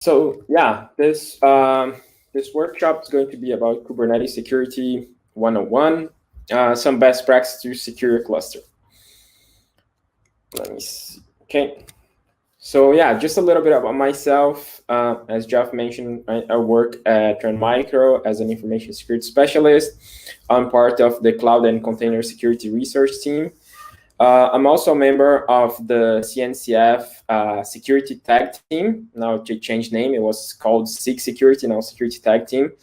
So yeah, this workshop is going to be about Kubernetes Security 101, some best practices to secure your cluster. Let me see. Okay. So yeah, just a little bit about myself. As Jeff mentioned, I work at Trend Micro as an information security specialist. I'm part of the Cloud and Container Security Research team. I'm also a member of the CNCF Security Tag team. Now it changed name. It was called SIG Security, now Security Tag team,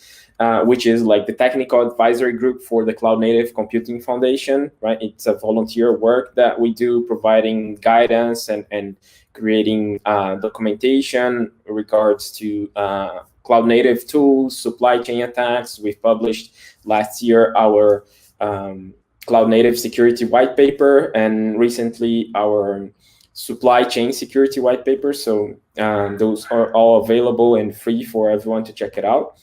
which is like the technical advisory group for the Cloud Native Computing Foundation, right? It's a volunteer work that we do, providing guidance and creating documentation in regards to cloud native tools, supply chain attacks. We've published last year our Cloud Native Security White Paper, and recently our Supply Chain Security White Paper. So those are all available and free for everyone to check it out.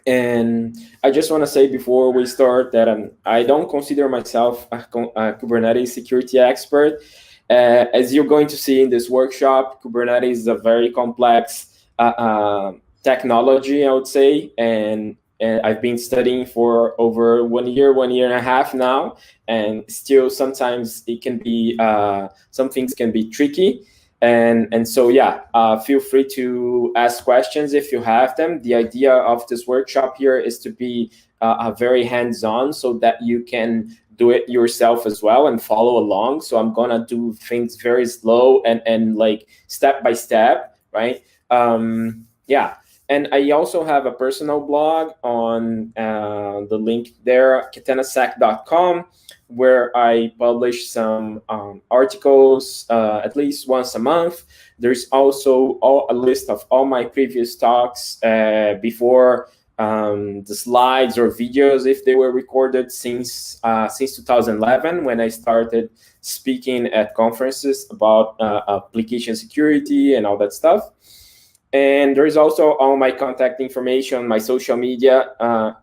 And I just want to say before we start that I don't consider myself a Kubernetes security expert. As you're going to see in this workshop, Kubernetes is a very complex technology, I would say, and I've been studying for over 1 year, 1.5 years now, and still sometimes it can be, some things can be tricky. And so, yeah, feel free to ask questions if you have them. The idea of this workshop here is to be very hands-on so that you can do it yourself as well and follow along. So I'm gonna do things very slow and like step by step, right? Yeah. And I also have a personal blog on the link there, kubeletesctl.com, where I publish some articles at least once a month. There's also a list of all my previous talks before the slides or videos, if they were recorded since 2011, when I started speaking at conferences about application security and all that stuff. And there is also all my contact information, my social media,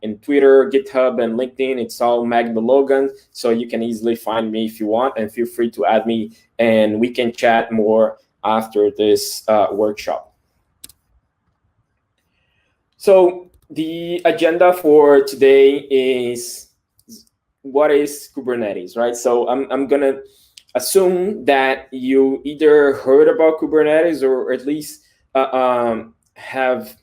in Twitter, GitHub, and LinkedIn. It's all Magno Logan, so you can easily find me if you want, and feel free to add me, and we can chat more after this workshop. So the agenda for today is what is Kubernetes, right? So I'm gonna assume that you either heard about Kubernetes or at least have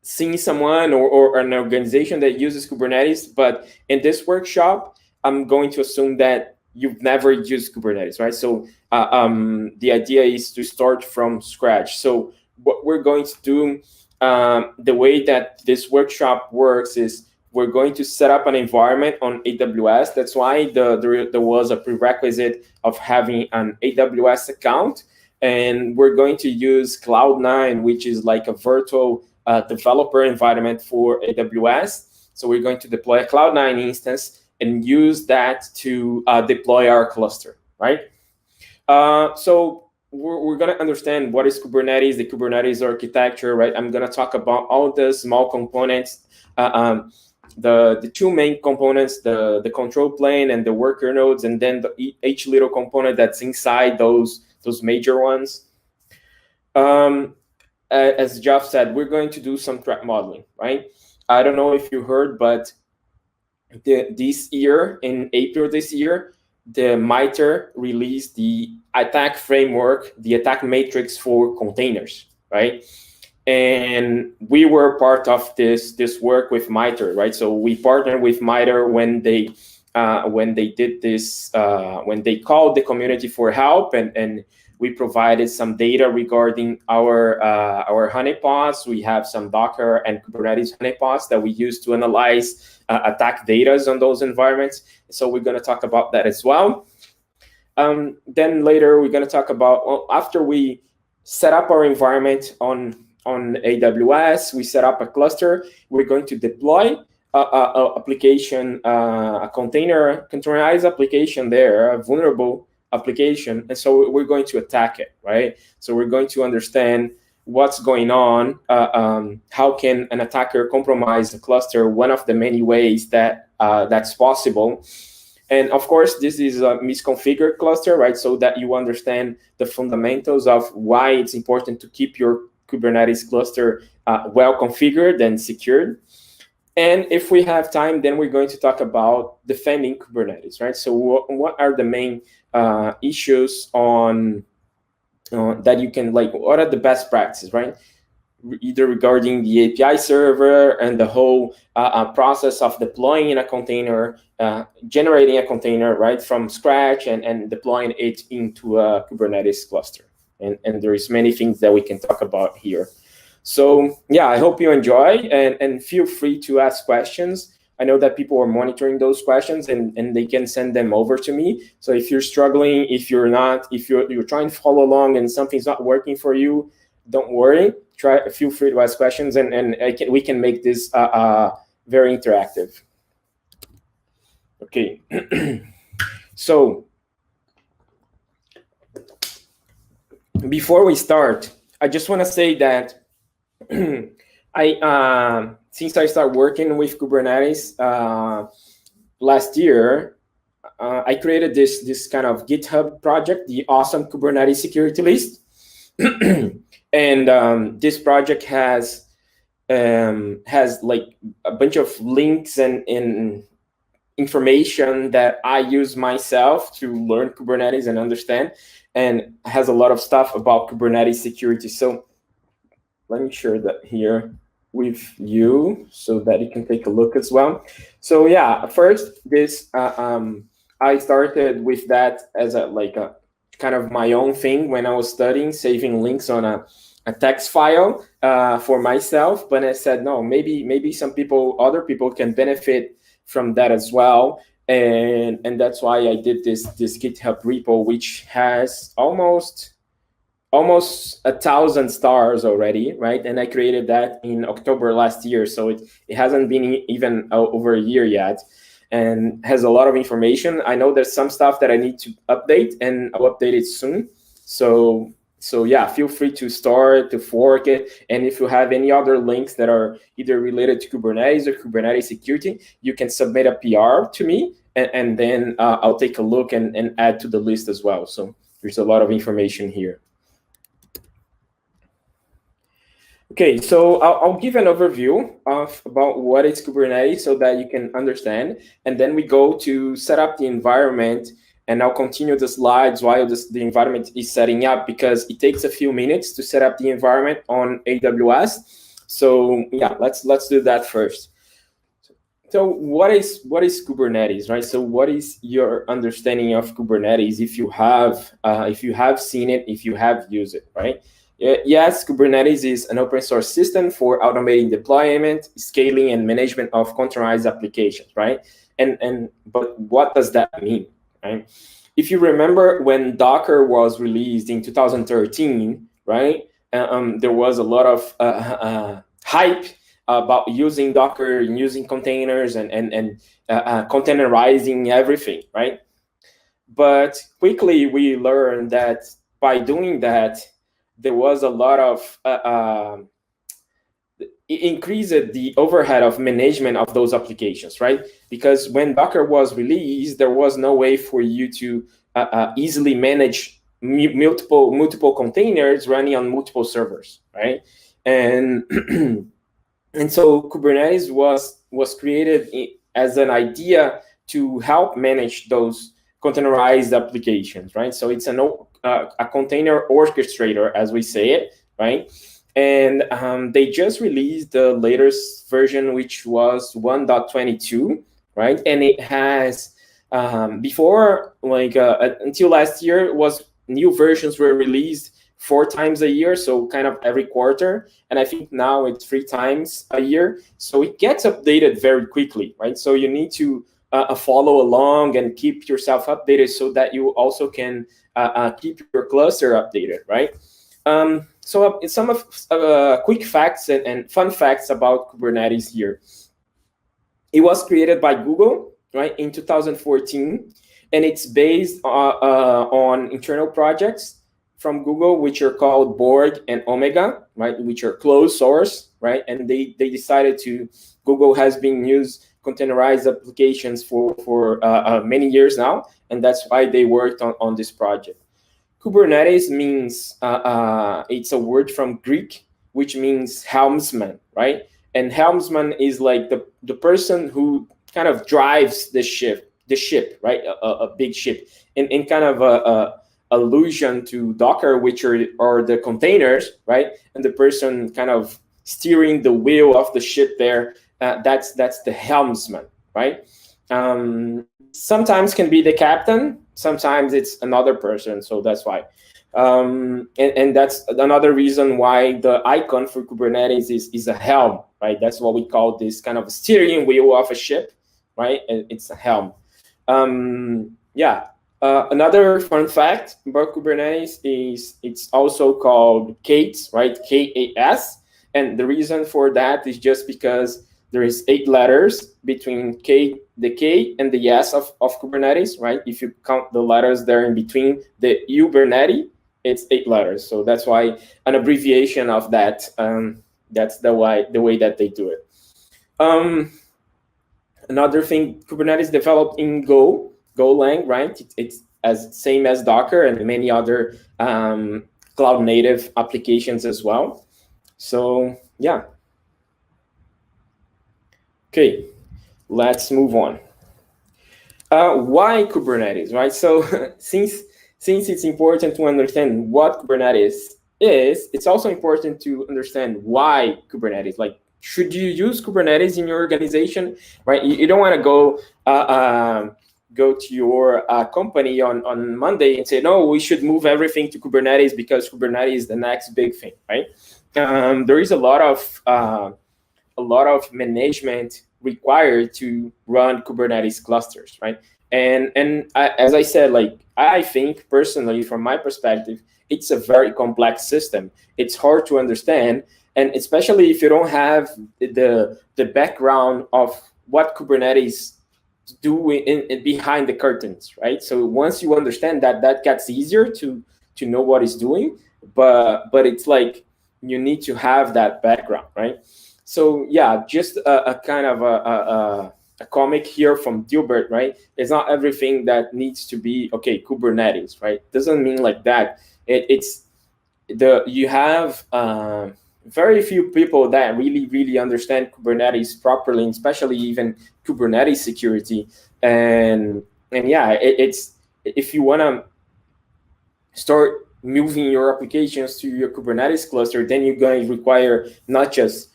seen someone or an organization that uses Kubernetes, but in this workshop, I'm going to assume that you've never used Kubernetes, right? So the idea is to start from scratch. So what we're going to do, the way that this workshop works is we're going to set up an environment on AWS. That's why there was a prerequisite of having an AWS account. And we're going to use Cloud9, which is like a virtual developer environment for AWS. So we're going to deploy a Cloud9 instance and use that to deploy our cluster, right? So we're going to understand what is Kubernetes, the Kubernetes architecture, right? I'm going to talk about all the small components, the two main components, the control plane and the worker nodes, and then each little component that's inside those major ones. As Jeff said, we're going to do some threat modeling, right? I don't know if you heard, but this year, in April this year, the MITRE released the attack framework, the attack matrix for containers, right? And we were part of this work with MITRE, right? So we partnered with MITRE when they did this, when they called the community for help, and we provided some data regarding our honeypots. We have some Docker and Kubernetes honeypots that we use to analyze attack data on those environments. So we're going to talk about that as well. Then later we're going to talk about, well, after we set up our environment on AWS, we set up a cluster. We're going to deploy application, a containerized application there, a vulnerable application, and so we're going to attack it, right? So we're going to understand what's going on, how can an attacker compromise the cluster, one of the many ways that that's possible. And of course, this is a misconfigured cluster, right? So that you understand the fundamentals of why it's important to keep your Kubernetes cluster well configured and secured. And if we have time, then we're going to talk about defending Kubernetes, right? So what are the main issues on that you can, like, what are the best practices, right? Either regarding the API server and the whole process of deploying in a container, generating a container right from scratch and deploying it into a Kubernetes cluster. And there is many things that we can talk about here. So yeah, I hope you enjoy and feel free to ask questions. I know that people are monitoring those questions and they can send them over to me. So if you're struggling, if you're trying to follow along and something's not working for you, don't worry. Feel free to ask questions, and we can make this very interactive. Okay. So before we start, I just want to say that since I started working with Kubernetes last year, I created this kind of GitHub project, the Awesome Kubernetes Security List. And this project has like a bunch of links and information that I use myself to learn Kubernetes and understand, and has a lot of stuff about Kubernetes security. So let me share that here with you so that you can take a look as well. So yeah, first this I started with that as a kind of my own thing when I was studying, saving links on a text file for myself. But I said, no, maybe other people can benefit from that as well. And that's why I did this GitHub repo, which has almost 1,000 stars already, right? And I created that in October last year. So it hasn't been even over a year yet, and has a lot of information. I know there's some stuff that I need to update, and I'll update it soon. So yeah, feel free to start, to fork it. And if you have any other links that are either related to Kubernetes or Kubernetes security, you can submit a PR to me, and then I'll take a look and add to the list as well. So there's a lot of information here. Okay, so I'll give an overview about what is Kubernetes so that you can understand, and then we go to set up the environment, and I'll continue the slides while the environment is setting up, because it takes a few minutes to set up the environment on AWS. So yeah, let's do that first. So what is Kubernetes, right? So what is your understanding of Kubernetes if you have seen it, if you have used it, right? Yes, Kubernetes is an open source system for automating deployment, scaling, and management of containerized applications, right? But what does that mean, right? If you remember when Docker was released in 2013, right? There was a lot of hype about using Docker and using containers and containerizing everything, right? But quickly we learned that by doing that, there was a lot of it increased the overhead of management of those applications, right? Because when Docker was released, there was no way for you to easily manage multiple containers running on multiple servers, right? And and so Kubernetes was created as an idea to help manage those containerized applications, right? So it's a container orchestrator, as we say it, right? And they just released the latest version, which was 1.22, right? And it has before, until last year, new versions were released 4 times a year, so kind of every quarter. And I think now it's 3 times a year. So it gets updated very quickly, right? So you need to follow along and keep yourself updated so that you also can keep your cluster updated, right? So some of quick facts and fun facts about Kubernetes here. It was created by Google, right, in 2014, and it's based on internal projects from Google, which are called Borg and Omega, right, which are closed source, right? And they decided Google has been used containerized applications for many years now, and that's why they worked on this project. Kubernetes means, it's a word from Greek, which means helmsman, right? And helmsman is like the person who kind of drives the ship, right? A big ship, in kind of a allusion to Docker, which are the containers, right? And the person kind of steering the wheel of the ship there, that's the helmsman, right? Sometimes can be the captain, sometimes it's another person, so that's why. And that's another reason why the icon for Kubernetes is a helm, right? That's what we call this kind of steering wheel of a ship, right? It's a helm. Another fun fact about Kubernetes is it's also called KAS, right? KAS. And the reason for that is just because there is 8 letters between the K and the S of Kubernetes, right? If you count the letters there in between the Kubernetes, it's 8 letters. So that's why an abbreviation of that, that's the way that they do it. Another thing, Kubernetes developed in Golang, right? It's as same as Docker and many other cloud native applications as well. So yeah. Okay, let's move on. Why Kubernetes, right? So since it's important to understand what Kubernetes is, it's also important to understand why Kubernetes. Like, should you use Kubernetes in your organization, right? You don't want to go to your company on Monday and say, no, we should move everything to Kubernetes because Kubernetes is the next big thing, right? There is a lot of management required to run Kubernetes clusters, right? And as I said, like, I think personally, from my perspective, it's a very complex system. It's hard to understand, and especially if you don't have the background of what Kubernetes do in behind the curtains, right? So once you understand that, that gets easier to know what it's doing, but it's like you need to have that background, right? So yeah, just a kind of a comic here from Dilbert, right? It's not everything that needs to be okay Kubernetes, right? Doesn't mean like that. You have very few people that really understand Kubernetes properly, and especially even Kubernetes security. And yeah, it's if you want to start moving your applications to your Kubernetes cluster, then you're going to require not just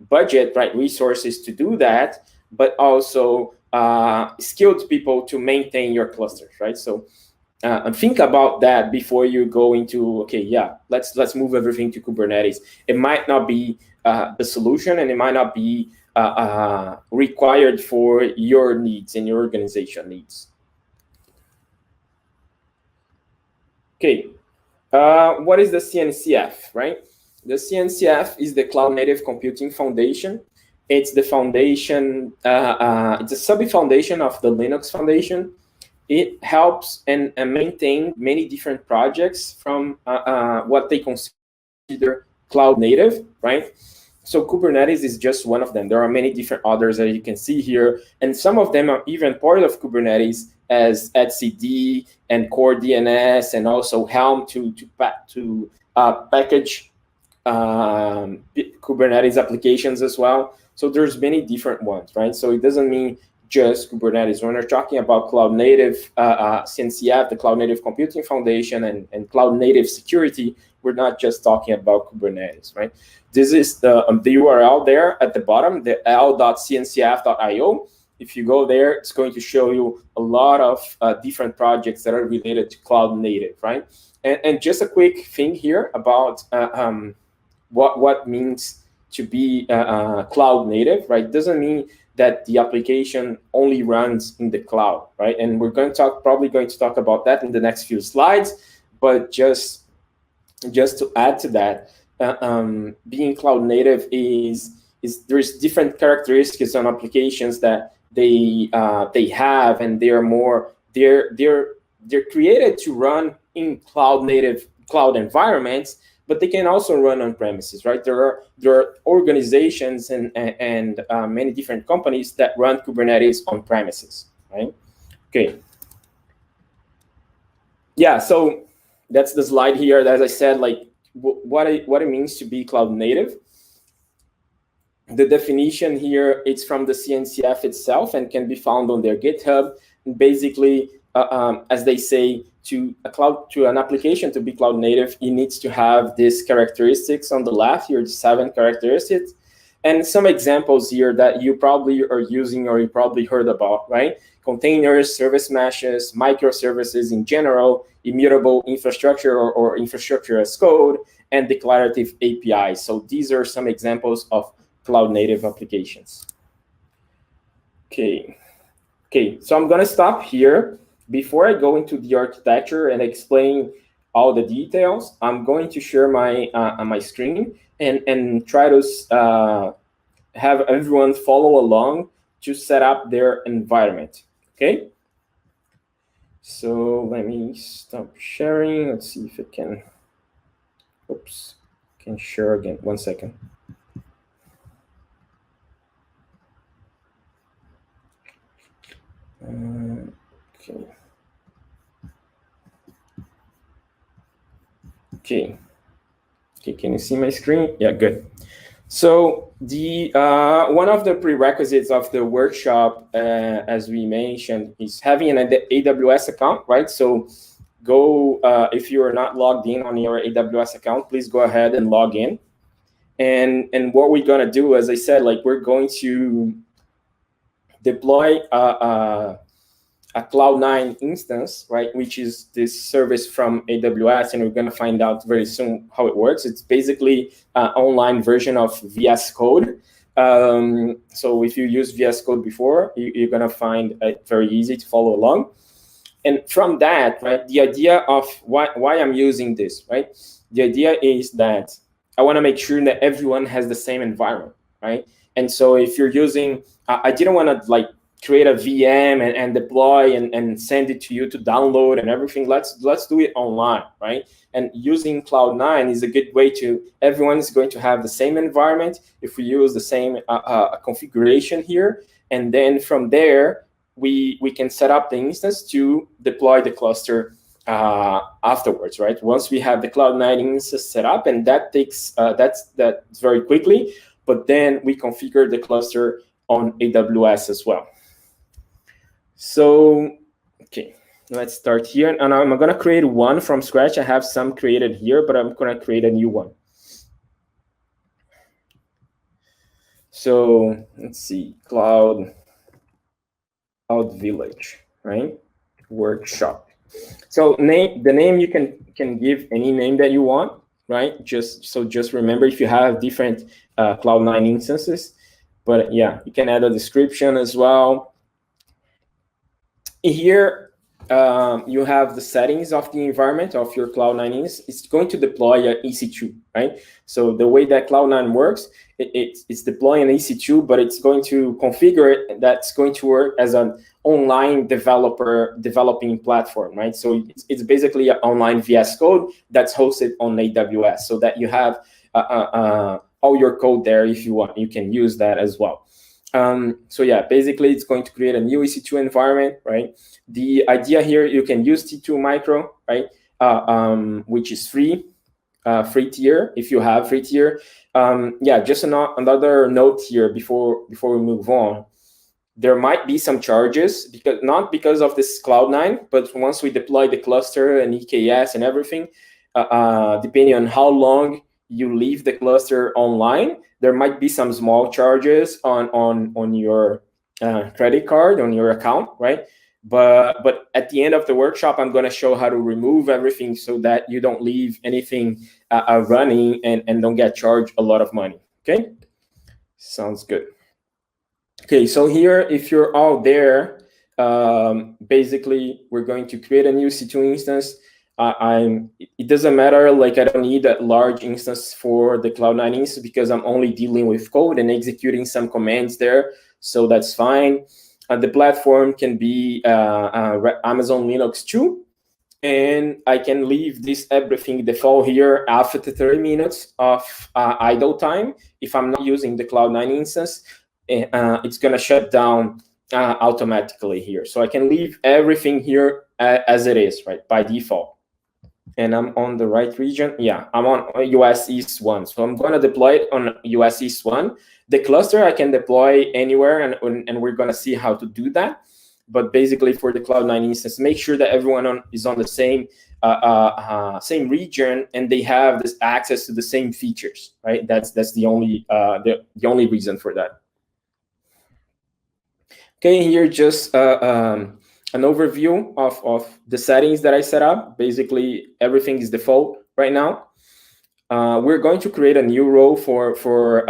budget, right, resources to do that, but also skilled people to maintain your clusters, right? So think about that before you go into, okay, yeah, let's move everything to Kubernetes. It might not be the solution, and it might not be required for your needs and your organization needs. Okay, what is the CNCF, right? The CNCF is the Cloud Native Computing Foundation. It's the foundation, it's a sub-foundation of the Linux Foundation. It helps and maintain many different projects from what they consider cloud native, right? So Kubernetes is just one of them. There are many different others that you can see here, and some of them are even part of Kubernetes as etcd and core DNS, and also Helm to package Kubernetes applications as well. So there's many different ones, right? So it doesn't mean just Kubernetes. When we're talking about cloud native CNCF, the Cloud Native Computing Foundation, and cloud native security, we're not just talking about Kubernetes, right? This is the URL there at the bottom, the l.cncf.io. If you go there, it's going to show you a lot of different projects that are related to cloud native, right? And just a quick thing here about what means to be cloud native, right? Doesn't mean that the application only runs in the cloud, right? And we're probably going to talk about that in the next few slides. But just to add to that, being cloud native is there's different characteristics on applications that they have, and they're created to run in cloud environments, but they can also run on premises, right? There are organizations and many different companies that run Kubernetes on premises, right? Okay. Yeah, so that's the slide here. As I said, like, what it means to be cloud native. The definition here, it's from the CNCF itself and can be found on their GitHub. And basically, as they say, to an application to be cloud native, it needs to have these characteristics on the left here, the 7 characteristics, and some examples here that you probably are using or you probably heard about, right? Containers, service meshes, microservices in general, immutable infrastructure or infrastructure as code, and declarative APIs. So these are some examples of cloud native applications. Okay, so I'm gonna stop here. Before I go into the architecture and explain all the details, I'm going to share my my screen and try to have everyone follow along to set up their environment. Okay. So let me stop sharing. Let's see if it can. Oops, can share again. 1 second. Okay, can you see my screen? Yeah, good. So the one of the prerequisites of the workshop, as we mentioned, is having an AWS account, right? So go, if you are not logged in on your AWS account, please go ahead and log in. And what we're gonna do, as I said, like we're going to deploy a Cloud9 instance, right, which is this service from AWS, and we're going to find out very soon how it works. It's basically an online version of VS Code. So if you use VS Code before, you're going to find it very easy to follow along. And from that, right, the idea of why I'm using this, right, the idea is that I want to make sure that everyone has the same environment, right? And so if you're using, I didn't want to like create a VM and deploy and send it to you to download and everything. Let's do it online, right? And using Cloud9 is a good way to, everyone is going to have the same environment if we use the same configuration here. And then from there, we can set up the instance to deploy the cluster afterwards, right? Once we have the Cloud9 instance set up, and that takes, that's very quickly, but then we configure the cluster on AWS as well. So, okay, let's start here. And I'm going to create one from scratch. I have some created here, but I'm going to create a new one. So let's see, Cloud Village, right? Workshop. So the name you can give any name that you want, right? Just remember if you have different Cloud9 instances. But yeah, you can add a description as well. Here, you have the settings of the environment of your Cloud9 instance. It's going to deploy an EC2, right? So the way that Cloud9 works, it's deploying an EC2, but it's going to configure it. That's going to work as an online developing platform, right? So it's basically an online VS Code that's hosted on AWS, so that you have all your code there. If you want, you can use that as well. So yeah, basically it's going to create a new EC2 environment, right? The idea here, you can use T2 Micro, right? Which is free tier if you have free tier. Yeah, just another note here before we move on. There might be some charges, not because of this Cloud9, but once we deploy the cluster and EKS and everything, depending on how long you leave the cluster online, there might be some small charges on your credit card, on your account, right? But at the end of the workshop, I'm going to show how to remove everything so that you don't leave anything running and don't get charged a lot of money. Okay, sounds good. Okay, so here, if you're all there, basically we're going to create a new C2 instance. It doesn't matter, like I don't need a large instance for the Cloud9 instance because I'm only dealing with code and executing some commands there, so that's fine. The platform can be Amazon Linux too, and I can leave this everything default here after 30 minutes of idle time. If I'm not using the Cloud9 instance, it's gonna shut down automatically here. So I can leave everything here as it is, right, by default. and I'm on the right region. Yeah, I'm on US East 1. So I'm going to deploy it on US East 1. The cluster I can deploy anywhere, and we're going to see how to do that. But basically for the Cloud9 instance, make sure that everyone is on the same same region and they have this access to the same features, right? That's the only reason for that. Okay, here just an overview of the settings that I set up. Basically, everything is default right now. We're going to create a new role for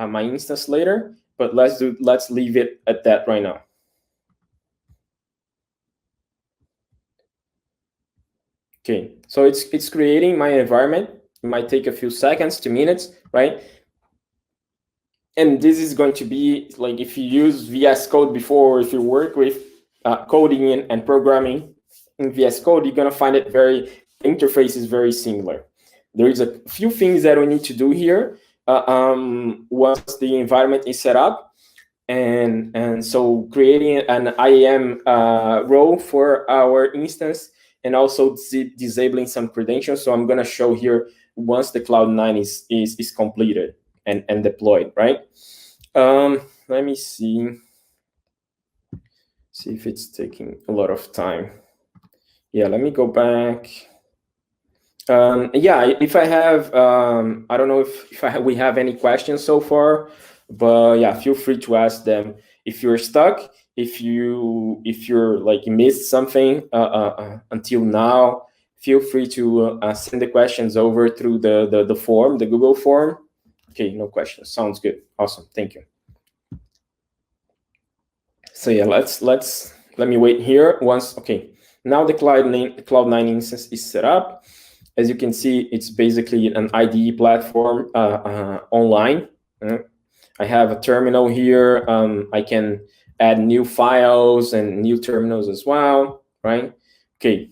my instance later, but let's leave it at that right now. Okay, so it's creating my environment. It might take a few seconds to minutes, right? And this is going to be like if you use VS Code before, or if you work with coding and programming in VS Code, you're going to find it the interface is very similar. There is a few things that we need to do here once the environment is set up. And so creating an IAM role for our instance, and also disabling some credentials. So I'm going to show here once the Cloud9 is completed and deployed, right? Let me see if it's taking a lot of time. Yeah, let me go back. Yeah, if I have, I don't know if we have any questions so far, but yeah, feel free to ask them. If you're stuck, if you're like missed something until now, feel free to send the questions over through the form, the Google form. Okay, no questions. Sounds good. Awesome. Thank you. So yeah, let me wait here once. Okay, now the Cloud9 instance is set up. As you can see, it's basically an IDE platform online. I have a terminal here. I can add new files and new terminals as well, right? Okay.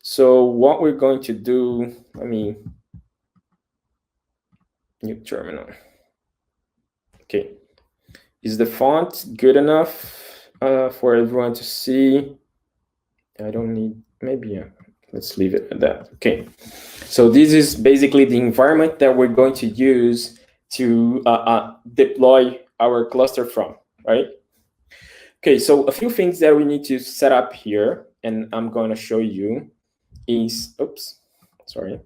So what we're going to do, new terminal. Okay. Is the font good enough for everyone to see? I don't need, maybe, yeah. Let's leave it at that. Okay. So this is basically the environment that we're going to use to deploy our cluster from, right? Okay, so a few things that we need to set up here, and I'm going to show you is, oops, sorry.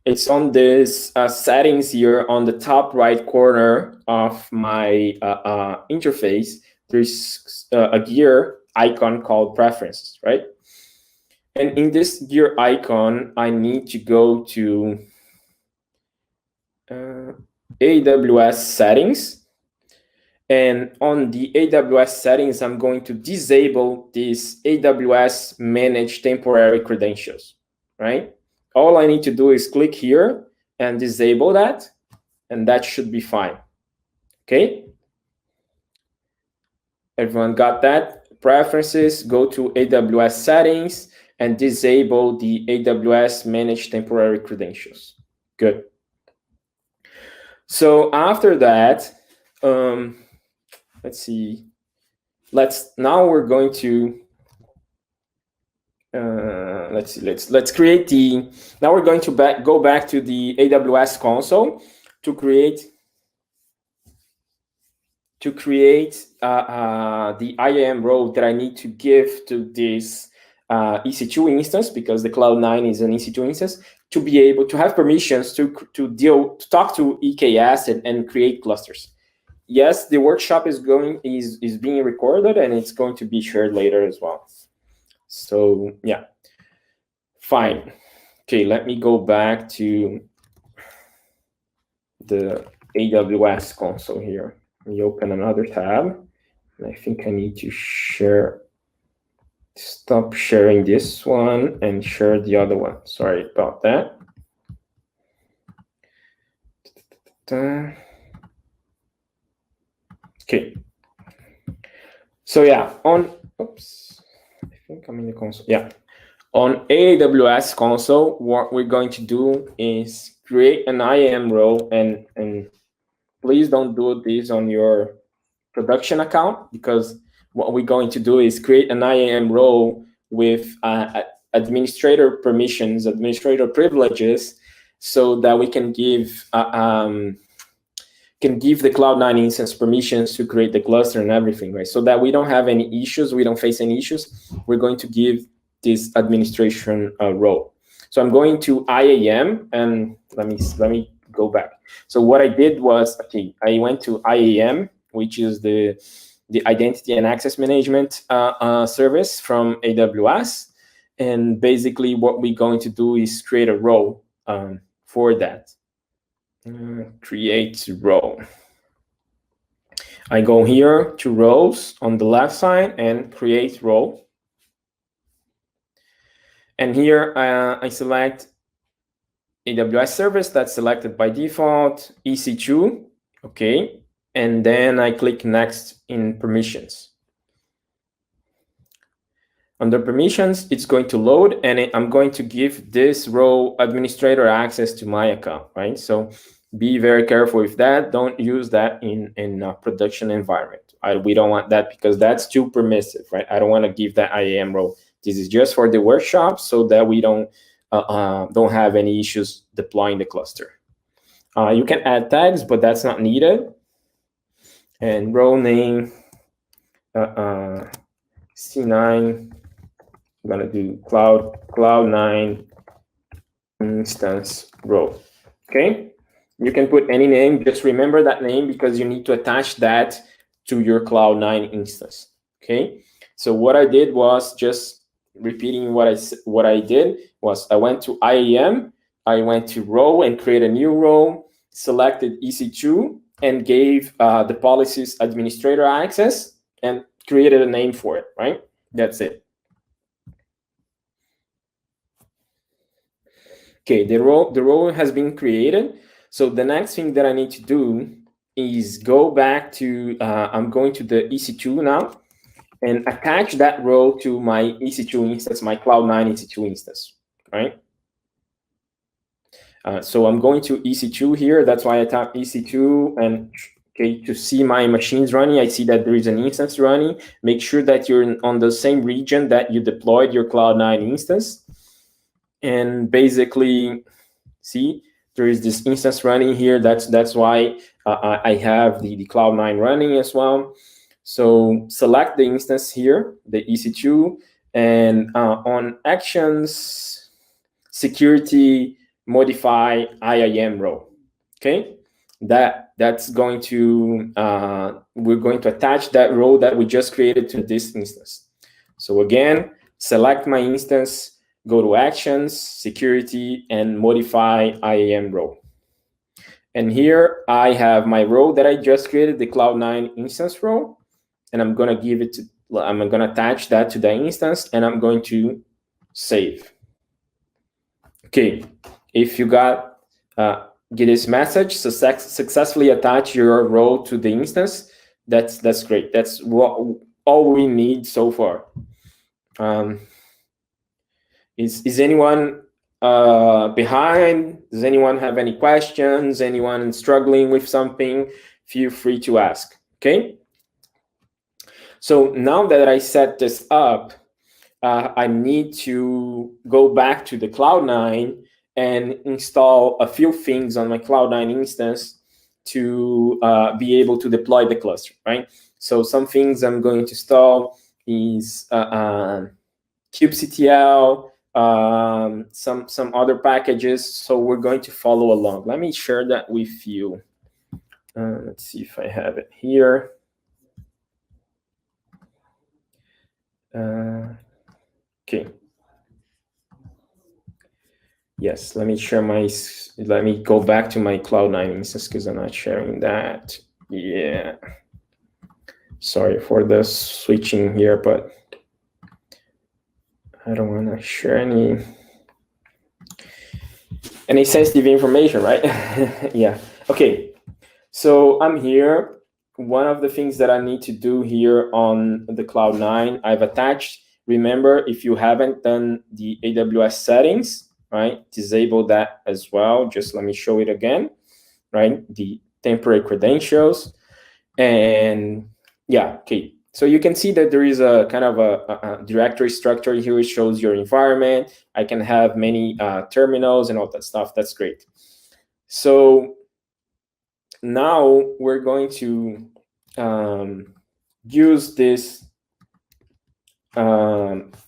It's on this settings here on the top right corner of my interface. There's a gear icon called preferences, right? And in this gear icon, I need to go to AWS Settings. And on the AWS Settings, I'm going to disable this AWS Manage Temporary Credentials, right? All I need to do is click here and disable that, and that should be fine, okay? Everyone got that? Preferences, go to AWS Settings, and disable the AWS Manage Temporary Credentials. Good. So after that, let's see. Now we're going to let's create the. Now we're going to go back to the AWS console to create the IAM role that I need to give to this EC2 instance, because the Cloud9 is an EC2 instance, to be able to have permissions to talk to EKS and create clusters. Yes, the workshop is being recorded, and it's going to be shared later as well. So yeah, fine. Okay, let me go back to the AWS console here. Let me open another tab. And I think I need to stop sharing this one and share the other one. Sorry about that. Okay. So yeah, oops, I think I'm in the console. Yeah. On AWS console, what we're going to do is create an IAM role, and please don't do this on your production account, because what we're going to do is create an IAM role with administrator permissions, administrator privileges, so that we can give the Cloud9 instance permissions to create the cluster and everything, right? So that we don't have any issues, we don't face any issues. We're going to give this administration role. So I'm going to IAM, and let me go back. So what I did was, okay, I went to IAM, which is the Identity and Access Management service from AWS. And basically what we're going to do is create a role for that. Create role. I go here to roles on the left side and create role. And here I select AWS service, that's selected by default, EC2, okay. And then I click next in permissions. Under permissions, it's going to load, and I'm going to give this role administrator access to my account, right? So be very careful with that. Don't use that in a production environment. We don't want that, because that's too permissive, right? I don't want to give that IAM role. This is just for the workshop, so that we don't have any issues deploying the cluster. You can add tags, but that's not needed. And role name C9. I'm gonna do Cloud9 instance role. Okay, you can put any name. Just remember that name, because you need to attach that to your Cloud9 instance. Okay, so what I did was just repeating what I did was I went to IAM, I went to role and create a new role, selected EC2 and gave the policies administrator access and created a name for it, right? That's it. Okay, the role has been created. So the next thing that I need to do is go back to, I'm going to the EC2 now, and attach that role to my EC2 instance, my Cloud9 EC2 instance, right? So I'm going to EC2 here. That's why I tap EC2, and okay, to see my machines running, I see that there is an instance running. Make sure that you're on the same region that you deployed your Cloud9 instance. And basically, see, there is this instance running here. That's why I have the Cloud9 running as well. So select the instance here, the EC2, and on actions, security, modify IAM role. Okay, that's going to we're going to attach that role that we just created to this instance. So again, select my instance, go to actions, security, and modify IAM role. And here I have my role that I just created, the Cloud9 instance role, and I'm gonna give it to, I'm gonna attach that to the instance, and I'm going to save. Okay, if you get this message, so successfully attach your role to the instance, that's great. That's all we need so far. Is anyone behind? Does anyone have any questions? Anyone struggling with something? Feel free to ask, okay? So now that I set this up, I need to go back to the Cloud9 and install a few things on my Cloud9 instance to be able to deploy the cluster, right? So some things I'm going to install is kubectl, some other packages. So we're going to follow along. Let me share that with you. Let's see if I have it here. Okay. Yes, let me share let me go back to my Cloud9 instance because I'm not sharing that. Yeah. Sorry for the switching here, but I don't want to share any sensitive information, right? Yeah. Okay. So I'm here. One of the things that I need to do here on the Cloud9, I've attached. Remember, if you haven't done the AWS settings, right, disable that as well. Just let me show it again, right? The temporary credentials. And yeah, okay. So you can see that there is a kind of a directory structure here. It shows your environment. I can have many terminals and all that stuff. That's great. So now we're going to use this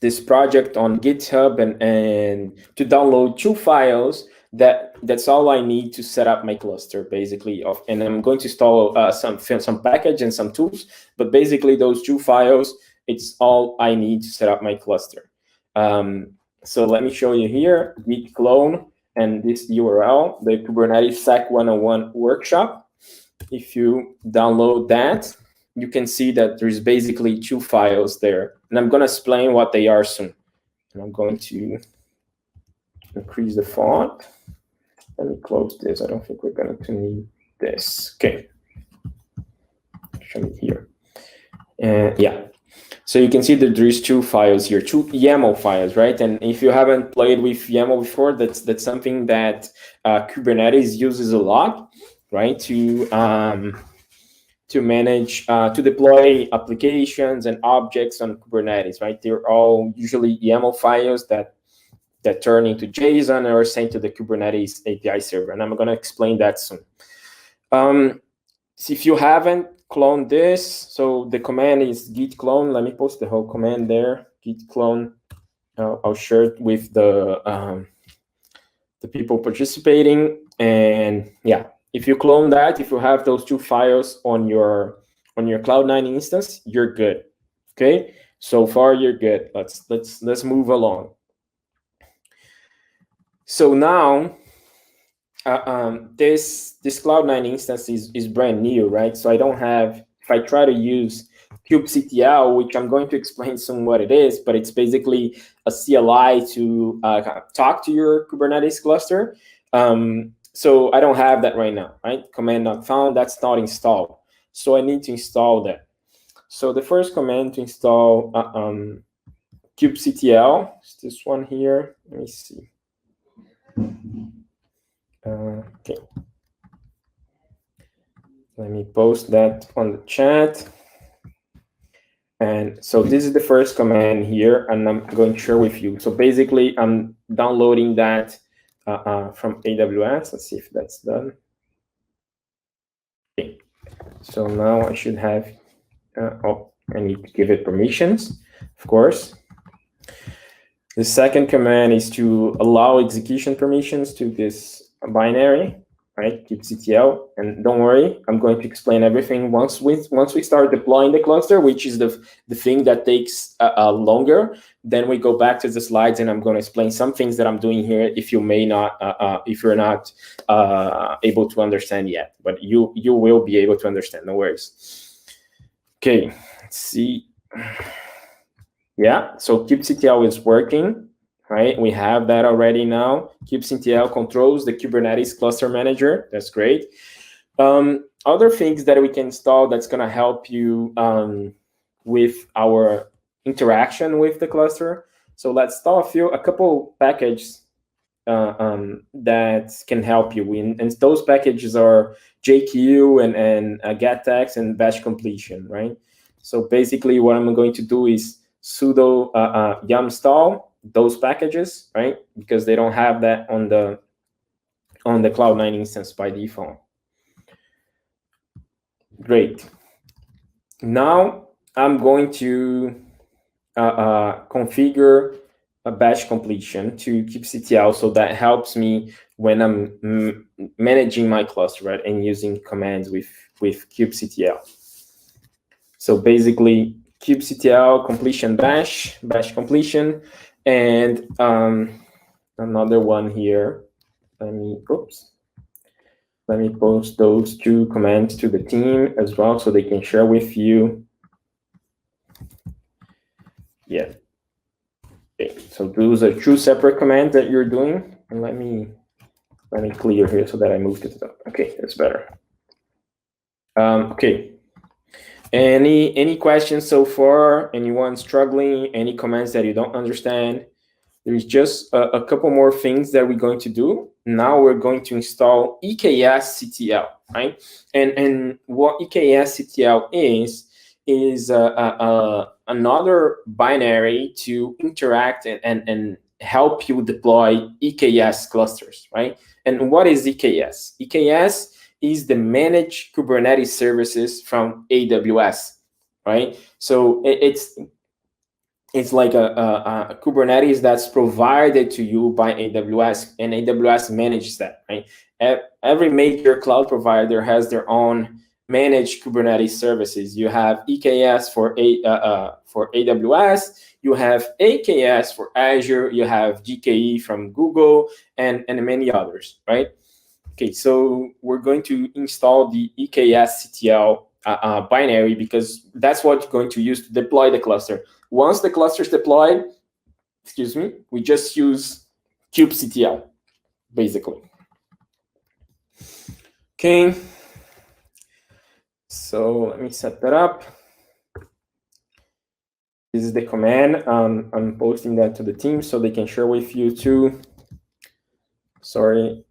this project on GitHub and to download 2 files. That's all I need to set up my cluster, basically. And I'm going to install some package and some tools, but basically those 2 files, it's all I need to set up my cluster. So let me show you here, git clone, and this URL, the Kubernetesctl 101 workshop. If you download that, you can see that there's basically 2 files there, and I'm going to explain what they are soon. And I'm going to increase the font. Let me close this. I don't think we're going to need this. Okay. Show me here. And yeah. So you can see that there's 2 files here, 2 YAML files, right? And if you haven't played with YAML before, that's something that Kubernetes uses a lot, right? To manage, to deploy applications and objects on Kubernetes, right? They're all usually YAML files that turn into JSON or sent to the Kubernetes API server. And I'm going to explain that soon. So if you haven't cloned this, so the command is git clone. Let me post the whole command there. Git clone. I'll share it with the people participating. And yeah, if you clone that, if you have those 2 files on your Cloud9 instance, you're good. Okay, so far you're good. Let's move along. So now this Cloud9 instance is brand new, right? So I don't have, if I try to use kubectl, which I'm going to explain soon what it is, but it's basically a CLI to talk to your Kubernetes cluster. So I don't have that right now, right? Command not found, that's not installed. So I need to install that. So the first command to install kubectl is this one here. Let me see. Okay. Let me post that on the chat. And so this is the first command here, and I'm going to share with you. So basically, I'm downloading that from AWS. Let's see if that's done. Okay. So now I should have, I need to give it permissions, of course. The second command is to allow execution permissions to this binary, right? kubectl. And don't worry, I'm going to explain everything once we start deploying the cluster, which is the thing that takes longer. Then we go back to the slides, and I'm going to explain some things that I'm doing here. If you may not, if you're not able to understand yet, but you will be able to understand. No worries. Okay, let's see. Yeah, so kubectl is working, right? We have that already now. kubectl controls the Kubernetes cluster manager. That's great. Other things that we can install that's going to help you with our interaction with the cluster. So let's install a couple packages that can help you. And those packages are JQ and gettext and batch completion, right? So basically what I'm going to do is sudo yum install those packages, right? Because they don't have that on the Cloud9 instance by default. Great. Now I'm going to configure a batch completion to kubectl, so that helps me when I'm managing my cluster, right, and using commands with kubectl. So basically, kubectl completion bash completion, and another one here. Let me post those 2 commands to the team as well, so they can share with you. Yeah. Okay. So those are 2 separate commands that you're doing, and let me clear here so that I moved it up. Okay, that's better. Okay. Any questions so far? Anyone struggling? Any comments that you don't understand? There's just a couple more things that we're going to do. Now we're going to install EKS CTL, right? And what EKS CTL is is another binary to interact and help you deploy EKS clusters, right? And what is EKS? EKS is the managed Kubernetes services from AWS, right? So it's like a Kubernetes that's provided to you by AWS, and AWS manages that, right? Every major cloud provider has their own managed Kubernetes services. You have EKS for AWS, you have AKS for Azure, you have GKE from Google, and many others, right? Okay, so we're going to install the EKS-CTL binary because that's what you're going to use to deploy the cluster. Once the cluster is deployed, excuse me, we just use kubectl, basically. Okay, so let me set that up. This is the command. I'm posting that to the team so they can share with you too. Sorry.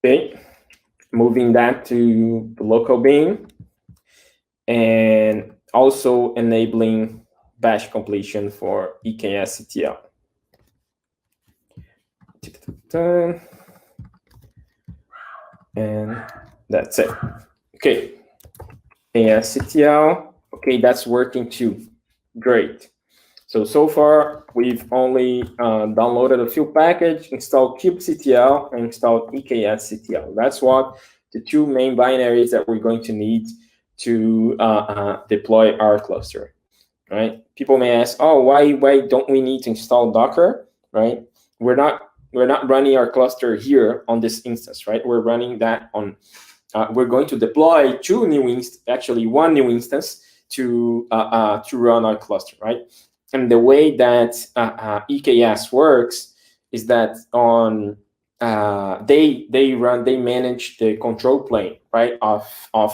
Okay, moving that to the local bean, and also enabling bash completion for EKS-CTL. And that's it. Okay, EKS-CTL. Okay, that's working too. Great. So far, we've only downloaded a few packages, installed kubectl, and installed EKS-CTL. That's what the two main binaries that we're going to need to deploy our cluster, right? People may ask, oh, why don't we need to install Docker, right? We're not running our cluster here on this instance, right? We're running that on, we're going to deploy one new instance to run our cluster, right? And the way that EKS works is that on they manage the control plane, right, of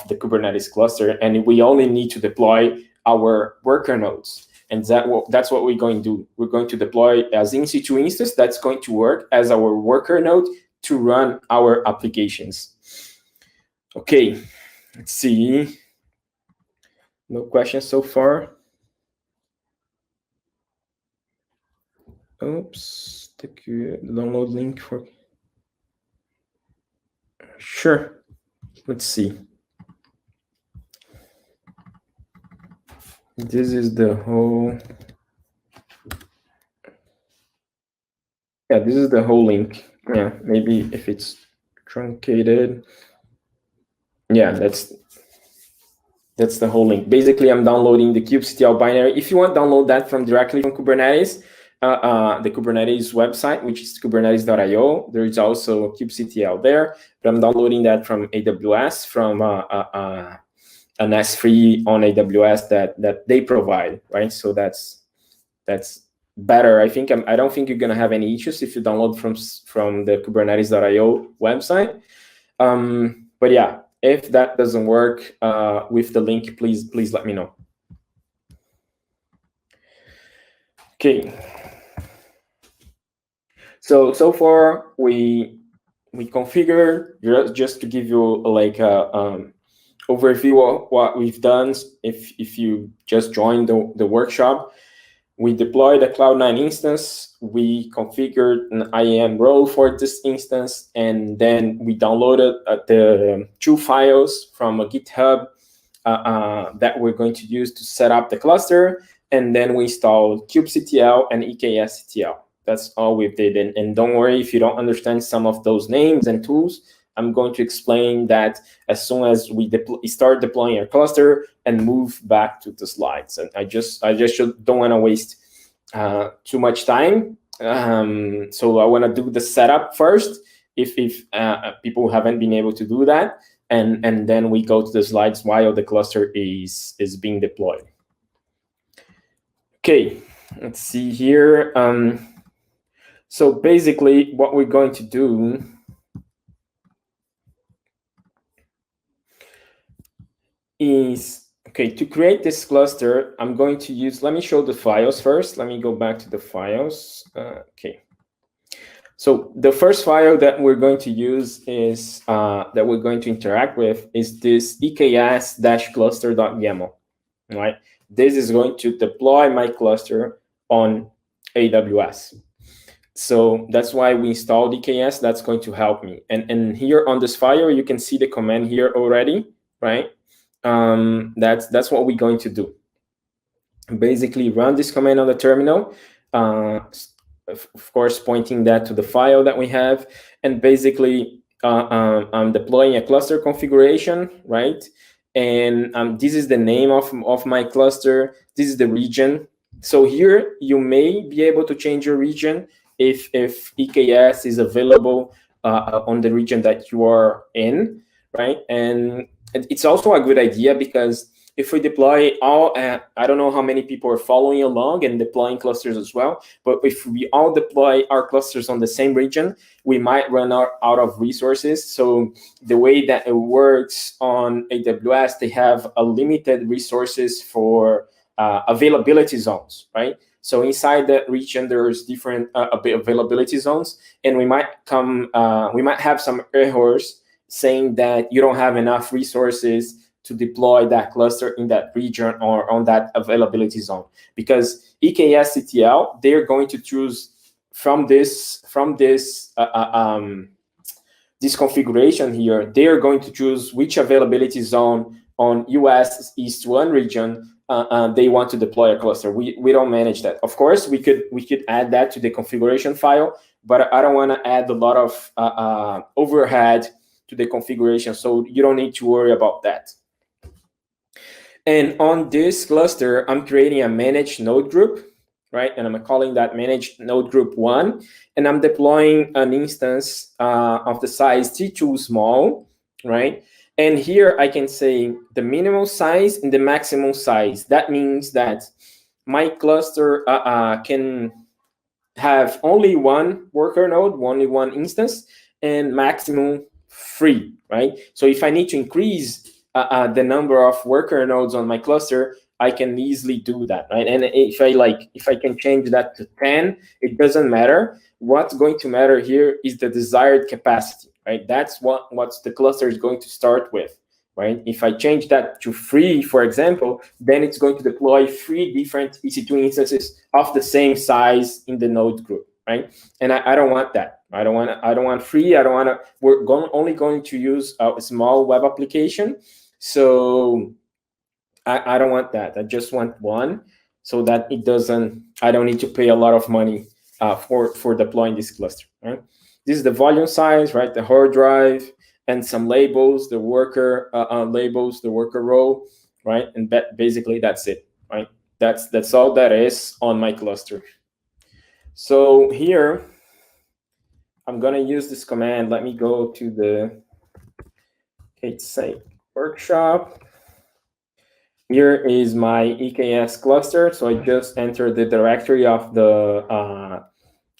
the Kubernetes cluster, and we only need to deploy our worker nodes. And that's what we're going to do. We're going to deploy as in-situ instance that's going to work as our worker node to run our applications. Okay, let's see. No questions so far. Oops, the download link for. Sure. Let's see. This is the whole. Yeah, this is the whole link. Yeah, maybe if it's truncated. Yeah, that's the whole link. Basically, I'm downloading the kubectl binary. If you want to download that directly from Kubernetes, the Kubernetes website, which is kubernetes.io, there is also kubectl there. But I'm downloading that from AWS, from an S3 on AWS that they provide, right? So that's better. I don't think you're gonna have any issues if you download from the kubernetes.io website. But yeah, if that doesn't work with the link, please let me know. Okay. So far we configured, just to give you like a overview of what we've done. If you just joined the workshop, we deployed a Cloud9 instance, we configured an IAM role for this instance, and then we downloaded the 2 files from a GitHub that we're going to use to set up the cluster, and then we installed kubectl and EKS-CTL. That's all we did. And don't worry if you don't understand some of those names and tools. I'm going to explain that as soon as we start deploying our cluster and move back to the slides. And I just don't want to waste too much time. So I want to do the setup first, if people haven't been able to do that, and then we go to the slides while the cluster is being deployed. Okay, let's see here. So basically, what we're going to do is, okay, to create this cluster, I'm going to use, let me show the files first. Let me go back to the files. Okay. So the first file that we're going to use is, that we're going to interact with is this eks-cluster.yaml, right? This is going to deploy my cluster on AWS. So that's why we installed EKS. That's going to help me. And here on this file, you can see the command here already, right? That's what we're going to do. Basically, run this command on the terminal. Of course, pointing that to the file that we have, and basically I'm deploying a cluster configuration, right? And this is the name of my cluster. This is the region. So here you may be able to change your region if EKS is available on the region that you are in, right? And it's also a good idea because if we deploy all, I don't know how many people are following along and deploying clusters as well, but if we all deploy our clusters on the same region, we might run out of resources. So the way that it works on AWS, they have a limited resources for availability zones, right? So inside that region, there's different availability zones, and we might have some errors saying that you don't have enough resources to deploy that cluster in that region or on that availability zone, because EKS-CTL, they're going to choose from this configuration here, they're going to choose which availability zone on US East 1 region they want to deploy a cluster. We don't manage that. Of course, we could add that to the configuration file, but I don't want to add a lot of overhead to the configuration, so you don't need to worry about that. And on this cluster, I'm creating a managed node group, right? And I'm calling that managed node group 1. And I'm deploying an instance of the size T2 small, right? And here I can say the minimum size and the maximum size. That means that my cluster can have only one worker node, only one instance, and maximum 3, right? So if I need to increase the number of worker nodes on my cluster, I can easily do that, right? And if I can change that to 10, it doesn't matter. What's going to matter here is the desired capacity, right? That's what the cluster is going to start with, right? If I change that to 3, for example, then it's going to deploy 3 different EC2 instances of the same size in the node group, right? And I don't want that. I don't want 3. We're only going to use a small web application. So I don't want that. I just want 1, so that I don't need to pay a lot of money for deploying this cluster, right? This is the volume size, right? The hard drive and some labels, the worker labels, the worker role, right? And basically that's it, right? That's all that is on my cluster. So here, I'm gonna use this command. Let me go to the JampaSec workshop. Here is my EKS cluster. So I just entered the directory of the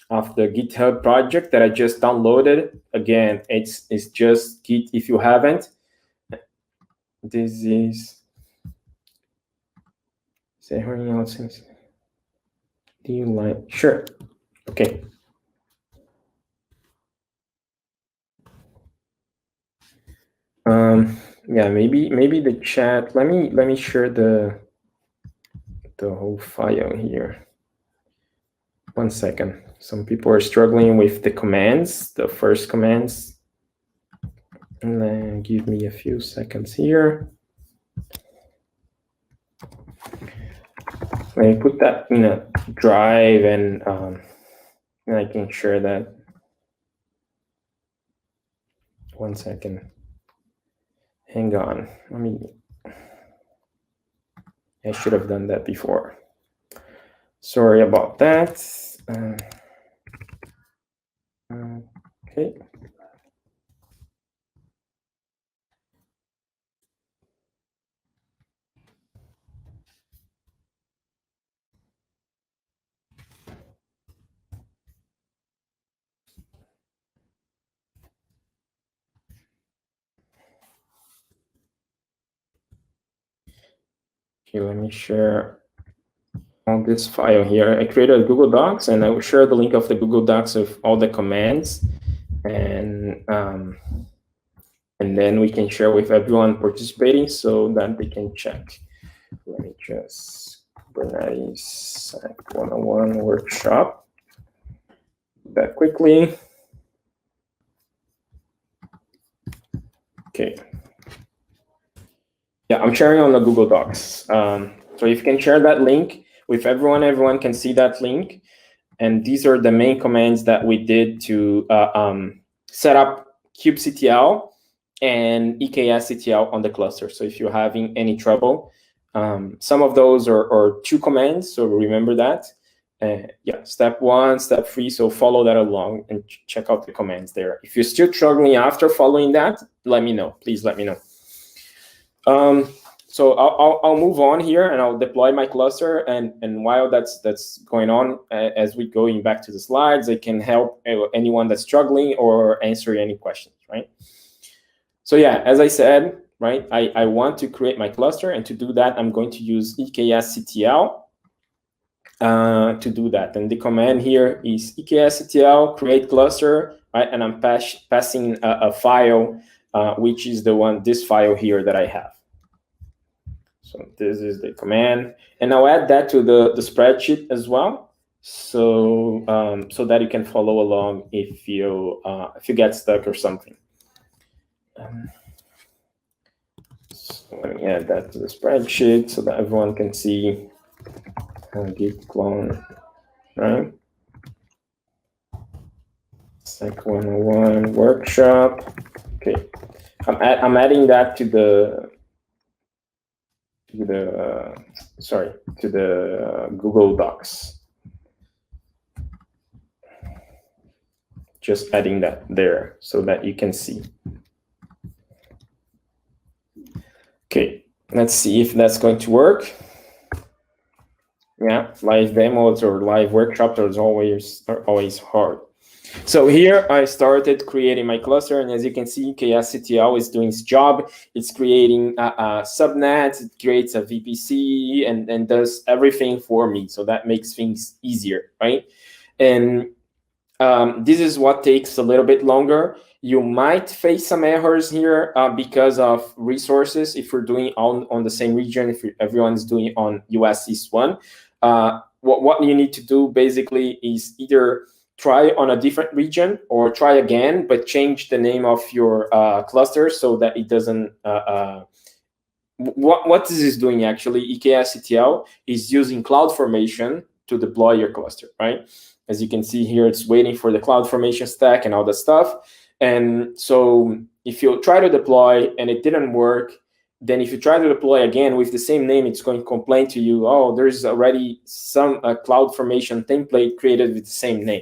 GitHub project that I just downloaded. Again, it's just Git if you haven't. This is do you like? Sure. Okay. Yeah, maybe the chat. Let me share the whole file here. 1 second. Some people are struggling with the commands, the first commands. And then give me a few seconds here. Let me put that in a drive, and I can share that. 1 second. Hang on. I should have done that before. Sorry about that. Okay. Okay, let me share on this file here. I created a Google Docs, and I will share the link of the Google Docs of all the commands, and then we can share with everyone participating so that they can check. Let me just Kubernetesctl 101 workshop that quickly. Okay. Yeah, I'm sharing on the Google Docs. So if you can share that link with everyone, everyone can see that link. And these are the main commands that we did to set up kubectl and EKSCTL on the cluster. So if you're having any trouble, some of those are 2 commands, so remember that. Yeah, step 1, step 3, so follow that along and check out the commands there. If you're still struggling after following that, let me know. Please let me know. So I'll move on here and I'll deploy my cluster. And while that's going on, as we going back to the slides, I can help anyone that's struggling or answer any questions, right? So yeah, as I said, right, I want to create my cluster, and to do that, I'm going to use EKSCTL to do that. And the command here is EKSCTL create cluster, right? And I'm passing a file, which is this file here that I have. So this is the command, and I'll add that to the spreadsheet as well, so so that you can follow along if you get stuck or something. So let me add that to the spreadsheet so that everyone can see git clone, right? Sec 101 workshop. Okay, I'm adding that to the Google Docs. Just adding that there so that you can see. Okay, let's see if that's going to work. Yeah, live demos or live workshops are always hard. So here I started creating my cluster, and as you can see, EKSCTL is doing its job. It's creating subnets, it creates a VPC, and does everything for me. So that makes things easier, right? And this is what takes a little bit longer. You might face some errors here because of resources. If you're doing on the same region, if everyone's doing on US East 1, what you need to do basically is either try on a different region or try again, but change the name of your cluster so that it doesn't. What this is doing actually, EKSCTL is using CloudFormation to deploy your cluster, right? As you can see here, it's waiting for the CloudFormation stack and all that stuff. And so if you try to deploy and it didn't work, then if you try to deploy again with the same name, it's going to complain to you, oh, there's already some CloudFormation template created with the same name.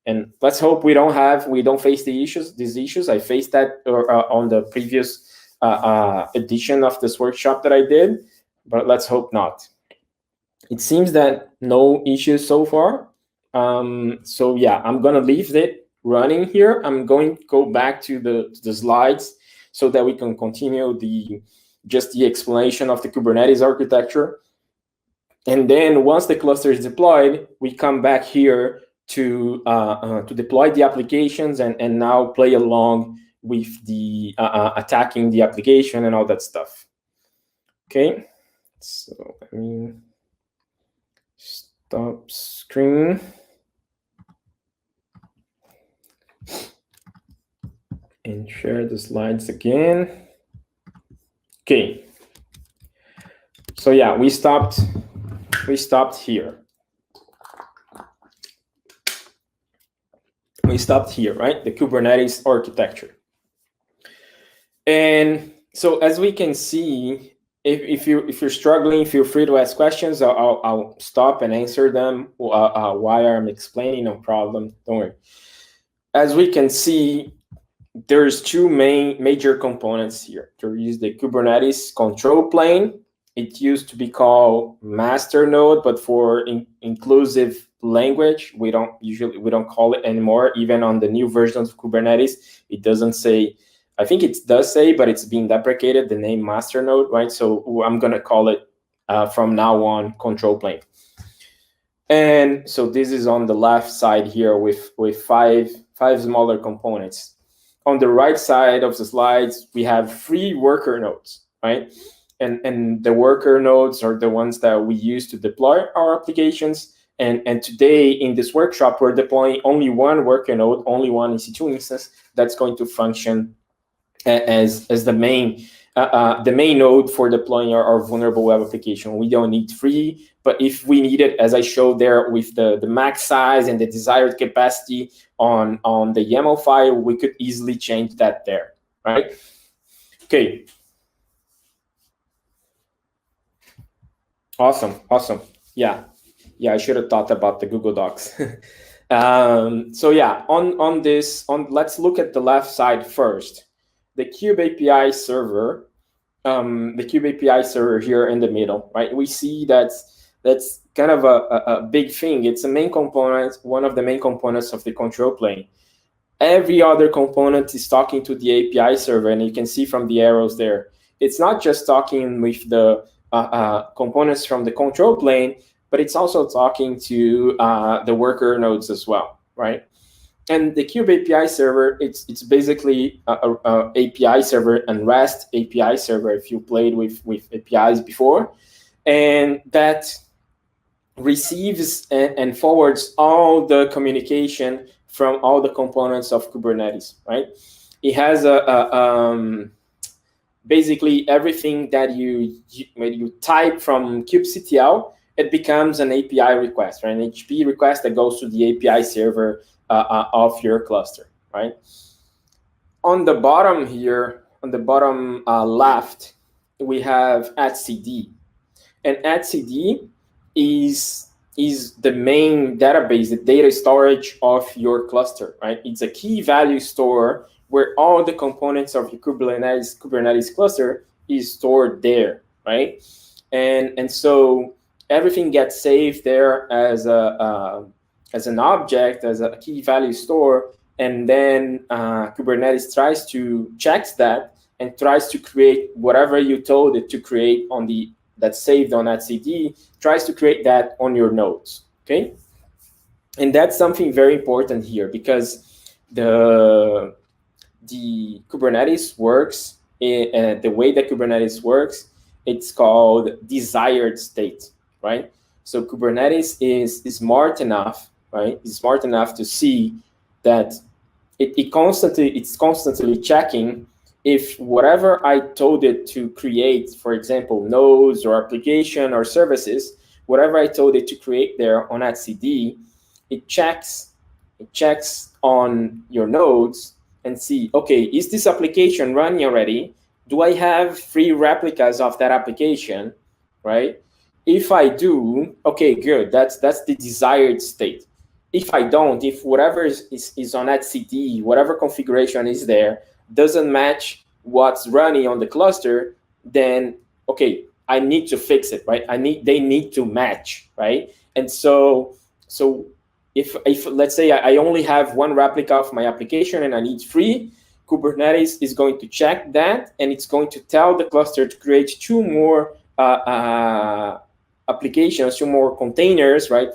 And let's hope we don't face these issues. I faced that on the previous edition of this workshop that I did, but let's hope not. It seems that no issues so far. So yeah, I'm gonna leave it running here. I'm going to go back to the slides so that we can continue just the explanation of the Kubernetes architecture. And then once the cluster is deployed, we come back here to deploy the applications and now play along with the attacking the application and all that stuff. Okay, so let me stop screen. And share the slides again. Okay. So yeah, we stopped here. We stopped here, right? The Kubernetes architecture. And so as we can see, if you're struggling, feel free to ask questions. I'll stop and answer them while I'm explaining. No problem. Don't worry. As we can see, there's two major components here. There is the Kubernetes control plane. It used to be called master node, but for inclusive language, we don't call it anymore. Even on the new versions of Kubernetes, it doesn't say. I think it does say, but it's being deprecated, the name master node, right? So I'm gonna call it from now on control plane. And so this is on the left side here with five smaller components. On the right side of the slides, we have 3 worker nodes, right? And the worker nodes are the ones that we use to deploy our applications. And today in this workshop, we're deploying only 1 worker node, only 1 EC2 instance that's going to function as the main node for deploying our vulnerable web application. We don't need 3, but if we need it, as I showed there with the max size and the desired capacity on the YAML file, we could easily change that there, right? Okay. Awesome. Yeah, I should have thought about the Google Docs. So yeah, let's look at the left side first. The Kube API server, here in the middle, right? We see that's kind of a big thing. It's a main component, one of the main components of the control plane. Every other component is talking to the API server, and you can see from the arrows there, it's not just talking with the components from the control plane, but it's also talking to the worker nodes as well, right? And the Kube API server, it's basically a API server and REST API server if you played with APIs before, and that receives and forwards all the communication from all the components of Kubernetes, right? It has basically everything that when you type from kubectl, it becomes an API request, right? An HTTP request that goes to the API server of your cluster, right? On the bottom here, on the bottom left, we have etcd, and etcd is the main database, the data storage of your cluster, right? It's a key value store where all the components of your Kubernetes cluster is stored there, right? And so everything gets saved there as an object, as a key value store, and then Kubernetes tries to check that and tries to create whatever you told it to create that's saved on etcd, tries to create that on your nodes, okay? And that's something very important here, because the Kubernetes works, the way that Kubernetes works, it's called desired state, right? So Kubernetes is smart enough, right? It's smart enough to see that it's constantly checking if whatever I told it to create, for example, nodes or application or services, whatever I told it to create there on etcd, it checks on your nodes and see, okay, is this application running already? Do I have 3 replicas of that application, right? If I do, okay, good, that's the desired state. If I don't, if whatever is on etcd, whatever configuration is there, doesn't match what's running on the cluster, then, okay, I need to fix it, right? They need to match, right? And so if let's say I only have 1 replica of my application and I need 3, Kubernetes is going to check that, and it's going to tell the cluster to create 2 more applications, 2 more containers, right?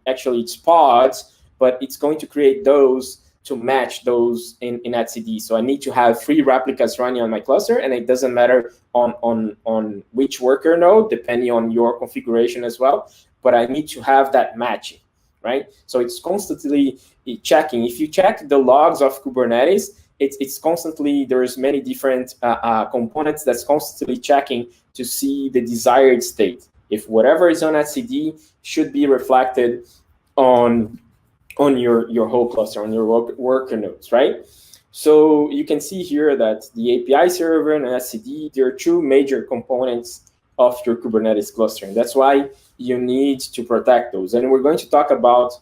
Actually, it's pods, but it's going to create those to match those in etcd. So I need to have 3 replicas running on my cluster, and it doesn't matter on which worker node, depending on your configuration as well, but I need to have that matching, right? So it's constantly checking. If you check the logs of Kubernetes, it's constantly, there's many different components that's constantly checking to see the desired state. If whatever is on etcd should be reflected on your whole cluster, on your worker nodes, right? So you can see here that the API server and etcd, there are 2 major components of your Kubernetes cluster, and that's why you need to protect those. And we're going to talk about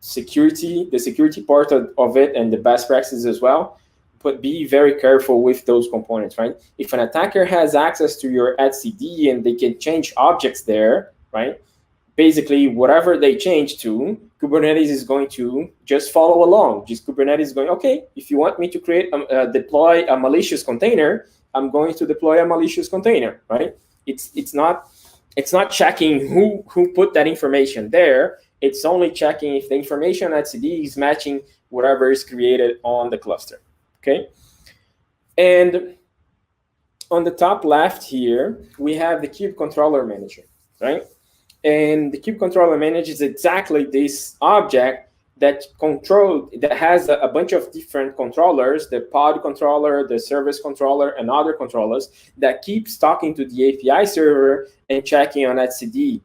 security, the security part of it, and the best practices as well. But be very careful with those components, right? If an attacker has access to your etcd and they can change objects there, right? Basically, whatever they change to, Kubernetes is going to just follow along. Just Kubernetes is going, okay, if you want me to deploy a malicious container, I'm going to deploy a malicious container, right? It's not it's not checking who put that information there. It's only checking if the information at CD is matching whatever is created on the cluster. Okay. And on the top left here, we have the Kube Controller Manager, right? And the Kube Controller Manager is exactly this object that has a bunch of different controllers, the pod controller, the service controller, and other controllers that keeps talking to the API server and checking on etcd.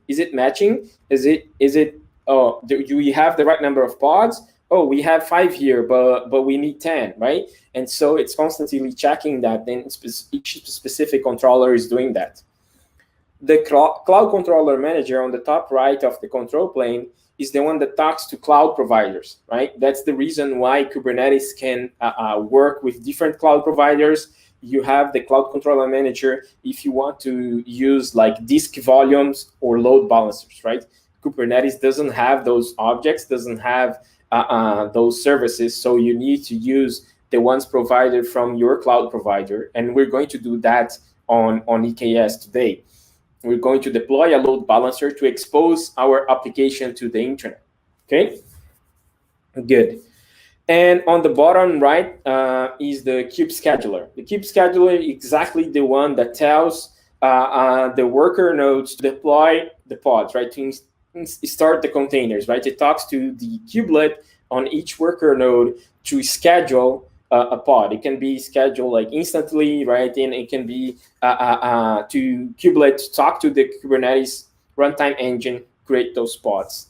Is it matching? Is it? Oh, do we have the right number of pods? Oh, we have 5 here, but we need 10, right? And so it's constantly checking that. Then each specific controller is doing that. The Cloud Controller Manager on the top right of the control plane is the one that talks to cloud providers, right? That's the reason why Kubernetes can work with different cloud providers. You have the Cloud Controller Manager if you want to use like disk volumes or load balancers, right? Kubernetes doesn't have those objects, doesn't have those services, so you need to use the ones provided from your cloud provider, and we're going to do that on EKS today. We're going to deploy a load balancer to expose our application to the internet. Okay, good. And on the bottom right is the Kube Scheduler. The Kube Scheduler is exactly the one that tells the worker nodes to deploy the pods, right? To start the containers, right? It talks to the kubelet on each worker node to schedule a pod. It can be scheduled like instantly, right? And it can be to kubelet to talk to the Kubernetes runtime engine, create those pods.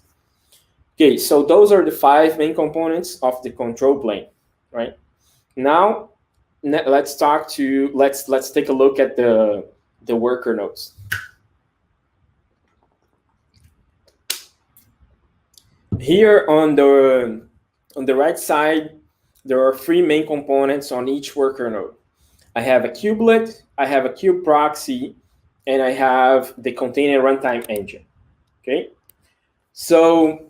Okay, so those are the 5 main components of the control plane, right? Now, let's take a look at the worker nodes. Here on the right side, there are 3 main components on each worker node. I have a kubelet, I have a kube proxy, and I have the container runtime engine. Okay, so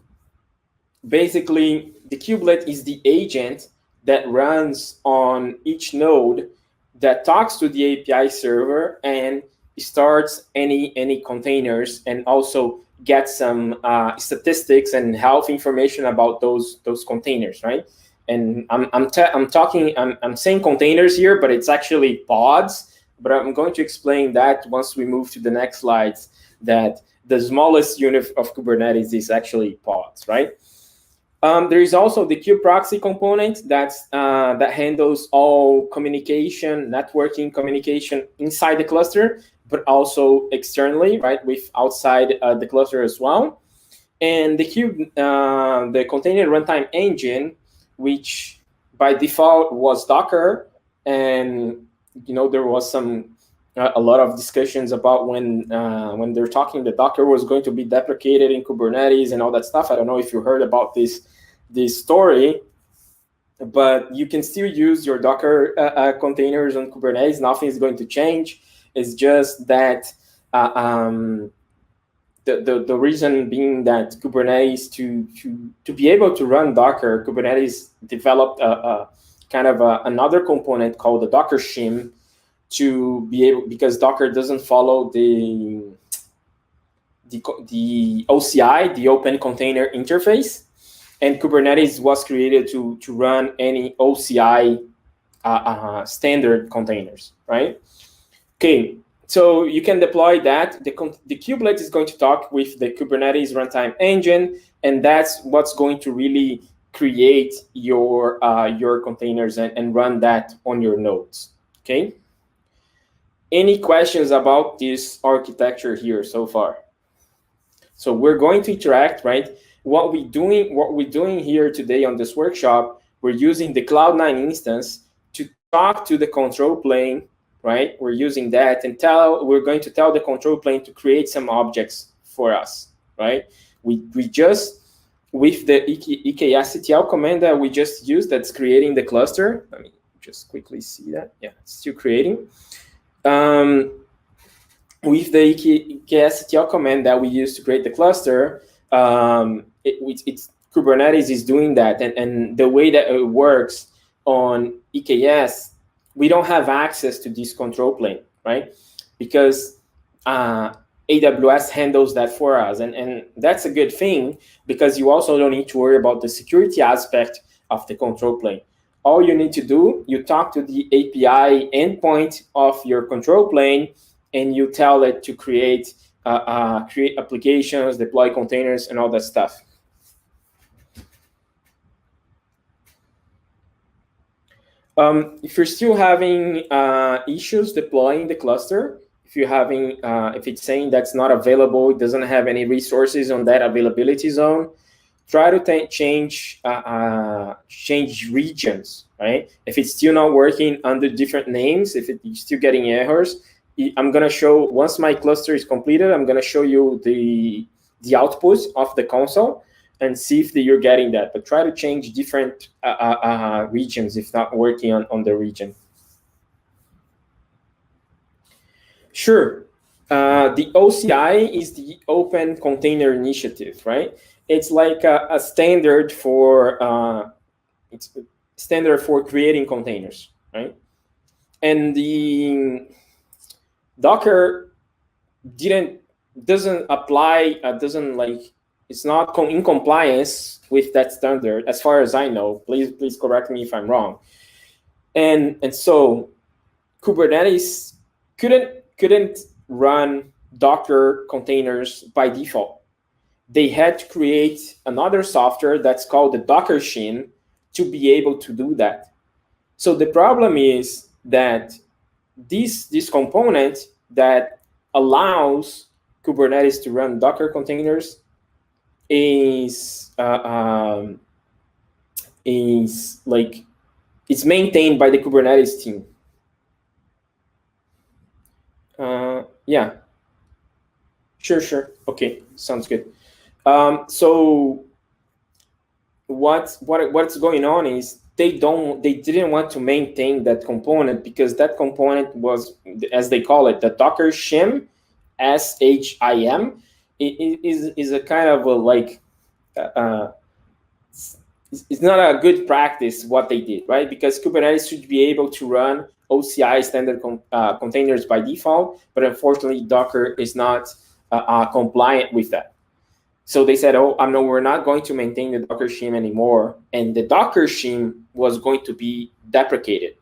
basically the kubelet is the agent that runs on each node that talks to the API server and starts any containers, and also get some statistics and health information about those containers, right? And I'm saying containers here, but it's actually pods. But I'm going to explain that once we move to the next slides, that the smallest unit of Kubernetes is actually pods, right? There is also the kube proxy component that handles all communication, networking communication inside the cluster, but also externally, right, with outside the cluster as well. And the the container runtime engine, which by default was Docker, and there was a lot of discussions about when they're talking that Docker was going to be deprecated in Kubernetes and all that stuff. I don't know if you heard about this story, but you can still use your Docker containers on Kubernetes. Nothing is going to change. It's just that the reason being that Kubernetes, to be able to run Docker, Kubernetes developed a kind of another component called the Docker shim to be able, because Docker doesn't follow the OCI, the Open Container Interface, and Kubernetes was created to run any OCI standard containers, right? Okay. So you can deploy that. The kubelet is going to talk with the Kubernetes runtime engine, and that's what's going to really create your containers and run that on your nodes. Okay. Any questions about this architecture here so far? So we're going to interact, right? What we're doing here today on this workshop, we're using the Cloud9 instance to talk to the control plane. Right, we're using that, and we're going to tell the control plane to create some objects for us. Right, we just, with the EKSCTL command that we just used, that's creating the cluster. Let me just quickly see that. Yeah, it's still creating. With the EKSCTL command that we use to create the cluster, it's Kubernetes is doing that, and the way that it works on EKS, we don't have access to this control plane, right? Because AWS handles that for us. And that's a good thing, because you also don't need to worry about the security aspect of the control plane. All you need to do, you talk to the API endpoint of your control plane, and you tell it to create applications, deploy containers, and all that stuff. If you're still having issues deploying the cluster, if it's saying that's not available, it doesn't have any resources on that availability zone, try to change regions, right? If it's still not working under different names, if you're still getting errors, I'm gonna show, once my cluster is completed, I'm gonna show you the output of the console and see if you're getting that. But try to change different regions if not working on the region. Sure. The OCI is the Open Container Initiative, right? It's like a standard for creating containers, right? And the Docker doesn't apply, it's not in compliance with that standard, as far as I know. Please correct me if I'm wrong. And so Kubernetes couldn't run Docker containers by default. They had to create another software that's called the Docker Shim to be able to do that. So the problem is that this component that allows Kubernetes to run Docker containers is it's maintained by the Kubernetes team. Yeah. Sure. Okay, sounds good. So what's going on is they didn't want to maintain that component, because that component was, as they call it, the Docker Shim, SHIM. It is a kind of it's not a good practice what they did, right? Because Kubernetes should be able to run OCI standard containers by default, but unfortunately Docker is not compliant with that. So they said, oh, no, we're not going to maintain the Docker Shim anymore, and the Docker Shim was going to be deprecated,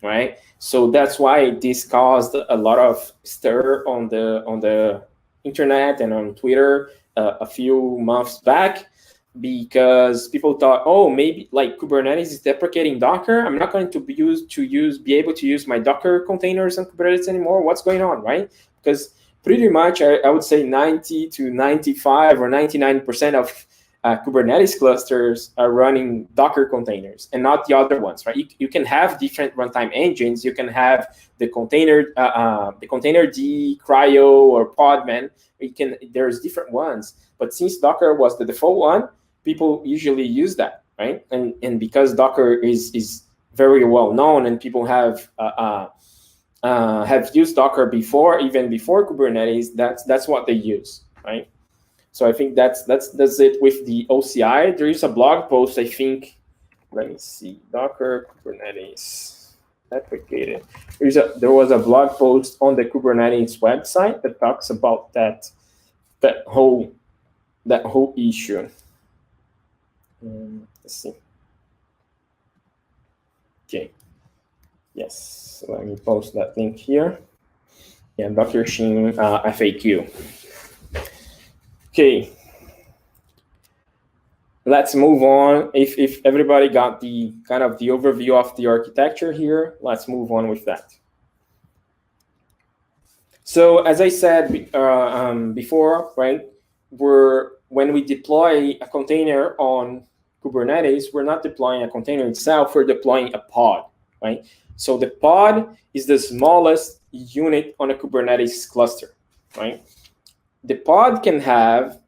right? So that's why this caused a lot of stir on the internet and on Twitter a few months back, because people thought, oh, maybe like Kubernetes is deprecating Docker, I'm not going to be able to use my Docker containers on Kubernetes anymore. What's going on, right? Because pretty much, I would say 90 to 95 or 99% of Kubernetes clusters are running Docker containers and not the other ones, right? You can have different runtime engines. You can have the container D, Cryo, or Podman. There's different ones. But since Docker was the default one, people usually use that, right? And because Docker is very well known, and people have used Docker even before Kubernetes, that's what they use, right? So I think that's it with the OCI. There is a blog post, I think. Let me see, Docker Kubernetes deprecated. There was a blog post on the Kubernetes website that talks about that whole issue. Let's see. Okay. Yes, let me post that link here. Yeah, Docker Shim FAQ. Okay. Let's move on. If everybody got the kind of the overview of the architecture here, let's move on with that. So as I said before, right, when we deploy a container on Kubernetes, we're not deploying a container itself, we're deploying a pod, right? So the pod is the smallest unit on a Kubernetes cluster, right? The pod can have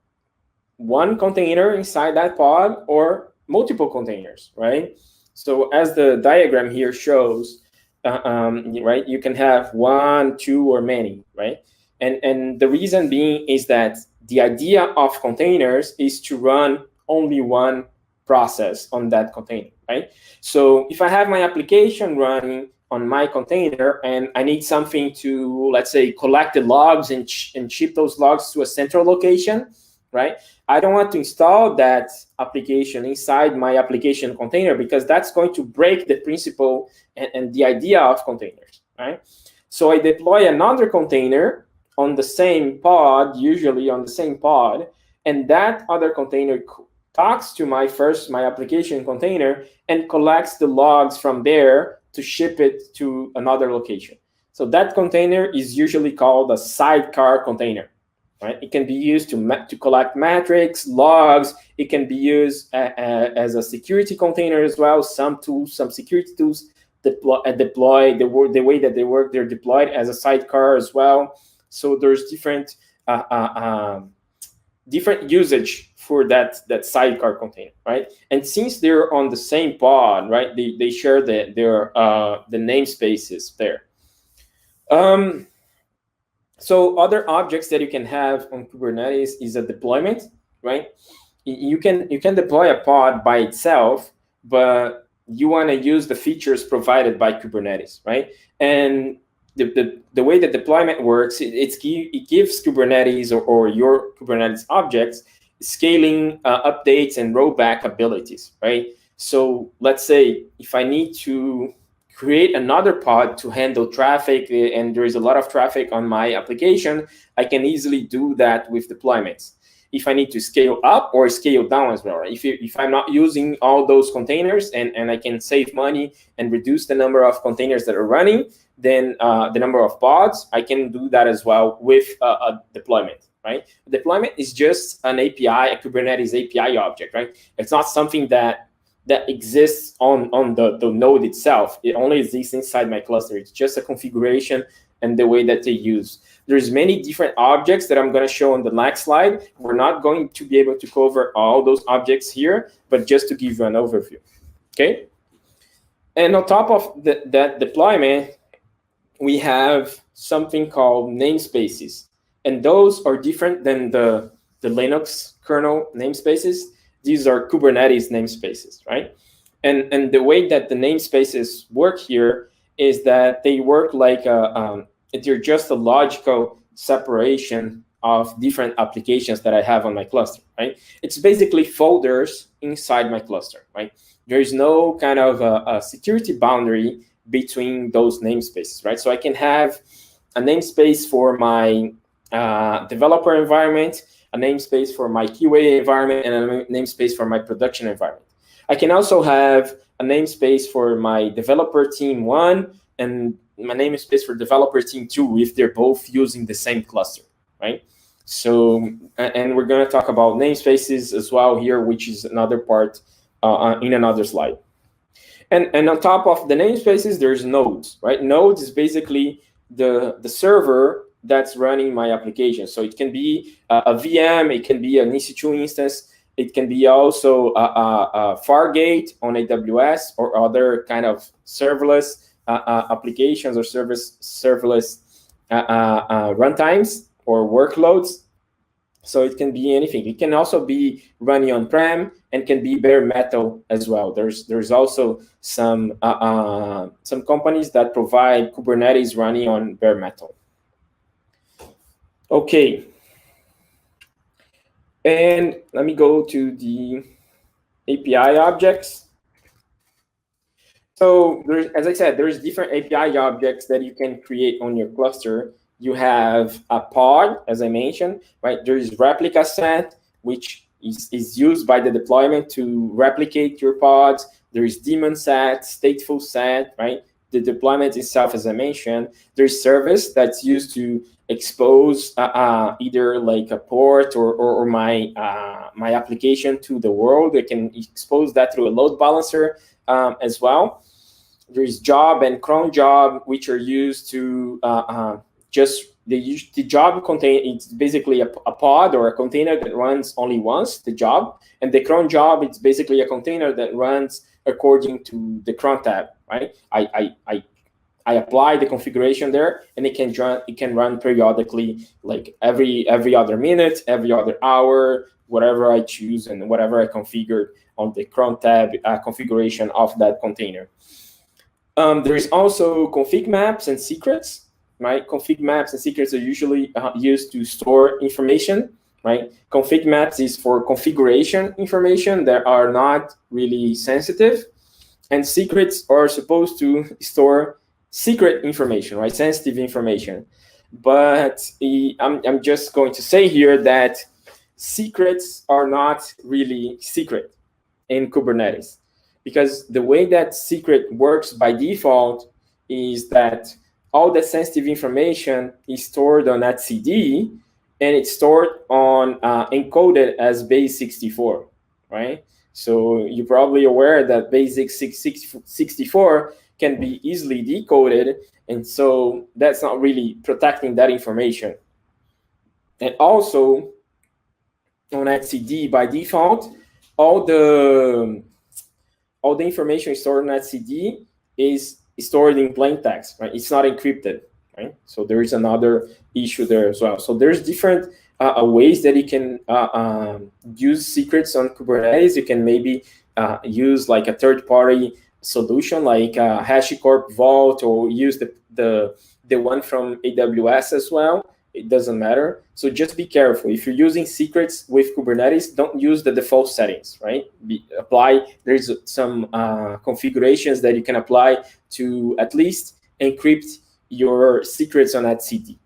one container inside that pod or multiple containers, right? So as the diagram here shows, right, you can have one, two, or many, right? And the reason being is that the idea of containers is to run only one process on that container, right? So if I have my application running on my container, and I need something to, let's say, collect the logs and ship those logs to a central location, right? I don't want to install that application inside my application container, because that's going to break the principle and the idea of containers, right? So I deploy another container on the same pod, usually on the same pod, and that other container talks to my application container and collects the logs from there to ship it to another location. So that container is usually called a sidecar container, right? It can be used to collect metrics, logs. It can be used as a security container as well. Some security tools deploy the way that they work. They're deployed as a sidecar as well. So there's different usage for that sidecar container, right? And since they're on the same pod, right, they share the namespaces there. So other objects that you can have on Kubernetes is a deployment, right? You can deploy a pod by itself, but you want to use the features provided by Kubernetes, right? And the way the deployment works, it gives Kubernetes or your Kubernetes objects scaling, updates, and rollback abilities, right? So let's say if I need to create another pod to handle traffic, and there is a lot of traffic on my application, I can easily do that with deployments. If I need to scale up or scale down as well, right? If I'm not using all those containers and I can save money and reduce the number of containers that are running, then the number of pods, I can do that as well with a deployment, right? A deployment is just an API, a Kubernetes API object, right? It's not something that exists on the node itself. It only exists inside my cluster. It's just a configuration and the way that they use. There's many different objects that I'm going to show on the next slide. We're not going to be able to cover all those objects here, but just to give you an overview, okay? And on top of that deployment, we have something called namespaces. And those are different than the Linux kernel namespaces. These are Kubernetes namespaces, right? And the way that the namespaces work here is that they work like they're just a logical separation of different applications that I have on my cluster, right? It's basically folders inside my cluster, right? There is no kind of a security boundary between those namespaces, right? So I can have a namespace for my developer environment, a namespace for my QA environment, and a namespace for my production environment. I can also have a namespace for my developer team 1 and my namespace for developer team 2 if they're both using the same cluster, right? So, and we're going to talk about namespaces as well here, which is another part in another slide. And on top of the namespaces, there's nodes, right? Nodes is basically the server that's running my application. So it can be a VM, it can be an EC2 instance, it can be also a Fargate on AWS or other kind of serverless applications or serverless runtimes or workloads. So it can be anything. It can also be running on-prem and can be bare metal as well. There's also some companies that provide Kubernetes running on bare metal. Okay. And let me go to the API objects. So as I said, there's different API objects that you can create on your cluster. You have a pod, as I mentioned, right? There is replica set, which is used by the deployment to replicate your pods. There is daemon set, stateful set, right? The deployment itself, as I mentioned. There's service that's used to expose either like a port or my my application to the world. They can expose that through a load balancer as well. There's job and cron job, which are used to the job contain. It's basically a pod or a container that runs only once, the job, and the cron job, it's basically a container that runs according to the cron tab, right? I apply the configuration there, and it can run periodically, like every other minute, every other hour, whatever I choose and whatever I configured on the cron tab configuration of that container. There is also config maps and secrets, right? Config maps and secrets are usually used to store information, right? Config maps is for configuration information that are not really sensitive, and secrets are supposed to store secret information, right? Sensitive information. But I'm just going to say here that secrets are not really secret in Kubernetes, because the way that secret works by default is that all the sensitive information is stored on etcd, and it's stored on encoded as base 64, right? So you're probably aware that basic 64 can be easily decoded, and so that's not really protecting that information. And also on etcd by default, all the information stored in etcd is stored in plain text, right? It's not encrypted, right? So there is another issue there as well. So there's different ways that you can use secrets on Kubernetes. You can maybe use like a third-party solution like HashiCorp Vault, or use the one from AWS as well. It doesn't matter. So just be careful. If you're using secrets with Kubernetes, don't use the default settings, right? There's some configurations that you can apply to at least encrypt your secrets on etcd.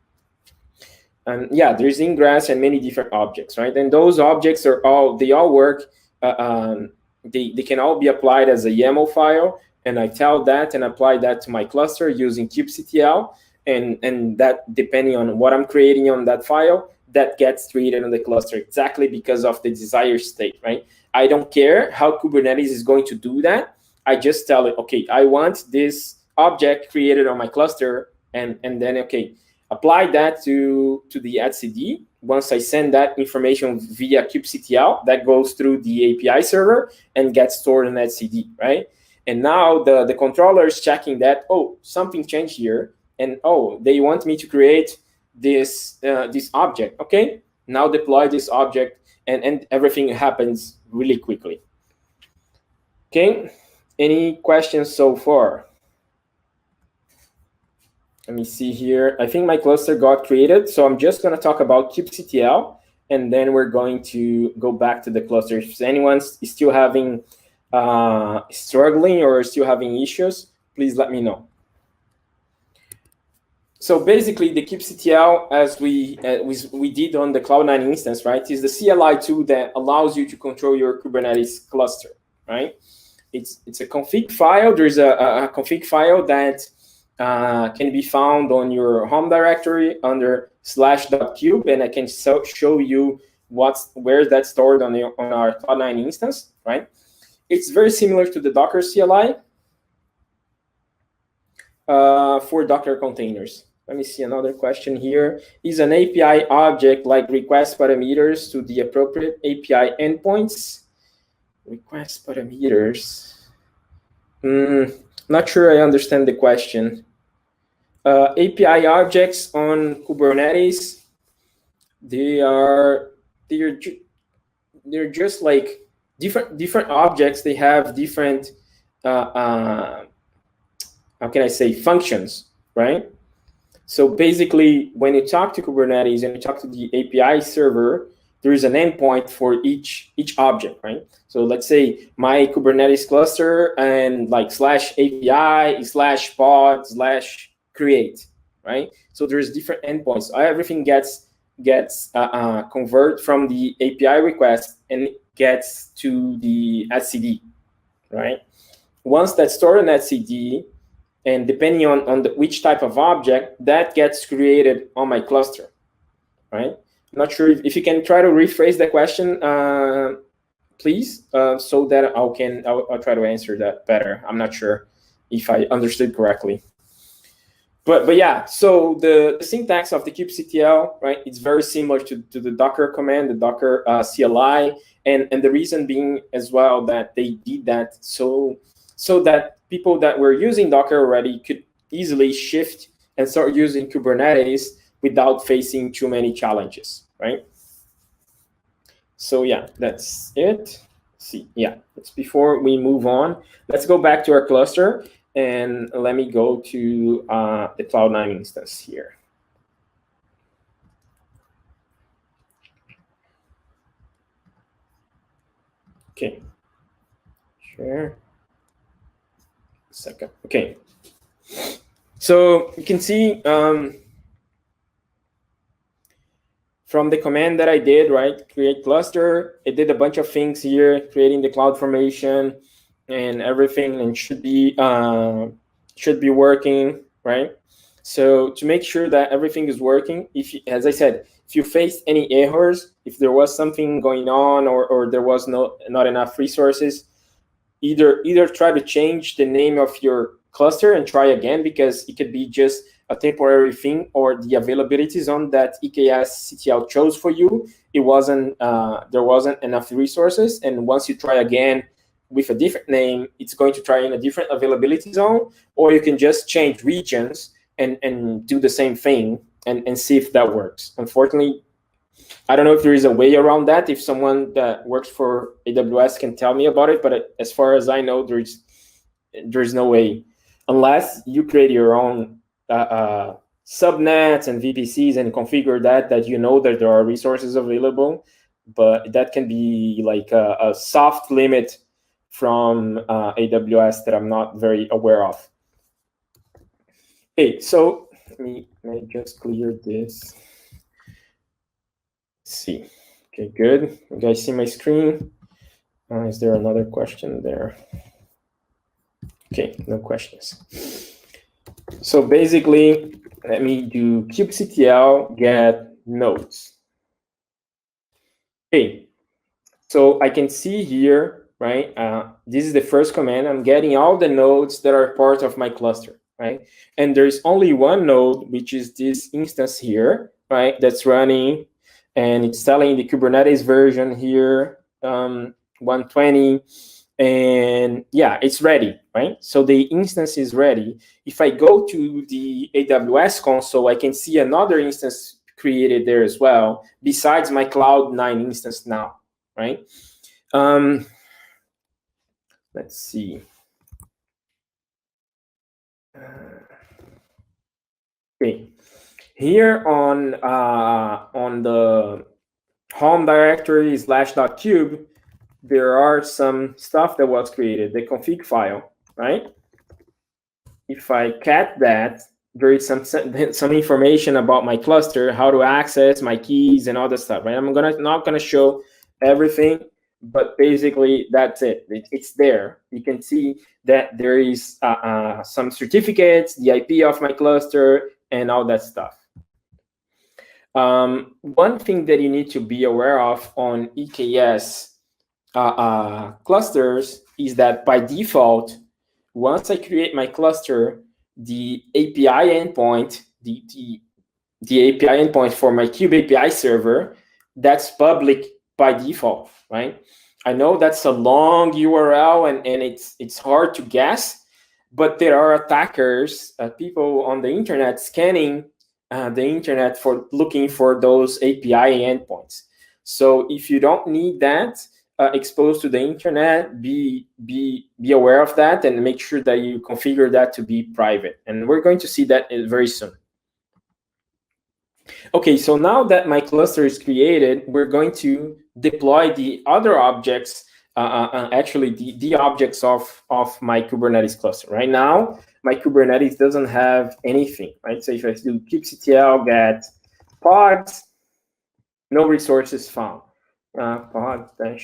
And yeah, there's ingress and many different objects, right? And those objects they all work. They can all be applied as a YAML file, and I tell that and apply that to my cluster using kubectl. And that, depending on what I'm creating on that file, that gets created on the cluster exactly because of the desired state, right? I don't care how Kubernetes is going to do that. I just tell it, okay, I want this object created on my cluster, and then, okay, apply that to the etcd. Once I send that information via kubectl, that goes through the API server and gets stored in etcd, right? And now the controller is checking that, oh, something changed here, and oh, they want me to create this object. Okay, now deploy this object, and everything happens really quickly. Okay, any questions so far? Let me see here. I think my cluster got created, so I'm just going to talk about kubectl, and then we're going to go back to the cluster. If anyone's still having struggling or still having issues, please let me know. So basically, the kubectl, as we did on the Cloud9 instance, right, is the CLI tool that allows you to control your Kubernetes cluster, right? It's a config file. There's a config file that can be found on your home directory under /.kube, and I can show you where that's stored on our Cloud9 instance, right? It's very similar to the Docker CLI for Docker containers. Let me see another question here. Is an API object like request parameters to the appropriate API endpoints? Request parameters. Not sure I understand the question. API objects on Kubernetes, they're just like different objects. They have different how can I say, functions, right? So basically, when you talk to Kubernetes and you talk to the API server, there is an endpoint for each object, right? So let's say my Kubernetes cluster and like /API/pod/create, right? So there's different endpoints. Everything gets converted from the API request and gets to the etcd, right? Once that's stored in etcd, and depending on which type of object, that gets created on my cluster, right? I'm not sure if you can try to rephrase the question, please, so that I'll try to answer that better. I'm not sure if I understood correctly. But yeah, so the syntax of the kubectl, right, it's very similar to the Docker command, the Docker CLI, and the reason being as well that they did that so that people that were using Docker already could easily shift and start using Kubernetes without facing too many challenges, right? So yeah, that's it. See, yeah, it's before we move on. Let's go back to our cluster. And let me go to the Cloud9 instance here. Okay, share. Second. Okay. So you can see from the command that I did, right? Create cluster. It did a bunch of things here, creating the cloud formation and everything, and should be working, right? So to make sure that everything is working, if you, as I said, if you face any errors, if there was something going on or there was not enough resources, either try to change the name of your cluster and try again, because it could be just a temporary thing, or the availability zone that EKS CTL chose for you, it wasn't there wasn't enough resources, and once you try again with a different name, it's going to try in a different availability zone. Or you can just change regions and do the same thing and see if that works. Unfortunately, I don't know if there is a way around that. If someone that works for AWS can tell me about it, but as far as I know, there's no way, unless you create your own subnets and VPCs and configure that you know that there are resources available. But that can be like a soft limit from AWS that I'm not very aware of. Okay, so let me just clear this. See. Okay, good. You guys see my screen? Is there another question there? Okay, no questions. So basically, let me do kubectl get nodes. Okay, so I can see here, right? This is the first command. I'm getting all the nodes that are part of my cluster, right? And there's only one node, which is this instance here, right? That's running, and it's telling the Kubernetes version here, 120. And yeah, it's ready, right? So the instance is ready. If I go to the AWS console, I can see another instance created there as well, besides my Cloud9 instance now, right? Let's see. Okay, here on the home directory /.kube, there are some stuff that was created, the config file, right? If I cat that, there is some information about my cluster, how to access my keys and all that stuff, right? I'm not gonna show everything, but basically that's it. It's there. You can see that there is some certificates, the IP of my cluster, and all that stuff. One thing that you need to be aware of on EKS clusters is that by default, once I create my cluster, the API endpoint, the API endpoint for my Kube API server, that's public by default, right? I know that's a long URL and it's hard to guess, but there are attackers, people on the internet scanning the internet for looking for those API endpoints. So if you don't need that exposed to the internet, be aware of that and make sure that you configure that to be private. And we're going to see that very soon. Okay, so now that my cluster is created, we're going to deploy the other objects, actually the objects of my Kubernetes cluster. Right now, my Kubernetes doesn't have anything, right? So if I do kubectl get pods, no resources found. Pod-a,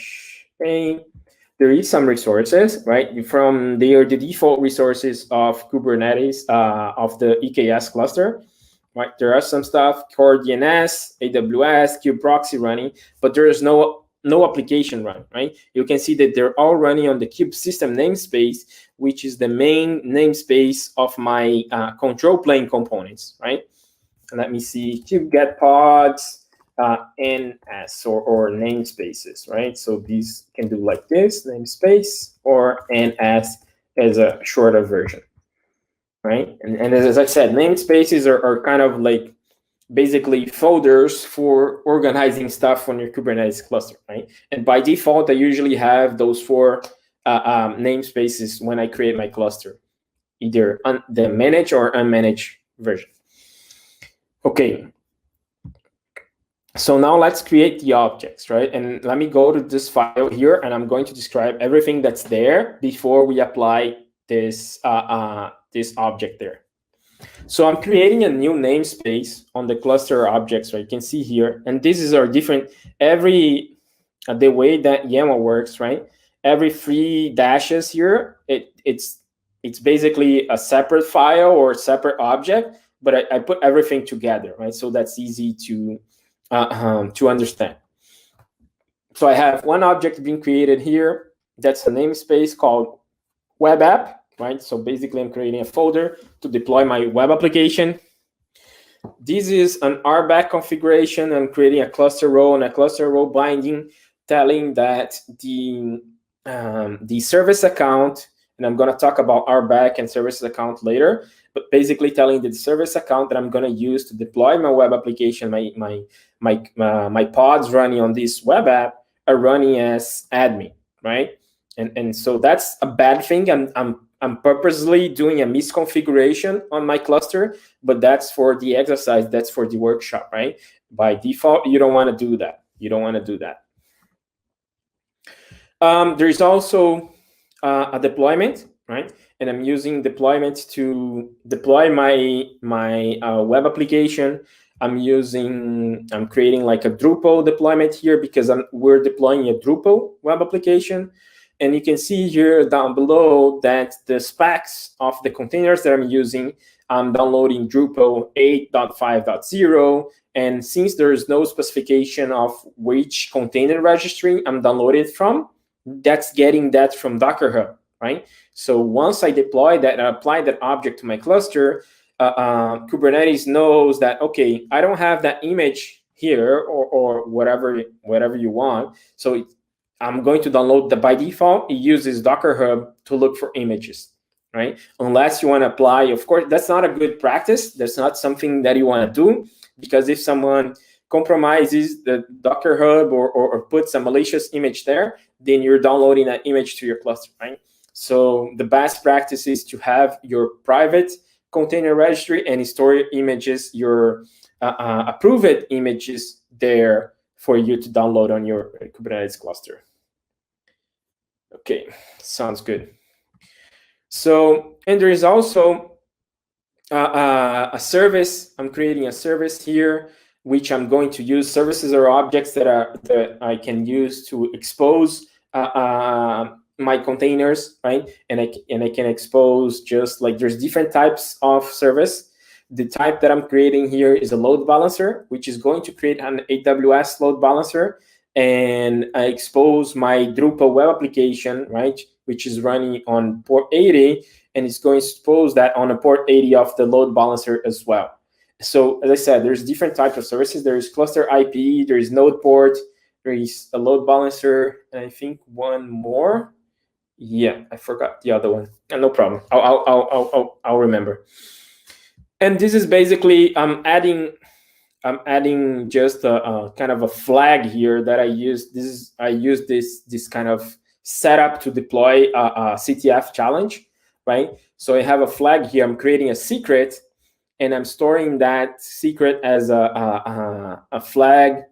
there is some resources, right? From they are the default resources of Kubernetes of the EKS cluster. Right, there are some stuff, core DNS, AWS, kubeproxy running, but there is no application run, right? You can see that they're all running on the kube system namespace, which is the main namespace of my control plane components, right? And let me see, kube get pods, NS or namespaces, right? So these can do like this, namespace, or NS as a shorter version. Right, and as I said, namespaces are kind of like basically folders for organizing stuff on your Kubernetes cluster, right? And by default, I usually have those 4 namespaces when I create my cluster. either the managed or unmanaged version. Okay. So now let's create the objects, right? And let me go to this file here, and I'm going to describe everything that's there before we apply this this object there. So I'm creating a new namespace on the cluster objects, right? You can see here, and this is our different, the way that YAML works, right? Every 3 dashes here, it's basically a separate file or a separate object, but I put everything together, right? So that's easy to understand. So I have one object being created here. That's a namespace called web app, right? So basically I'm creating a folder to deploy my web application. This is an RBAC configuration. I'm creating a cluster role and a cluster role binding, telling that the service account, and I'm going to talk about RBAC and service account later, but basically telling the service account that I'm going to use to deploy my web application, my pods running on this web app are running as admin, right? And so that's a bad thing. I'm purposely doing a misconfiguration on my cluster, but that's for the exercise, that's for the workshop, right? By default, you don't want to do that. You don't want to do that. There is also a deployment, right? And I'm using deployment to deploy my web application. I'm creating like a Drupal deployment here because we're deploying a Drupal web application. And you can see here down below that the specs of the containers that I'm using, I'm downloading Drupal 8.5.0. And since there is no specification of which container registry I'm downloaded from, that's getting that from Docker Hub, right? So once I deploy that and apply that object to my cluster, Kubernetes knows that, okay, I don't have that image here or whatever you want. So I'm going to download that. By default, it uses Docker Hub to look for images, right? Unless you want to apply, of course, that's not a good practice. That's not something that you want to do, because if someone compromises the Docker Hub or puts a malicious image there, then you're downloading that image to your cluster, right? So the best practice is to have your private container registry and store your images, your approved images there for you to download on your Kubernetes cluster. Okay, sounds good. So, and there is also a service. I'm creating a service here, which I'm going to use. Services are objects that I can use to expose my containers, right? And I can expose just like there's different types of service. The type that I'm creating here is a load balancer, which is going to create an AWS load balancer. And I expose my Drupal web application, right, which is running on port 80, and it's going to expose that on a port 80 of the load balancer as well. So as I said, there's different types of services. There is cluster IP, there is node port, there is a load balancer, and I think one more. Yeah, I forgot the other one. No problem. I'll remember. And this is basically I'm adding just a kind of a flag here that I use. I use this kind of setup to deploy a CTF challenge, right? So I have a flag here. I'm creating a secret, and I'm storing that secret as a flag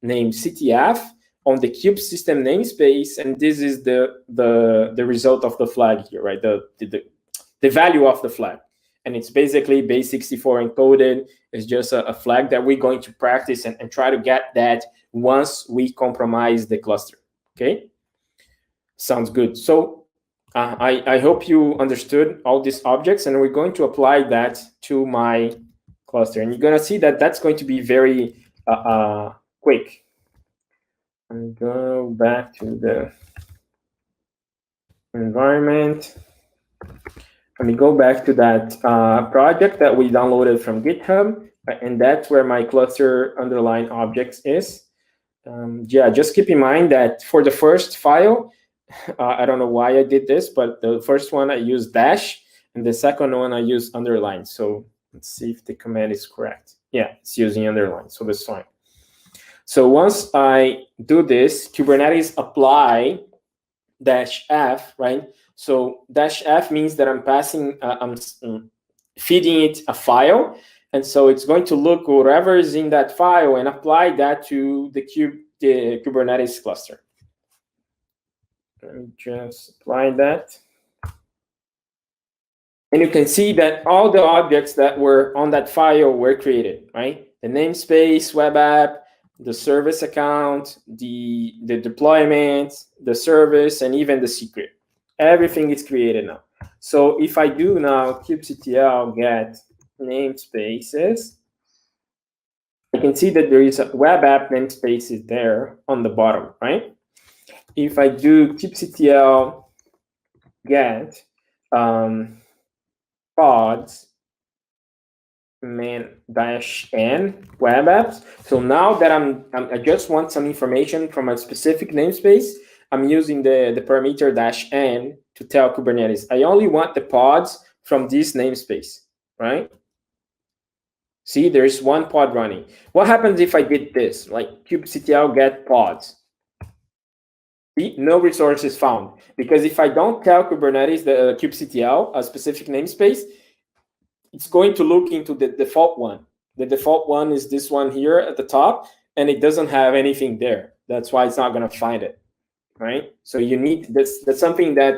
named CTF on the kube system namespace, and this is the result of the flag here, right? The value of the flag. And it's basically base64 encoded. It's just a flag that we're going to practice and try to get that once we compromise the cluster, okay? Sounds good. So I hope you understood all these objects, and we're going to apply that to my cluster. And you're gonna see that that's going to be very quick. And go back to the environment. Let me go back to that project that we downloaded from GitHub, and that's where my cluster underline objects is. Yeah, just keep in mind that for the first file, I don't know why I did this, but the first one I used dash, and the second one I used underline. So let's see if the command is correct. Yeah, it's using underline, so that's fine. So once I do this, Kubernetes apply -f, right? So -f means that I'm passing, I'm feeding it a file. And so it's going to look whatever is in that file and apply that to the Kubernetes cluster. Let me just apply that. And you can see that all the objects that were on that file were created, right? The namespace, web app, the service account, the deployment, the service, and even the secret. Everything is created now. So if I do now kubectl get namespaces, I can see that there is a web app namespace there on the bottom, right? If I do kubectl get pods -n web apps. So now that I just want some information from a specific namespace, I'm using the parameter -n to tell Kubernetes, I only want the pods from this namespace, right? See, there's one pod running. What happens if I did this, like kubectl get pods? See, no resources found. Because if I don't tell Kubernetes the kubectl, a specific namespace, it's going to look into the default one. The default one is this one here at the top, and it doesn't have anything there. That's why it's not going to find it, right? So you need, that's something that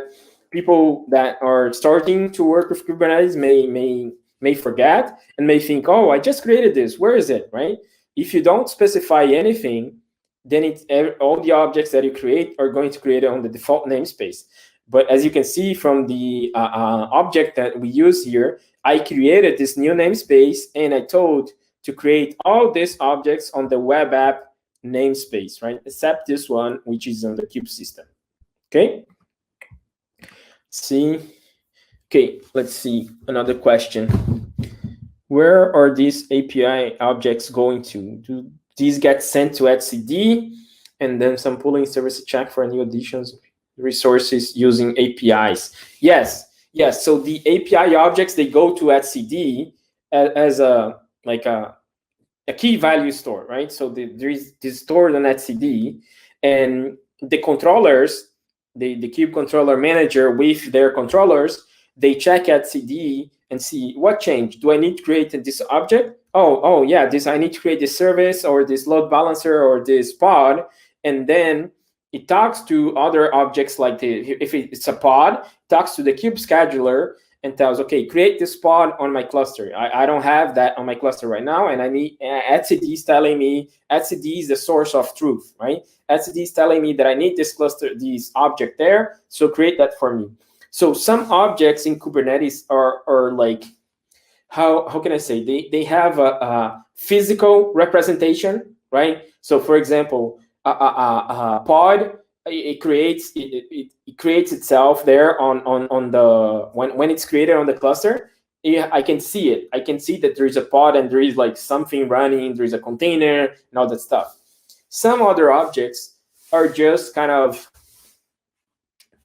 people that are starting to work with Kubernetes may forget and may think, oh, I just created this. Where is it, right? If you don't specify anything, then all the objects that you create are going to create it on the default namespace. But as you can see from the object that we use here, I created this new namespace and I told to create all these objects on the web app namespace, right? Except this one, which is on the kube system. Okay. See. Okay, let's see another question. Where are these API objects going to? Do these get sent to etcd and then some pooling service check for new additions resources using APIs? Yes. So the API objects, they go to etcd as a key value store, right? So there is this stored on etcd, and the controllers, the kube controller manager with their controllers, they check etcd and see what changed. Do I need to create this object? Oh yeah, I need to create this service or this load balancer or this pod, and then it talks to other objects like if it's a pod, talks to the kube scheduler and tells, okay, create this pod on my cluster. I don't have that on my cluster right now, and I need etcd is telling me, etcd is the source of truth, right? etcd is telling me that I need this cluster, this object there, so create that for me. So some objects in Kubernetes are like, how can I say, they have a physical representation, right? So for example, a pod, it creates itself there on the when it's created on the cluster. I can see it. I can see that there is a pod and there is like something running. There is a container and all that stuff. Some other objects are just kind of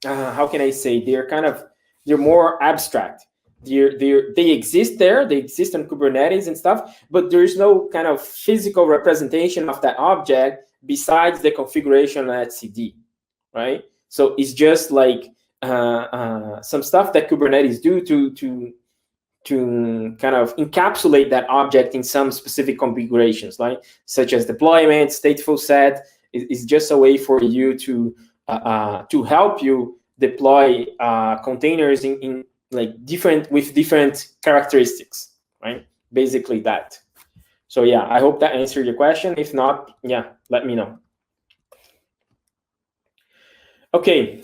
how can I say, they're more abstract. They exist there. They exist on Kubernetes and stuff, but there is no kind of physical representation of that object besides the configuration at etcd, right? So it's just like some stuff that Kubernetes do to kind of encapsulate that object in some specific configurations, like such as deployment, stateful set. Is just a way for you to help you deploy containers in like with different characteristics, right? Basically that. So yeah, I hope that answered your question. If not, yeah, let me know. Okay,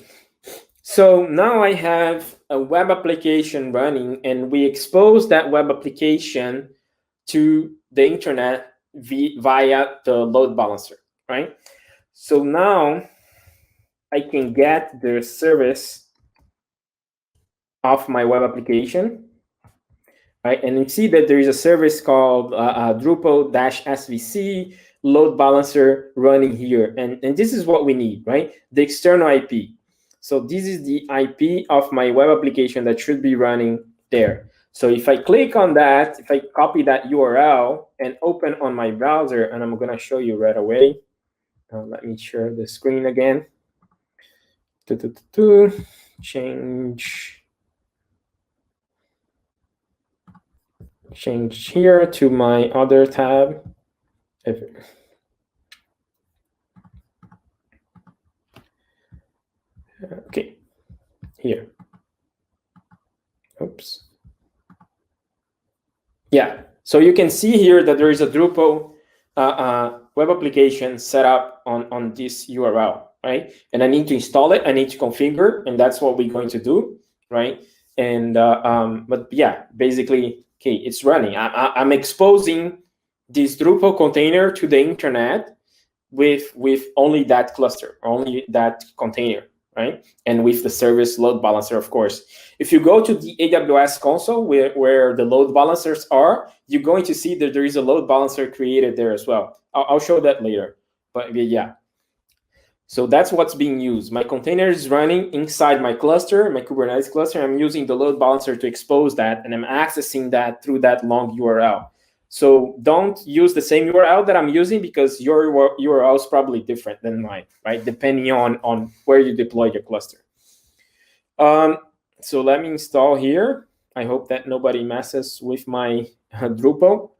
so now I have a web application running, and we expose that web application to the internet via the load balancer, right? So now I can get the service of my web application, right? And you see that there is a service called Drupal-svc load balancer running here. And this is what we need, right? The external IP. So this is the IP of my web application that should be running there. So if I click on that, if I copy that URL and open on my browser, and I'm going to show you right away. Let me share the screen again. change here to my other tab. Okay, here. Oops. Yeah, so you can see here that there is a Drupal web application set up on this URL, right? And I need to install it, I need to configure, and that's what we're going to do, right? And but yeah, basically, okay, it's running. I'm exposing this Drupal container to the internet with only that cluster, only that container, right? And with the service load balancer, of course. If you go to the AWS console where the load balancers are, you're going to see that there is a load balancer created there as well. I'll show that later, but yeah. So that's what's being used. My container is running inside my cluster, my Kubernetes cluster. I'm using the load balancer to expose that, and I'm accessing that through that long URL. So don't use the same URL that I'm using, because your URL is probably different than mine, right? Depending on where you deploy your cluster. So let me install here. I hope that nobody messes with my Drupal.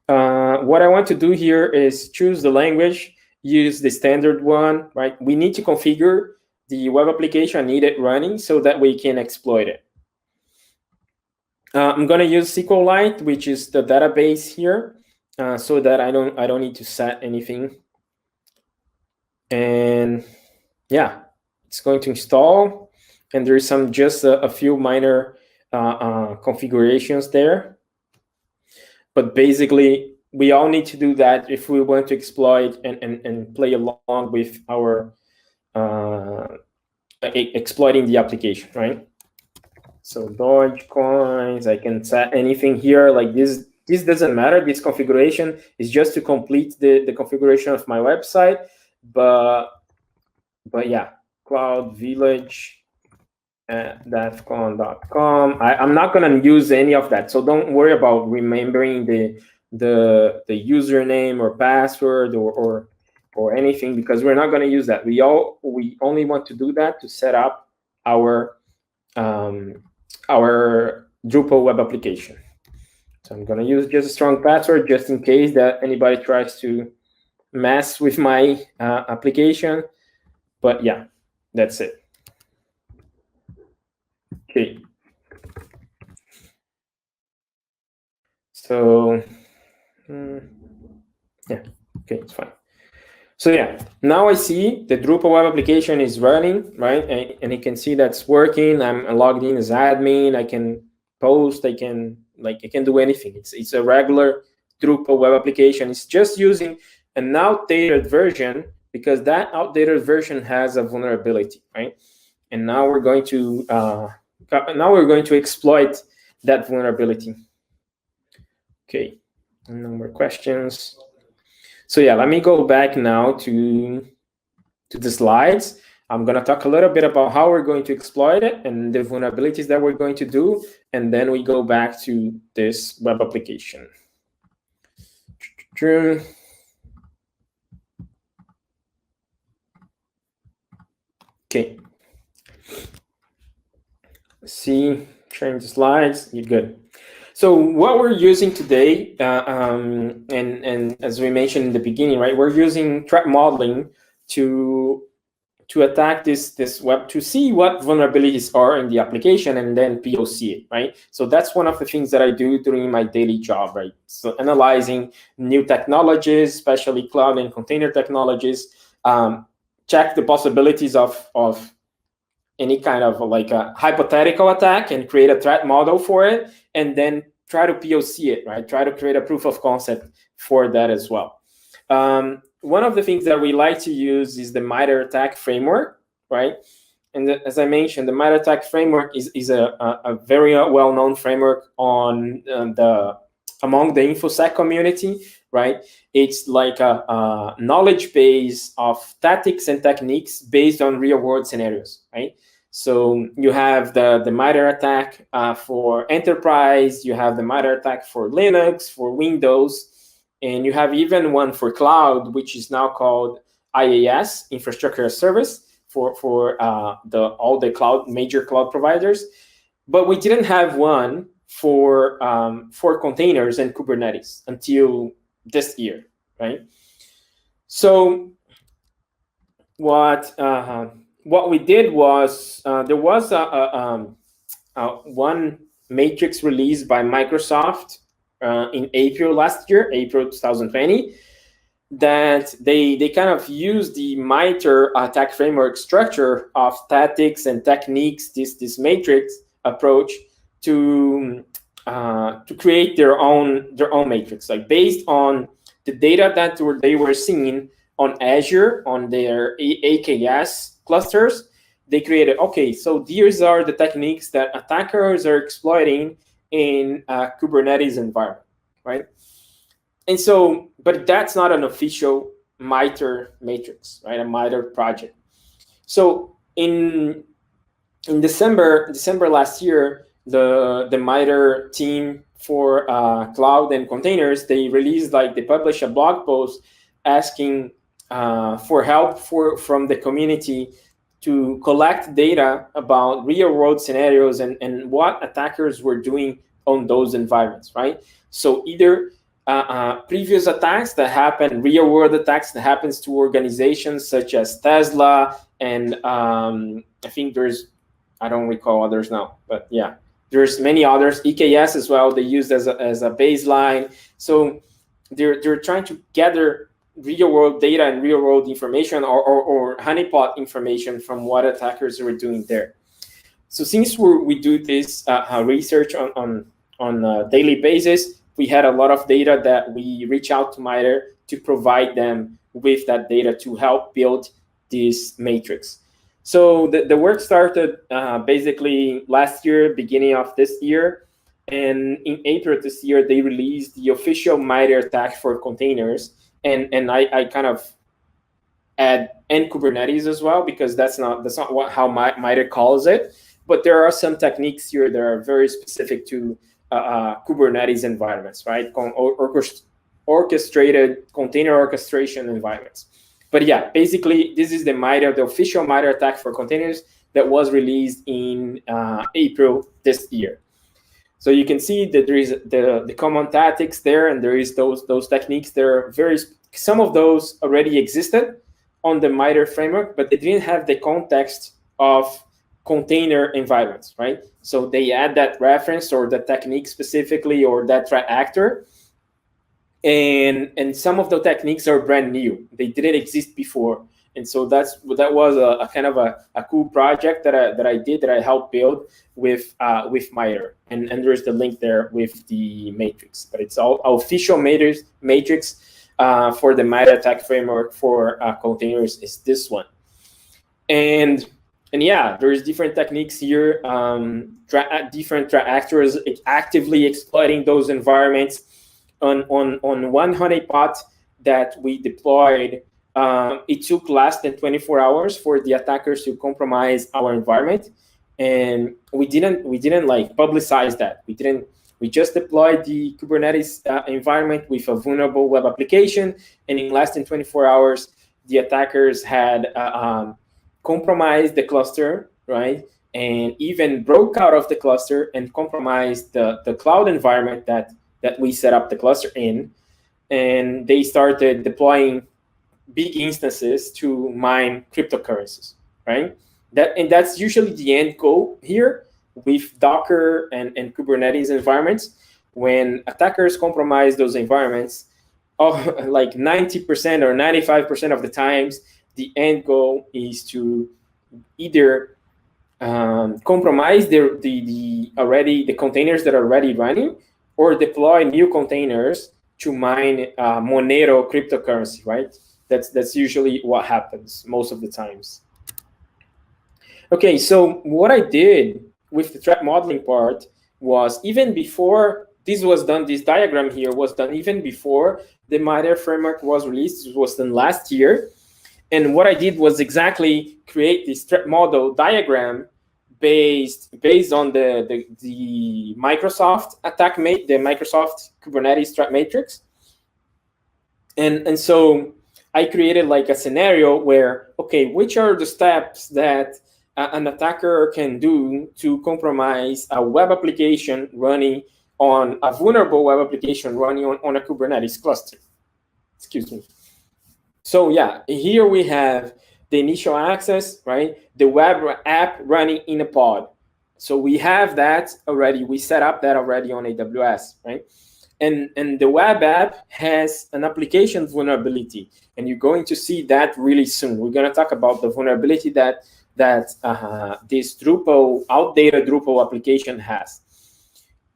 What I want to do here is choose the language, use the standard one, right? We need to configure the web application, need it running so that we can exploit it. I'm going to use SQLite, which is the database here, so that I don't need to set anything. And yeah, it's going to install, and there's just a few minor configurations there. But basically, we all need to do that if we want to exploit and play along with our exploiting the application, right? So Dogecoins, I can set anything here like this. This doesn't matter. This configuration is just to complete the configuration of my website. But yeah, Cloud Village at defcon.com. I'm not going to use any of that. So don't worry about remembering the username or password or anything, because we're not going to use that. We only want to do that to set up our Drupal web application. So I'm going to use just a strong password just in case that anybody tries to mess with my application. But yeah, that's it. Okay. So yeah, okay, it's fine. So yeah, now I see the Drupal web application is running, right? And you can see that's working. I'm logged in as admin. I can post. I can do anything. It's a regular Drupal web application. It's just using an outdated version because that outdated version has a vulnerability, right? And now we're going to exploit that vulnerability. Okay, no more questions. So yeah, let me go back now to the slides. I'm going to talk a little bit about how we're going to exploit it and the vulnerabilities that we're going to do, and then we go back to this web application. Okay. See, sharing the slides, you're good. So what we're using today, and as we mentioned in the beginning, right, we're using threat modeling to attack this web, to see what vulnerabilities are in the application and then POC it, right? So that's one of the things that I do during my daily job, right? So analyzing new technologies, especially cloud and container technologies, check the possibilities of any kind of like a hypothetical attack and create a threat model for it, and then try to POC it, right? Try to create a proof of concept for that as well. One of the things that we like to use is the MITRE ATT&CK framework, right? And as I mentioned, the MITRE ATT&CK framework is a very well-known framework on among the InfoSec community, right? It's like a knowledge base of tactics and techniques based on real-world scenarios, right? So you have the MITRE ATT&CK for enterprise, you have the MITRE ATT&CK for Linux, for Windows, and you have even one for cloud, which is now called IaaS, Infrastructure as Service, for all the major cloud providers, but we didn't have one for containers and Kubernetes until this year, right? So what we did was there was one matrix released by Microsoft in April last year, April 2020, that they kind of used the MITRE attack framework structure of tactics and techniques, this matrix approach, to create their own matrix, like based on the data that they were seeing on Azure on their AKS clusters. They created, okay, so these are the techniques that attackers are exploiting in a Kubernetes environment, right? And so, but that's not an official MITRE matrix, right? A MITRE project. So in December last year, the MITRE team for cloud and containers, they published a blog post asking for help from the community to collect data about real world scenarios and what attackers were doing on those environments, right? So either previous attacks that happen, real world attacks that happens to organizations such as Tesla, and I think I don't recall others now, but yeah, there's many others, EKS as well, they used as a baseline. So they're trying to gather real world data and real world information or honeypot information from what attackers were doing there. So since we do this research on a daily basis, we had a lot of data that we reach out to MITRE to provide them with that data to help build this matrix. So the work started basically last year, beginning of this year. And in April this year, they released the official MITRE attack for containers. And I kind of add Kubernetes as well, because that's not how MITRE calls it. But there are some techniques here that are very specific to Kubernetes environments, right? Orchestrated container orchestration environments. But yeah, basically, this is the official MITRE attack for containers that was released in April this year. So you can see that there is the common tactics there, and there is those techniques. There are some of those already existed on the MITRE framework, but they didn't have the context of container environments, right? So they add that reference or the technique specifically, or that threat actor. And some of the techniques are brand new. They didn't exist before. And so that was a kind of a cool project that I helped build with MITRE. And there's the link there with the matrix. But it's all official matrix for the MITRE attack framework for containers is this one. And yeah, there's different techniques here, different threat actors actively exploiting those environments. On one honeypot that we deployed, it took less than 24 hours for the attackers to compromise our environment, and we didn't like publicize that. We just deployed the Kubernetes environment with a vulnerable web application, and in less than 24 hours, the attackers had compromised the cluster, right? And even broke out of the cluster and compromised the cloud environment that we set up the cluster in. And they started deploying big instances to mine cryptocurrencies, right? That's usually the end goal here with Docker and Kubernetes environments. When attackers compromise those environments, like 90% or 95% of the times, the end goal is to either compromise the containers that are already running, or deploy new containers to mine Monero cryptocurrency, right? That's usually what happens most of the times. Okay, so what I did with the threat modeling part was, even before this was done, this diagram here was done even before the MITRE framework was released. It was done last year. And what I did was exactly create this threat model diagram based on the Microsoft attack the Microsoft Kubernetes threat matrix. And so I created like a scenario where, okay, which are the steps that an attacker can do to compromise a web application running on a vulnerable web application running on a Kubernetes cluster. Excuse me. So yeah, here we have the initial access, right? The web app running in a pod. So we have that already. We set up that already on AWS, right? And the web app has an application vulnerability, and you're going to see that really soon. We're going to talk about the vulnerability that this Drupal, outdated Drupal application has.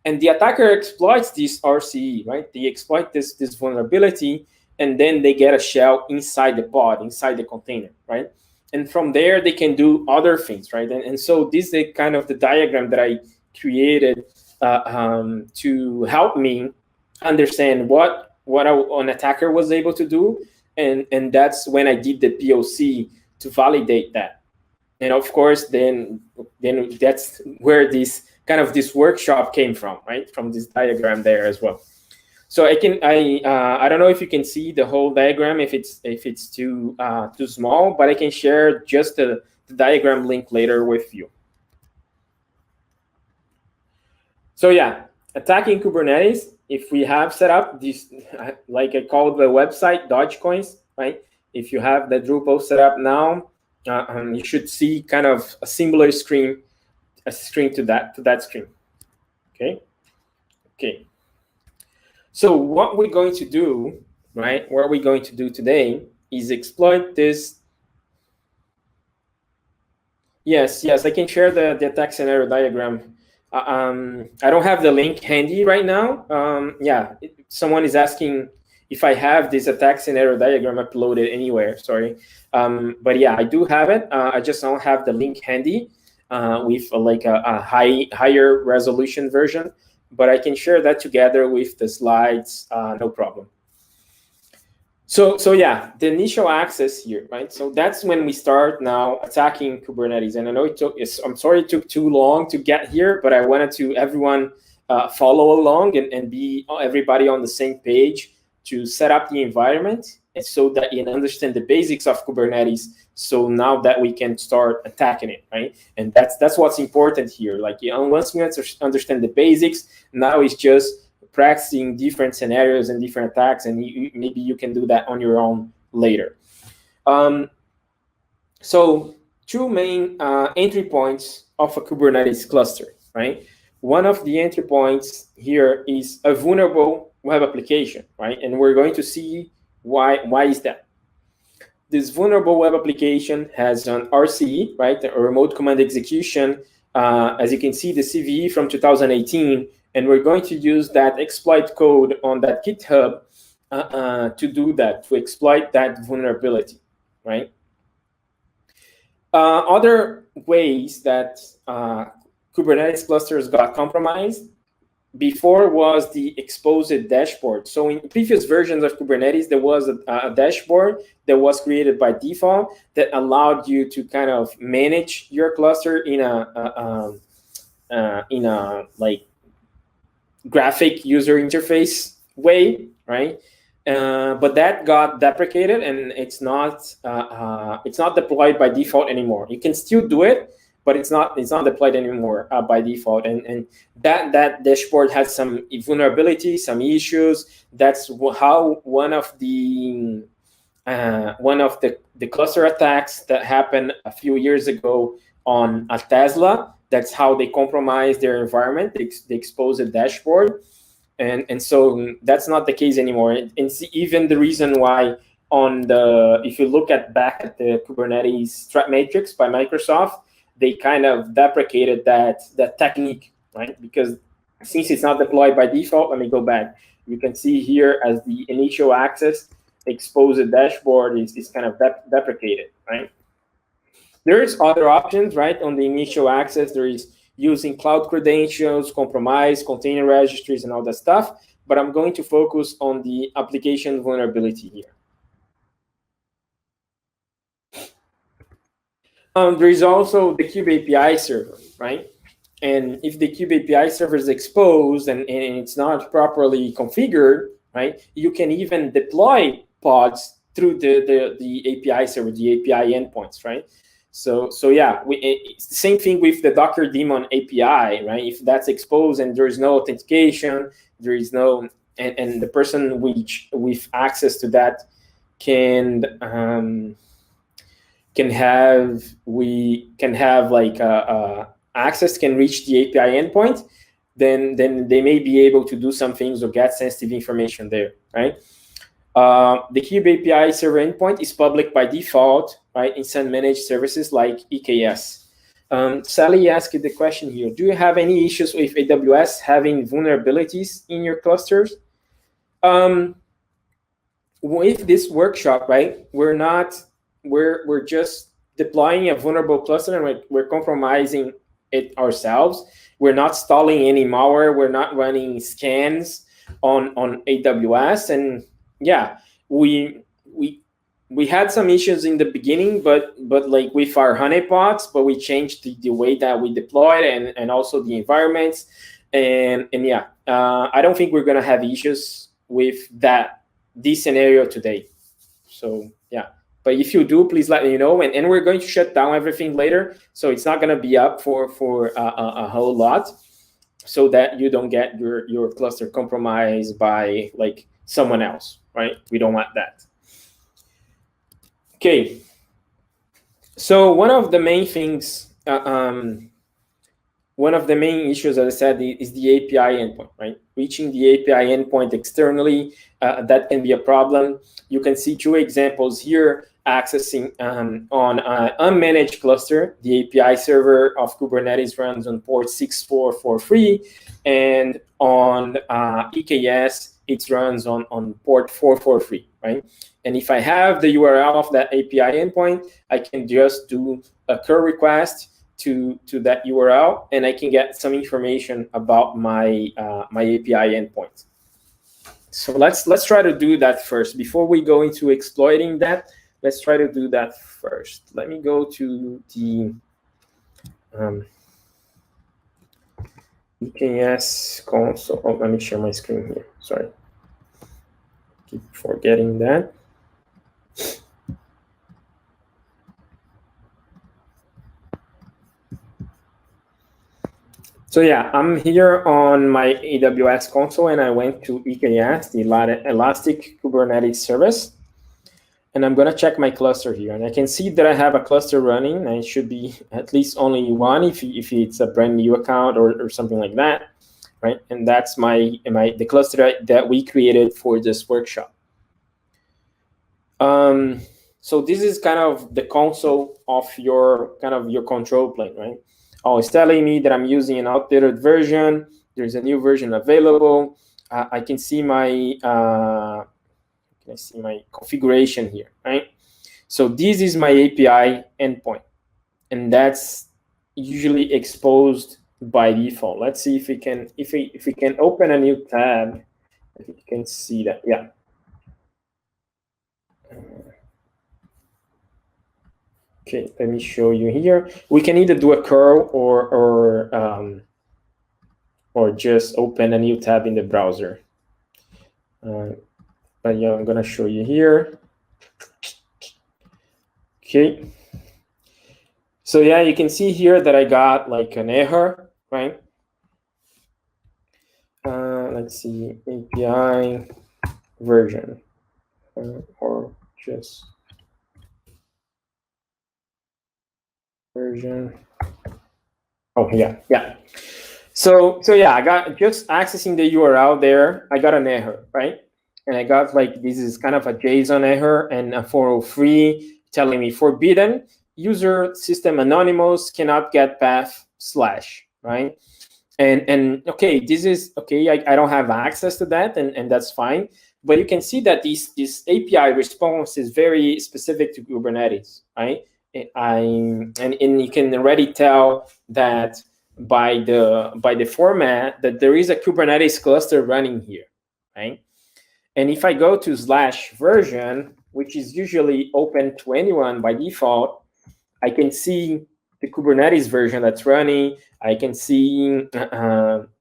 And the attacker exploits this RCE, right? They exploit this vulnerability, and then they get a shell inside the pod, inside the container, right? And from there, they can do other things, right? And so this is kind of the diagram that I created to help me understand what an attacker was able to do, and that's when I did the POC to validate that. And of course, then that's where this kind of this workshop came from, right? From this diagram there as well. So I don't know if you can see the whole diagram if it's too small, but I can share just the diagram link later with you. So yeah, attacking Kubernetes. If we have set up this, like I called the website Dogecoins, right? If you have the Drupal set up now, you should see kind of a similar screen, to that screen. Okay. So what we're going to do, right? What we're going to do today is exploit this. Yes, I can share the attack scenario diagram. I don't have the link handy right now. Someone is asking if I have this attack scenario diagram uploaded anywhere. Sorry, but yeah, I do have it. I just don't have the link handy with like a higher resolution version. But I can share that together with the slides, no problem. So yeah, the initial access here, right? So that's when we start now attacking Kubernetes. And I know I'm sorry it took too long to get here, but I wanted to everyone follow along and be everybody on the same page to set up the environment, and so that you understand the basics of Kubernetes. So now that we can start attacking it, right? And that's what's important here. Like, once we understand the basics, now it's just practicing different scenarios and different attacks, and maybe you can do that on your own later. So two main entry points of a Kubernetes cluster, right? One of the entry points here is a vulnerable web application, right? And we're going to see why is that. This vulnerable web application has an RCE, right? A remote command execution. As you can see, the CVE from 2018, and we're going to use that exploit code on that GitHub to do that, to exploit that vulnerability, right? Other ways that Kubernetes clusters got compromised before was the exposed dashboard. So in previous versions of Kubernetes, there was a dashboard that was created by default that allowed you to kind of manage your cluster in a like graphic user interface way, right? But that got deprecated, and it's not deployed by default anymore. You can still do it, but it's not deployed anymore by default. And that dashboard has some vulnerabilities, some issues. That's how one of the cluster attacks that happened a few years ago on a Tesla. That's how they compromised their environment. They exposed the dashboard. And so that's not the case anymore. And see, even the reason why if you look back at the Kubernetes threat matrix by Microsoft, they kind of deprecated that technique, right? Because since it's not deployed by default, let me go back. You can see here as the initial access, exposed dashboard is kind of deprecated, right? There's other options, right? On the initial access, there is using cloud credentials, compromise, container registries, and all that stuff. But I'm going to focus on the application vulnerability here. There is also the Kube API server, right? And if the Kube API server is exposed and it's not properly configured, right, you can even deploy pods through the API server, the API endpoints, right? So yeah, it's the same thing with the Docker daemon API, right? If that's exposed and there is no authentication, there is no, and the person with access to that can have like access, can reach the API endpoint, then they may be able to do some things or get sensitive information there, right? The Kube API server endpoint is public by default, right, in some managed services like EKS. Sally asked the question here, do you have any issues with AWS having vulnerabilities in your clusters? With this workshop, right, we're just deploying a vulnerable cluster and we're compromising it ourselves. We're not installing any malware. We're not running scans on AWS. And yeah, we had some issues in the beginning, but like with our honeypots, but we changed the way that we deployed and also the environments. And yeah, I don't think we're gonna have issues with this scenario today. So yeah, but if you do, please let me know. And we're going to shut down everything later, so it's not gonna be up for a whole lot, so that you don't get your cluster compromised by like someone else, right? We don't want that. Okay. So one of the main things, one of the main issues, as I said, is the API endpoint, right? Reaching the API endpoint externally, that can be a problem. You can see two examples here. Accessing on an unmanaged cluster, the API server of Kubernetes runs on port 6443, and on EKS, it runs on port 443, right? And if I have the URL of that API endpoint, I can just do a curl request to that URL, and I can get some information about my my API endpoint. So let's try to do that first before we go into exploiting that. Let's try to do that first. Let me go to the EKS console. Oh, let me share my screen here. Sorry, keep forgetting that. So yeah, I'm here on my AWS console, and I went to EKS, the Elastic Kubernetes Service. And I'm going to check my cluster here. And I can see that I have a cluster running. And it should be at least only one if it's a brand new account or something like that, right? And that's the cluster that we created for this workshop. So this is kind of the console of your control plane, right? Oh, it's telling me that I'm using an outdated version. There's a new version available. I can see my configuration here, right? So this is my API endpoint, and that's usually exposed by default. Let's see if we can open a new tab. If you can see that, yeah. Okay, let me show you here. We can either do a curl or just open a new tab in the browser. But yeah, I'm gonna show you here. Okay. So yeah, you can see here that I got like an error, right? Let's see, API version, or just version. Oh yeah. So yeah, I got just accessing the URL there. I got an error, right? And I got like, this is kind of a JSON error and a 403 telling me forbidden user system anonymous cannot get path / right? And okay, this is okay. I don't have access to that, and that's fine. But you can see that this API response is very specific to Kubernetes, right? And you can already tell that by the format that there is a Kubernetes cluster running here, right? And if I go to /version, which is usually open to anyone by default, I can see the Kubernetes version that's running. I can see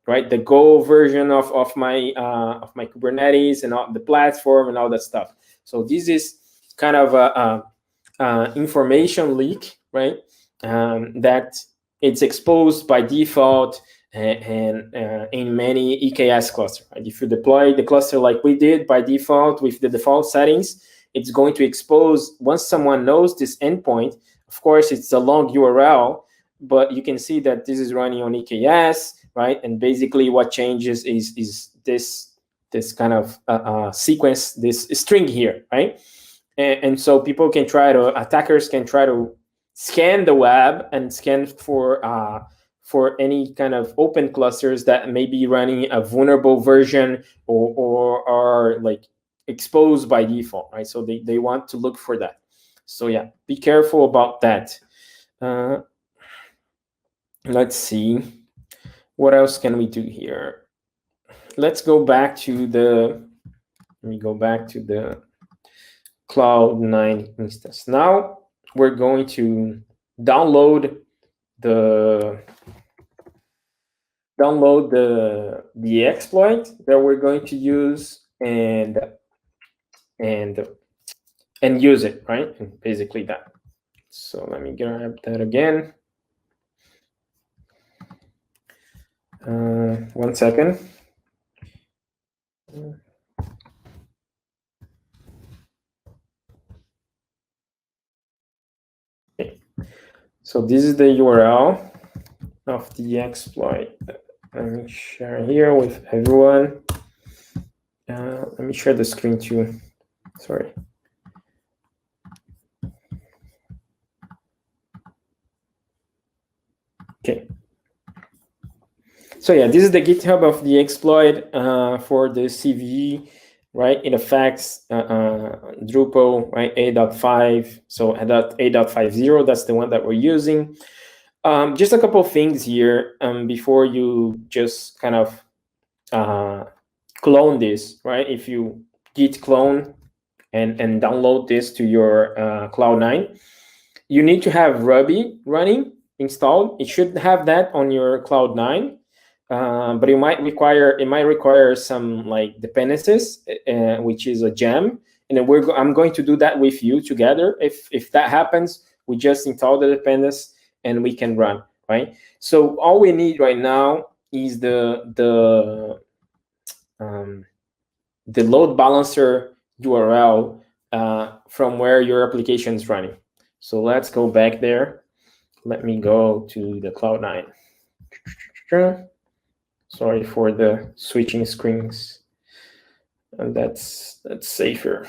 right, the Go version of my Kubernetes and all the platform and all that stuff. So this is kind of a information leak, right? That it's exposed by default and in many EKS cluster. Right? If you deploy the cluster like we did by default with the default settings, it's going to expose, once someone knows this endpoint, of course, it's a long URL, but you can see that this is running on EKS, right? And basically what changes is this kind of sequence, this string here, right? And so people can try to, attackers can try to scan the web and scan for any kind of open clusters that may be running a vulnerable version or are like exposed by default, right? So they want to look for that. So yeah, be careful about that. Let's see, what else can we do here? Let's go back to the, let me go back to the Cloud9 instance. Now we're going to download the exploit that we're going to use and use it, right? And basically that. So let me grab that again. 1 second. Okay. So this is the URL of the exploit. Let me share here with everyone. Let me share the screen too. Sorry. Okay. So yeah, this is the GitHub of the exploit for the CVE, right? It affects Drupal, right? 8.5. So 8.50, that's the one that we're using. Just a couple of things here before you just kind of clone this, right? If you git clone and download this to your Cloud9, you need to have Ruby running installed. It should have that on your Cloud9. But it might require some like dependencies, which is a gem, and then I'm going to do that with you together. If that happens, we just install the dependencies and we can run, right? So all we need right now is the load balancer URL from where your application is running. So let's go back there. Let me go to the Cloud9. Sorry for the switching screens, and that's safer.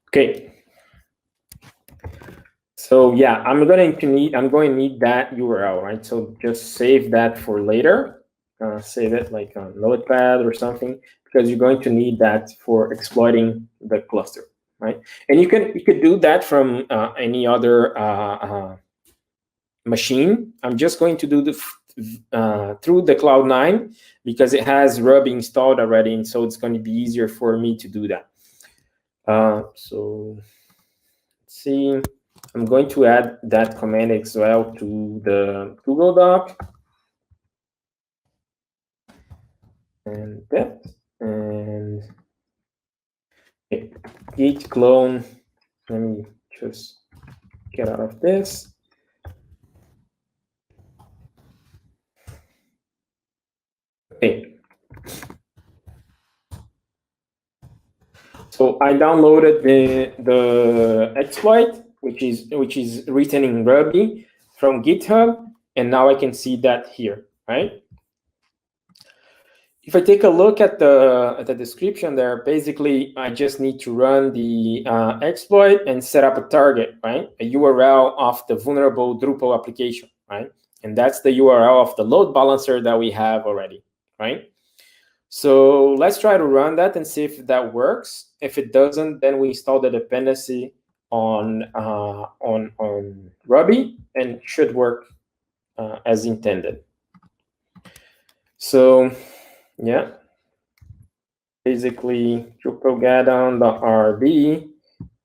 Okay. So yeah, I'm going to need that URL, right? So just save that for later. Save it like on Notepad or something, because you're going to need that for exploiting the cluster, right? And you could do that from any other machine. I'm just going to do the through the Cloud9 because it has Ruby installed already, and so it's going to be easier for me to do that. So let's see, I'm going to add that command as well to the Google Doc. And that, and okay, git clone. Let me just get out of this. Okay. So I downloaded the exploit, which is written in Ruby from GitHub, and now I can see that here, right? If I take a look at the description there, basically I just need to run the exploit and set up a target, right? A URL of the vulnerable Drupal application, right? And that's the URL of the load balancer that we have already, right? So let's try to run that and see if that works. If it doesn't, then we install the dependency on Ruby, and it should work as intended. So yeah, basically drupal-gaddon.rb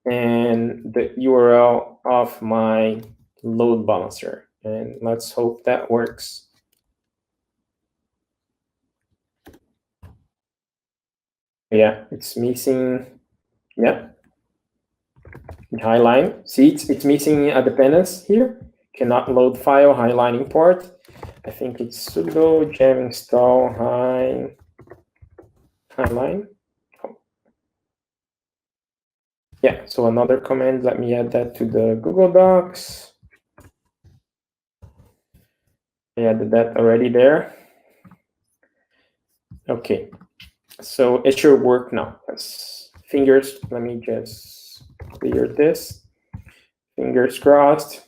and the URL of my load balancer, and let's hope that works. Yeah, it's missing. Yeah, highline. See, it's missing a dependence here. Cannot load file, highline import. I think it's sudo gem install highline. Oh. Yeah, so another command, let me add that to the Google Docs. I added that already there. Okay, so it should work now. Fingers, let me just clear this. Fingers crossed.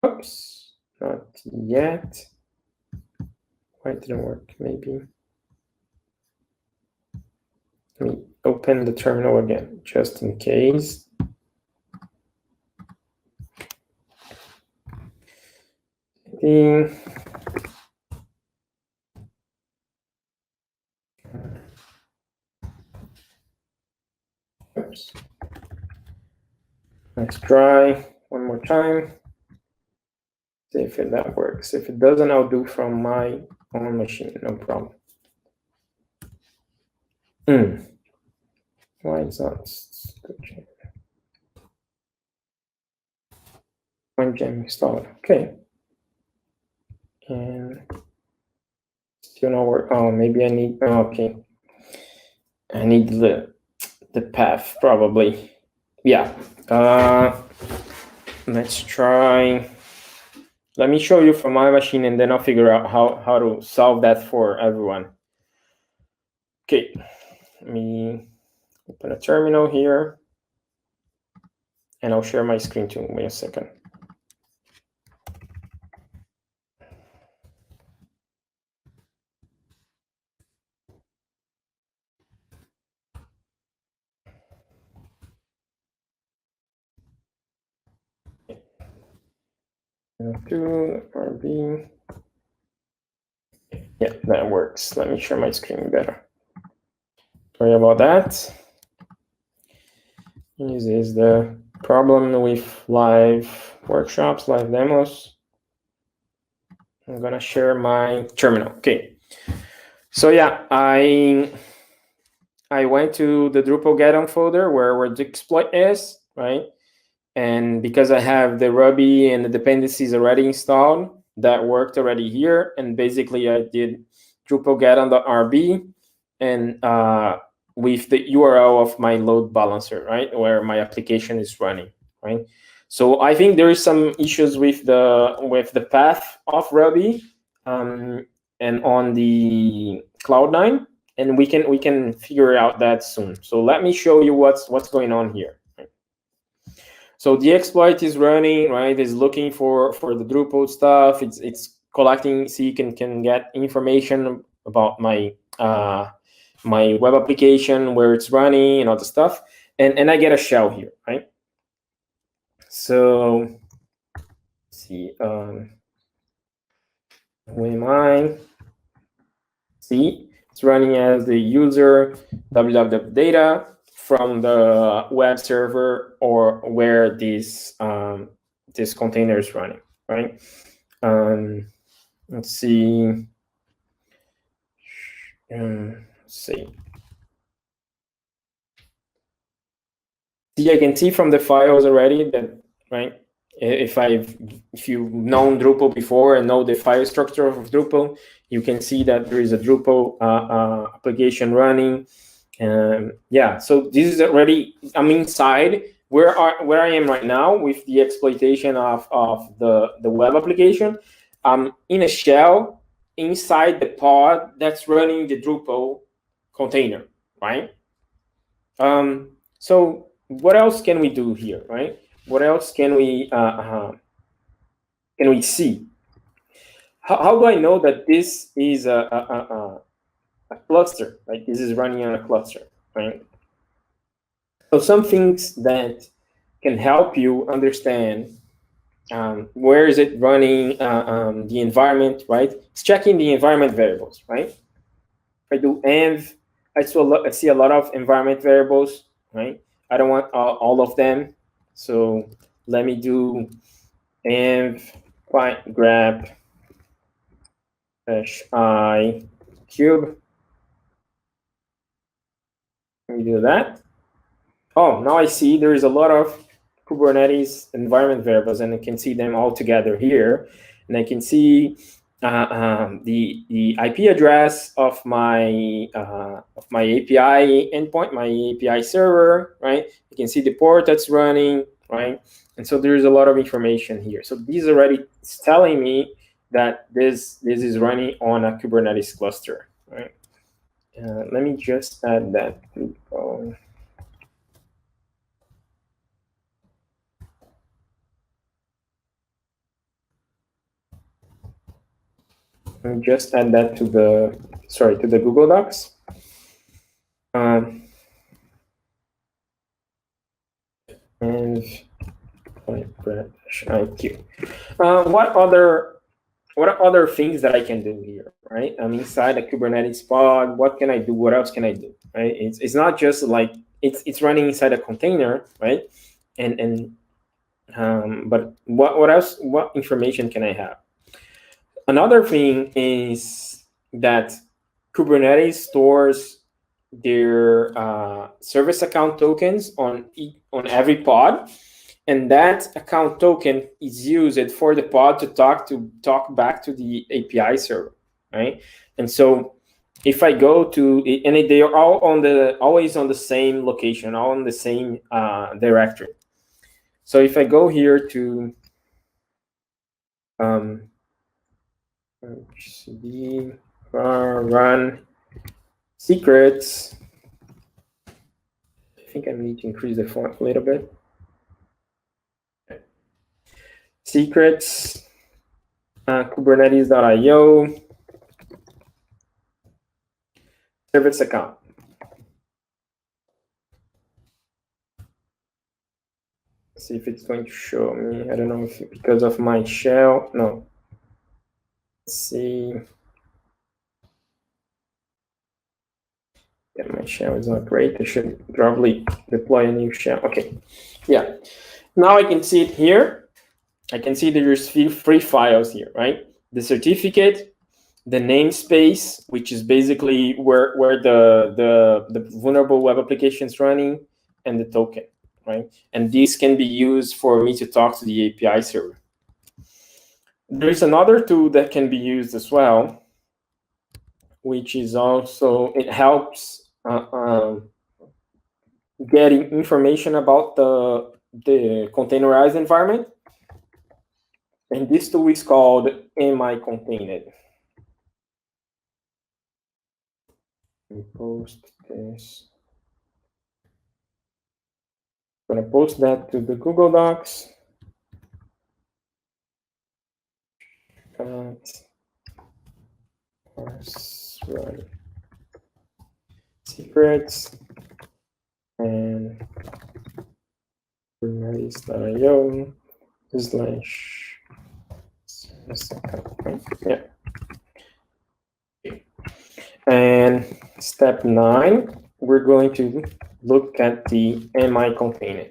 Oops, not yet. Why it didn't work? Maybe. Let me open the terminal again, just in case. Oops. Let's try one more time. See if that works. If it doesn't, I'll do from my own machine, no problem. Why is that? One gem installed. Okay. And still not work. Oh, maybe I need. Oh, okay. I need the path probably. Yeah. Let's try. Let me show you from my machine, and then I'll figure out how to solve that for everyone. Okay. Let me open a terminal here, and I'll share my screen too. Wait a second. To RB. Yeah, that works. Let me share my screen better. Sorry about that. This is the problem with live workshops, live demos. I'm gonna share my terminal. Okay. So yeah, I went to the Drupal get-on folder where the exploit is, right? And because I have the Ruby and the dependencies already installed, that worked already here. And basically I did Drupal get-on.rb and with the URL of my load balancer, right? Where my application is running, right? So I think there is some issues with the path of Ruby and on the Cloud9, and we can figure out that soon. So let me show you what's going on here. So the exploit is running, right? It's looking for the Drupal stuff. It's collecting, so you can get information about my my web application, where it's running, and all the stuff. And I get a shell here, right? So let's see, who am I? See, it's running as the user www data from the web server or where this this container is running, right? Let's see. Let's see. See, I can see from the files already that, right? If you've known Drupal before and know the file structure of Drupal, you can see that there is a Drupal application running. Yeah, so this is already, I'm inside where I am right now with the exploitation of the web application. I'm in a shell inside the pod that's running the Drupal container, right? So what else can we do here, right? What else can we see? How do I know that this is a cluster, right? This is running on a cluster, right? So some things that can help you understand where is it running, the environment, right? It's checking the environment variables, right? If I do env, I see a lot of environment variables, right? I don't want all of them. So let me do env grep -i cube. Let me do that. Oh, now I see there is a lot of Kubernetes environment variables, and I can see them all together here. And I can see the IP address of my API endpoint, my API server, right? You can see the port that's running, right? And so there's a lot of information here. So this already is telling me that this is running on a Kubernetes cluster, right? Let me just add that. Let me just add that to the Google Docs. And IQ. What are other things that I can do here, right? I'm inside a Kubernetes pod. What can I do? What else can I do, right? It's not just like it's running inside a container, right? But what else? What information can I have? Another thing is that Kubernetes stores their service account tokens on every pod, and that account token is used for the pod to talk back to the API server, right? And so if I go to, and they are all always on the same location, all on the same directory. So if I go here to cd run secrets, I think I need to increase the font a little bit. Secrets, Kubernetes.io, service account. Let's see if it's going to show me. I don't know if because of my shell. No. Let's see. Yeah, my shell is not great. I should probably deploy a new shell. Okay. Yeah. Now I can see it here. I can see there's three files here, right? The certificate, the namespace, which is basically where the vulnerable web application is running, and the token, right? And this can be used for me to talk to the API server. There is another tool that can be used as well, which is also, it helps getting information about the containerized environment. And this tool is called MI Contained. Post this. I'm going to post that to the Google Docs. Run secrets and Kubernetes.io / yeah. And step 9, we're going to look at the MI Contained.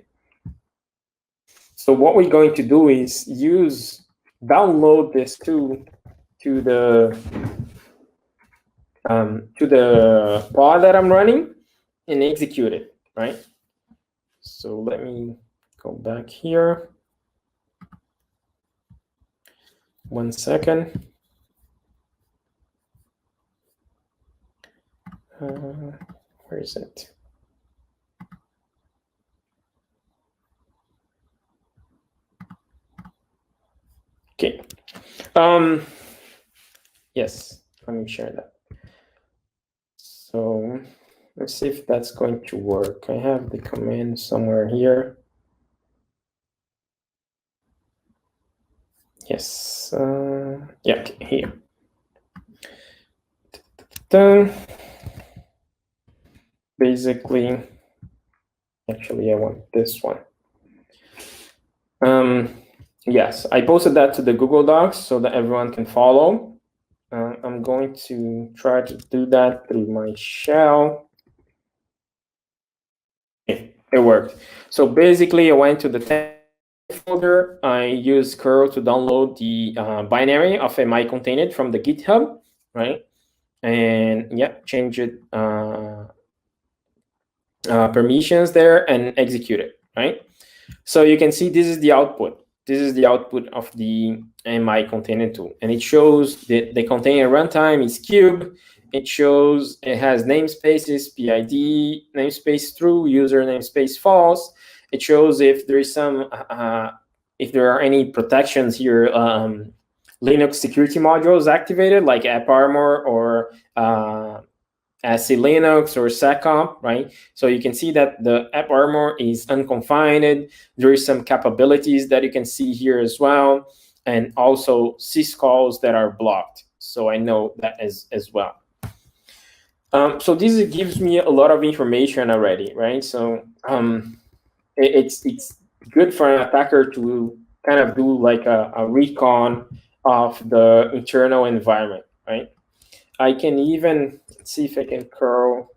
So what we're going to do is download this tool to the pod that I'm running and execute it, right? So let me go back here. 1 second. Where is it? Okay. Yes, let me share that. So let's see if that's going to work. I have the command somewhere here. Yes. Yeah, okay, here. Basically, actually, I want this one. Yes, I posted that to the Google Docs so that everyone can follow. I'm going to try to do that through my shell. Okay, it worked. So basically, I went to the folder. I used curl to download the binary of MI Contained from the GitHub, right? And yeah, change it. permissions there and execute it, right? So you can see this is the output. This is the output of the MI container tool. And it shows the container runtime is cube. It shows it has namespaces, PID, namespace true, user namespace false. It shows if there is some, if there are any protections here, Linux security modules activated, like AppArmor or SC Linux or SecComp, right? So you can see that the AppArmor is unconfined. There is some capabilities that you can see here as well, and also syscalls that are blocked. So I know that as well. So this gives me a lot of information already, right? So it's good for an attacker to kind of do like a recon of the internal environment, right? I can even see if I can curl.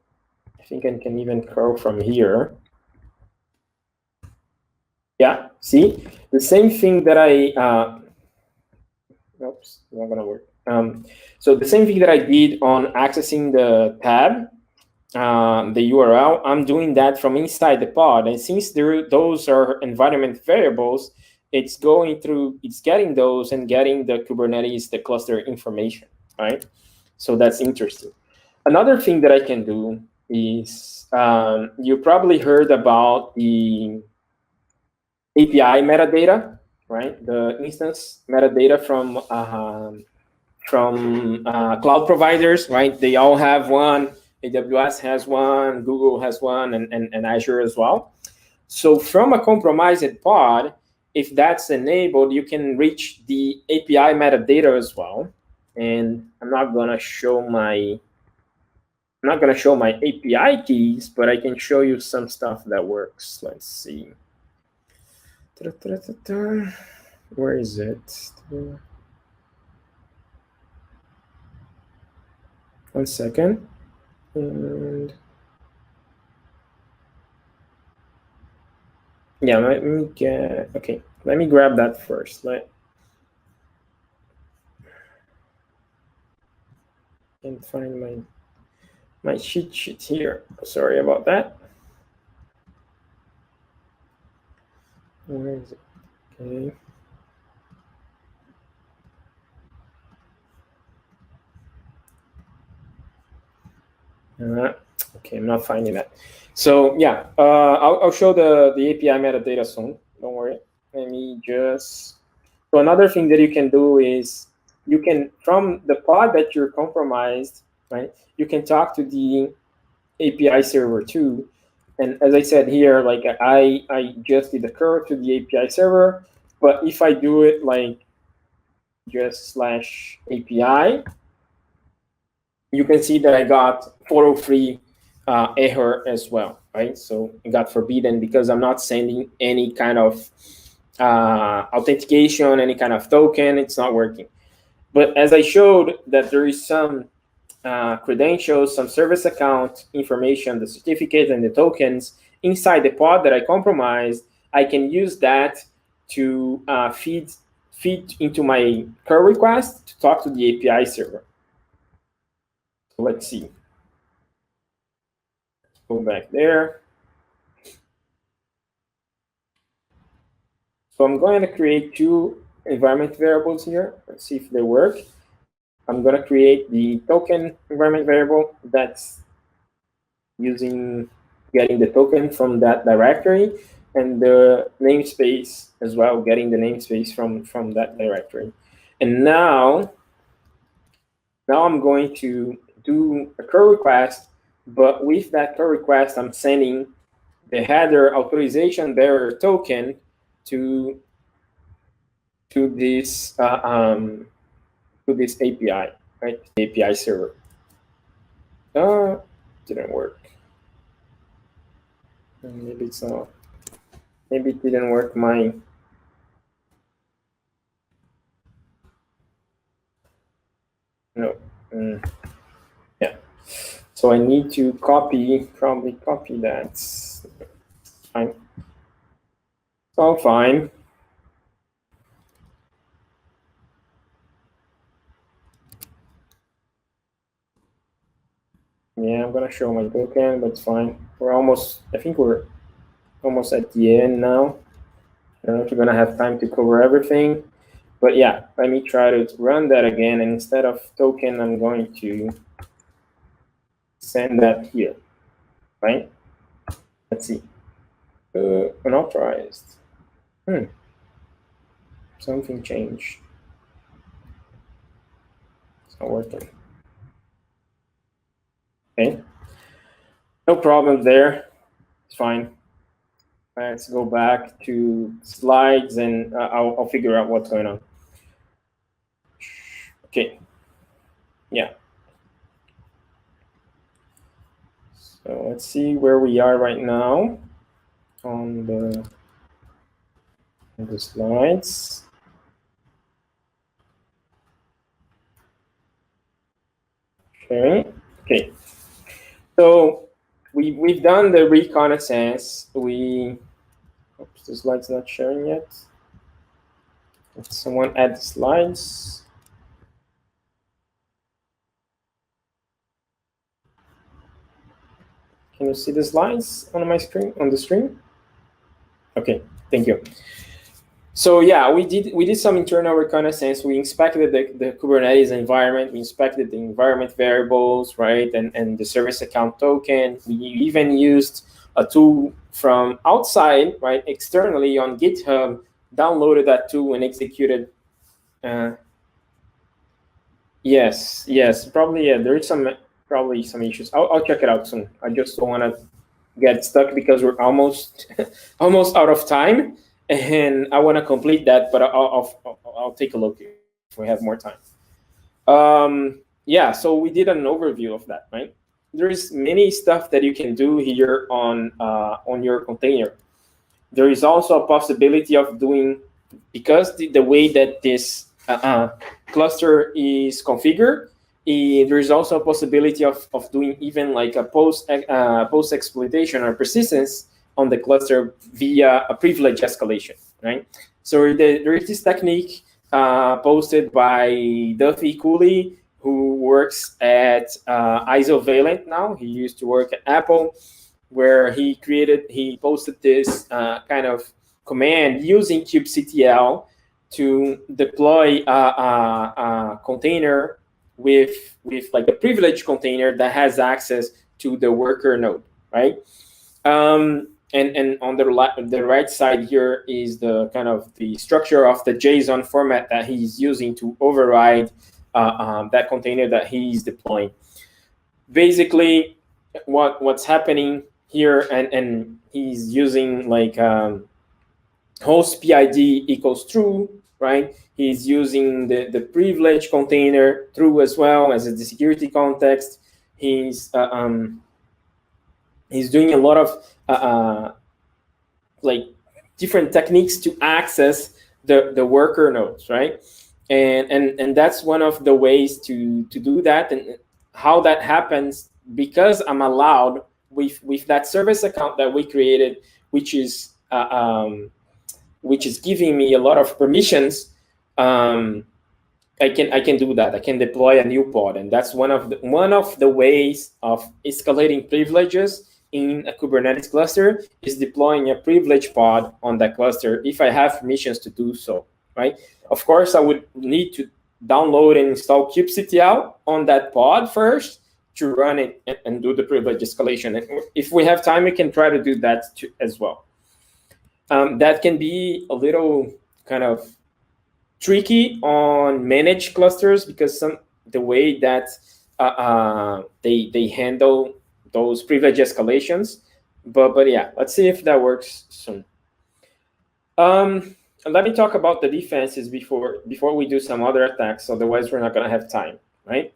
I think I can even curl from here. Yeah, see the same thing that I. Oops, not gonna work. So the same thing that I did on accessing the tab, the URL, I'm doing that from inside the pod. And since those are environment variables, it's going through, it's getting those and getting the Kubernetes, the cluster information, right? So that's interesting. Another thing that I can do is, you probably heard about the API metadata, right? The instance metadata from cloud providers, right? They all have one. AWS has one, Google has one, and Azure as well. So from a compromised pod, if that's enabled, you can reach the API metadata as well. And I'm not gonna show my API keys, but I can show you some stuff that works. Let's see. Where is it? 1 second. And yeah, let me get, okay, let me grab that first. And find my cheat sheet here. Sorry about that. Where is it? Okay. Okay, I'm not finding that. So yeah, I'll show the API metadata soon. Don't worry. Let me just. So another thing that you can do is you can, from the pod that you're compromised, right? You can talk to the API server too. And as I said here, like I just did the curl to the API server, but if I do it like just /API, you can see that I got 403 error as well, right? So it got forbidden because I'm not sending any kind of authentication, any kind of token. It's not working. But as I showed that there is some credentials, some service account information, the certificate and the tokens inside the pod that I compromised, I can use that to feed into my curl request to talk to the API server. So let's see. Go back there. So I'm going to create 2 environment variables here. Let's see if they work. I'm going to create the token environment variable that's getting the token from that directory, and the namespace as well, getting the namespace from that directory. And now I'm going to do a curl request, but with that curl request, I'm sending the header authorization bearer token to this API, right? The API server. Didn't work. Maybe it's not. Maybe it didn't work. No. Yeah. So I need to probably copy that. Fine. It's all fine. Yeah, I'm gonna show my token, but it's fine. we're almost, I think we're almost at the end now. I don't know if we're gonna have time to cover everything, but yeah, let me try to run that again. And instead of token, I'm going to send that here, right? Let's see. Unauthorized. Something changed. It's not working. Okay. No problem there. It's fine. Let's go back to slides and I'll figure out what's going on. Okay. Yeah. So let's see where we are right now on the slides. Okay. So we've done the reconnaissance. Oops, the slide's not sharing yet. Can someone add the slides? Can you see the slides on my screen, on the screen? Okay, thank you. So yeah, we did some internal reconnaissance. We inspected the Kubernetes environment. We inspected the environment variables, right, and the service account token. We even used a tool from outside, right, externally on GitHub. Downloaded that tool and executed. Yes, probably. Yeah, there is probably some issues. I'll check it out soon. I just don't want to get stuck because we're almost out of time. And I want to complete that, but I'll take a look if we have more time. Yeah, so we did an overview of that, right? There's many stuff that you can do here on your container. There is also a possibility of doing, because the way that this cluster is configured, there is also a possibility of doing even like a post exploitation or persistence on the cluster via a privilege escalation, right? So there is this technique posted by Duffy Cooley, who works at Isovalent now. He used to work at Apple, where he posted this kind of command using kubectl to deploy a container with like a privileged container that has access to the worker node, right? And on the right side here is the kind of the structure of the JSON format that he's using to override that container that he's deploying. Basically, what's happening here, and he's using like host PID equals true, right? He's using the privilege container true as well as the security context. He's doing a lot of like different techniques to access the worker nodes, right? And that's one of the ways to do that. And how that happens, because I'm allowed with that service account that we created, which is giving me a lot of permissions. I can do that. I can deploy a new pod, and that's one of the ways of escalating privileges in a Kubernetes cluster is deploying a privilege pod on that cluster if I have permissions to do so, right? Of course, I would need to download and install kubectl on that pod first to run it and do the privilege escalation. And if we have time, we can try to do that as well. That can be a little kind of tricky on managed clusters because the way that they handle those privilege escalations. But yeah, let's see if that works soon. Let me talk about the defenses before we do some other attacks. Otherwise, we're not going to have time, right?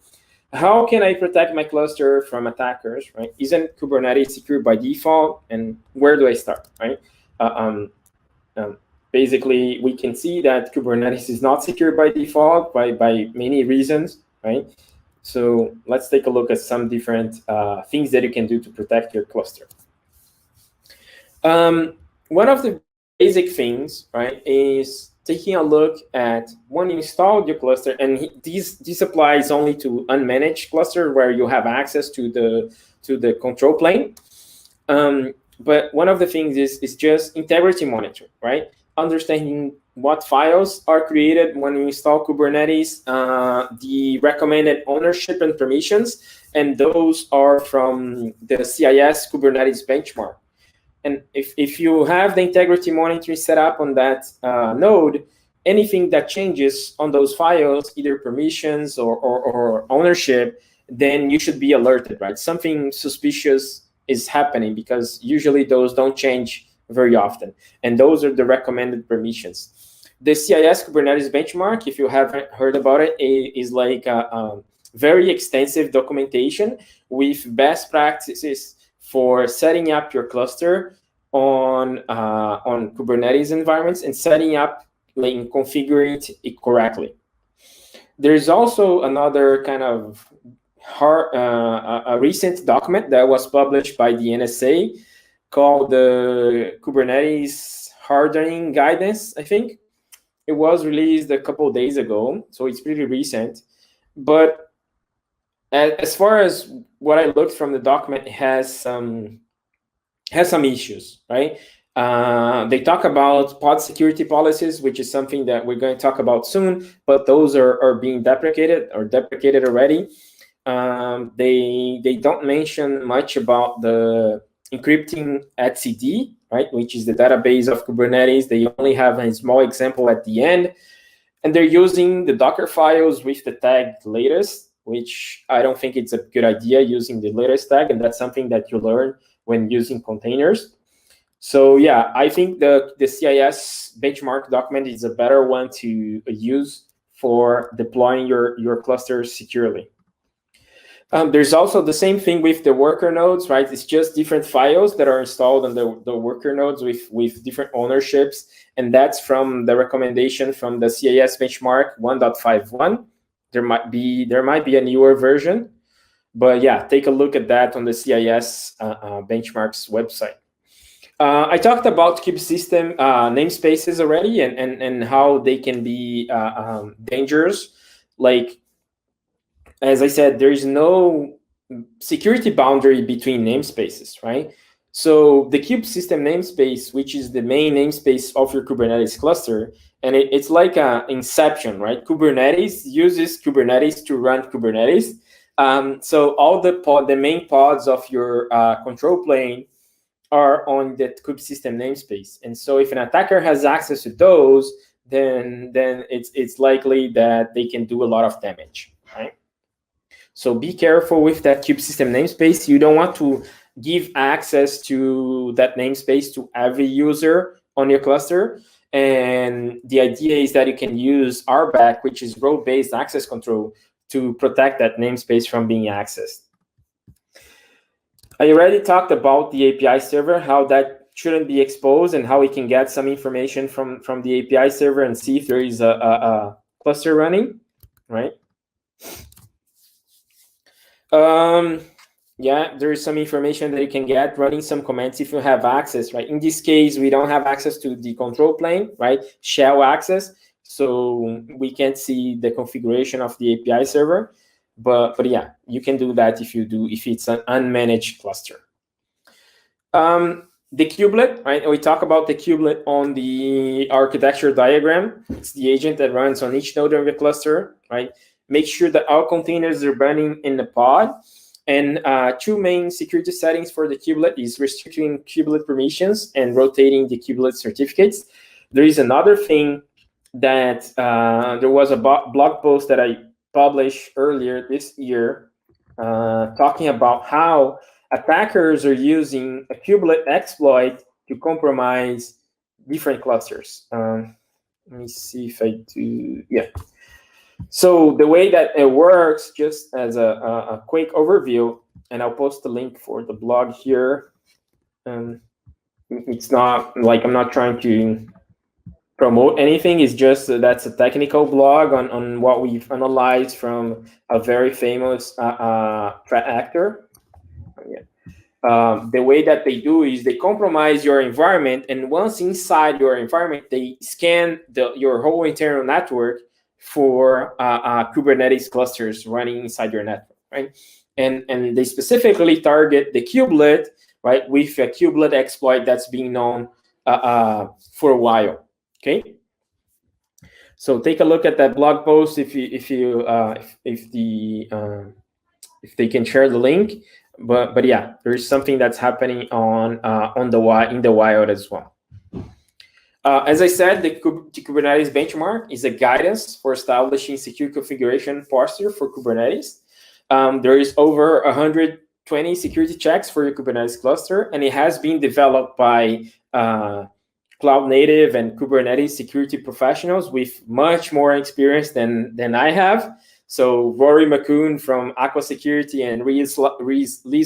How can I protect my cluster from attackers, right? Isn't Kubernetes secure by default? And where do I start, right? Basically, we can see that Kubernetes is not secure by default by many reasons, right? So let's take a look at some different things that you can do to protect your cluster. One of the basic things, right, is taking a look at when you installed your cluster, and this applies only to unmanaged cluster where you have access to the control plane. But one of the things is just integrity monitoring, right? Understanding what files are created when you install Kubernetes, the recommended ownership and permissions, and those are from the CIS Kubernetes benchmark. And if you have the integrity monitoring set up on that node, anything that changes on those files, either permissions or ownership, then you should be alerted, right? Something suspicious is happening, because usually those don't change very often. And those are the recommended permissions. The CIS Kubernetes benchmark, if you haven't heard about it, is like a very extensive documentation with best practices for setting up your cluster on Kubernetes environments and setting up, like, configuring it correctly. There's also another kind of a recent document that was published by the NSA called the Kubernetes Hardening Guidance, I think. It was released a couple of days ago, so it's pretty recent. But as far as what I looked from the document, it has some issues, right? They talk about pod security policies, which is something that we're going to talk about soon, but those are being deprecated or deprecated already. They don't mention much about the encrypting etcd, right, which is the database of Kubernetes. They only have a small example at the end, and they're using the Docker files with the tag latest, which I don't think it's a good idea, using the latest tag, and that's something that you learn when using containers. So yeah, I think the CIS benchmark document is a better one to use for deploying your clusters securely. There's also the same thing with the worker nodes, right? It's just different files that are installed on the worker nodes with different ownerships. And that's from the recommendation from the CIS benchmark 1.51. There might be a newer version, but yeah, take a look at that on the CIS benchmarks website. I talked about kubesystem namespaces already, and how they can be dangerous. Like, as I said, there is no security boundary between namespaces, right? So the kubesystem namespace, which is the main namespace of your Kubernetes cluster, and it's like an inception, right? Kubernetes uses Kubernetes to run Kubernetes. So all the main pods of your control plane are on that kubesystem namespace. And so if an attacker has access to those, then it's likely that they can do a lot of damage, right? So be careful with that kubesystem namespace. You don't want to give access to that namespace to every user on your cluster. And the idea is that you can use RBAC, which is role-based access control, to protect that namespace from being accessed. I already talked about the API server, how that shouldn't be exposed, and how we can get some information from the API server and see if there is a cluster running, right? Yeah, there is some information that you can get running some commands if you have access, right? In this case, we don't have access to the control plane, right? Shell access, so we can't see the configuration of the API server. But yeah, you can do that if it's an unmanaged cluster. The kubelet, right? We talk about the kubelet on the architecture diagram. It's the agent that runs on each node of the cluster, right? Make sure that all containers are running in the pod. And two main security settings for the kubelet is restricting kubelet permissions and rotating the kubelet certificates. There is another thing that there was a blog post that I published earlier this year talking about how attackers are using a kubelet exploit to compromise different clusters. Let me see if I do, yeah. So the way that it works, just as a quick overview, and I'll post the link for the blog here. It's not like I'm not trying to promote anything. It's just that's a technical blog on what we've analyzed from a very famous threat actor. Yeah. The way that they do is they compromise your environment, and once inside your environment, they scan your whole internal network for Kubernetes clusters running inside your network, right? And they specifically target the kubelet right, with a kubelet exploit that's being known for a while. Okay. So take a look at that blog post if they can share the link. But yeah, there's something that's happening in the wild as well. As I said, the Kubernetes benchmark is a guidance for establishing secure configuration posture for Kubernetes. There is over 120 security checks for your Kubernetes cluster, and it has been developed by cloud native and Kubernetes security professionals with much more experience than I have. So Rory McCoon from Aqua Security and Liz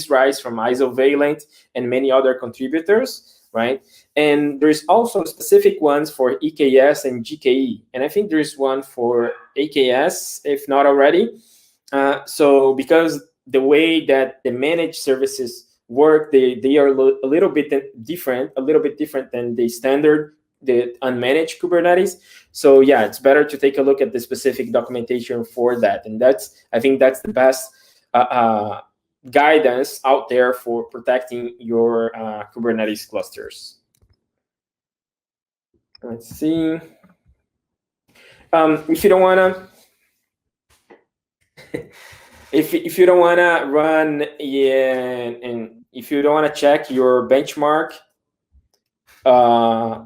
Rice from Isovalent and many other contributors, right? And there's also specific ones for EKS and GKE. And I think there's one for AKS, if not already. So because the way that the managed services work, they are a little bit different than the standard, the unmanaged Kubernetes. So yeah, it's better to take a look at the specific documentation for that. And I think that's the best guidance out there for protecting your Kubernetes clusters. Let's see. If you don't wanna, if you don't wanna run, and if you don't wanna check your benchmark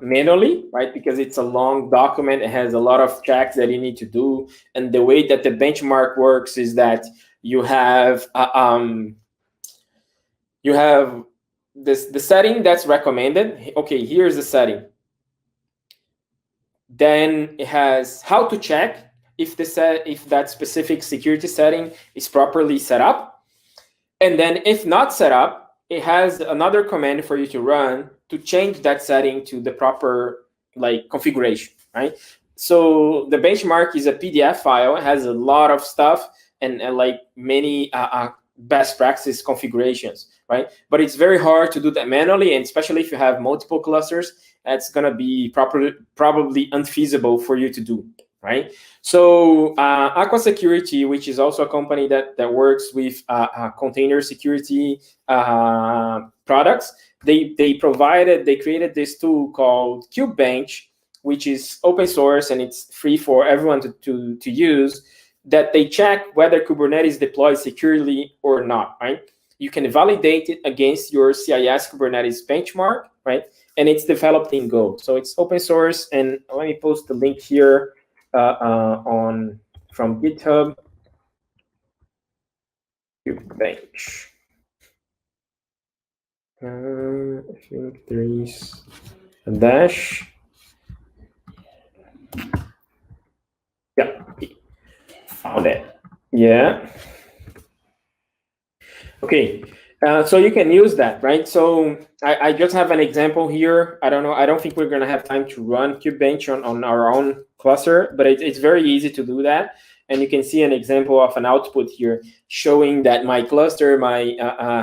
manually, right? Because it's a long document, it has a lot of checks that you need to do, and the way that the benchmark works is that you have the setting that's recommended. Okay, here's the setting. Then it has how to check if that specific security setting is properly set up, and then if not set up, it has another command for you to run to change that setting to the proper configuration, right? So the benchmark is a PDF file. It has a lot of stuff and many best practice configurations, right? But it's very hard to do that manually, and especially if you have multiple clusters, that's gonna be probably unfeasible for you to do, right? So Aqua Security, which is also a company that works with container security products, they created this tool called KubeBench, which is open source and it's free for everyone to use, that they check whether Kubernetes deploys securely or not, right? You can validate it against your CIS Kubernetes benchmark, right? And it's developed in Go. So it's open source, and let me post the link here from GitHub. KubeBench. I think there is a dash. Yeah, found it. Yeah. Okay. So you can use that, right? So I just have an example here. I don't know. I don't think we're going to have time to run KubeBench on our own cluster, but it's very easy to do that. And you can see an example of an output here showing that my cluster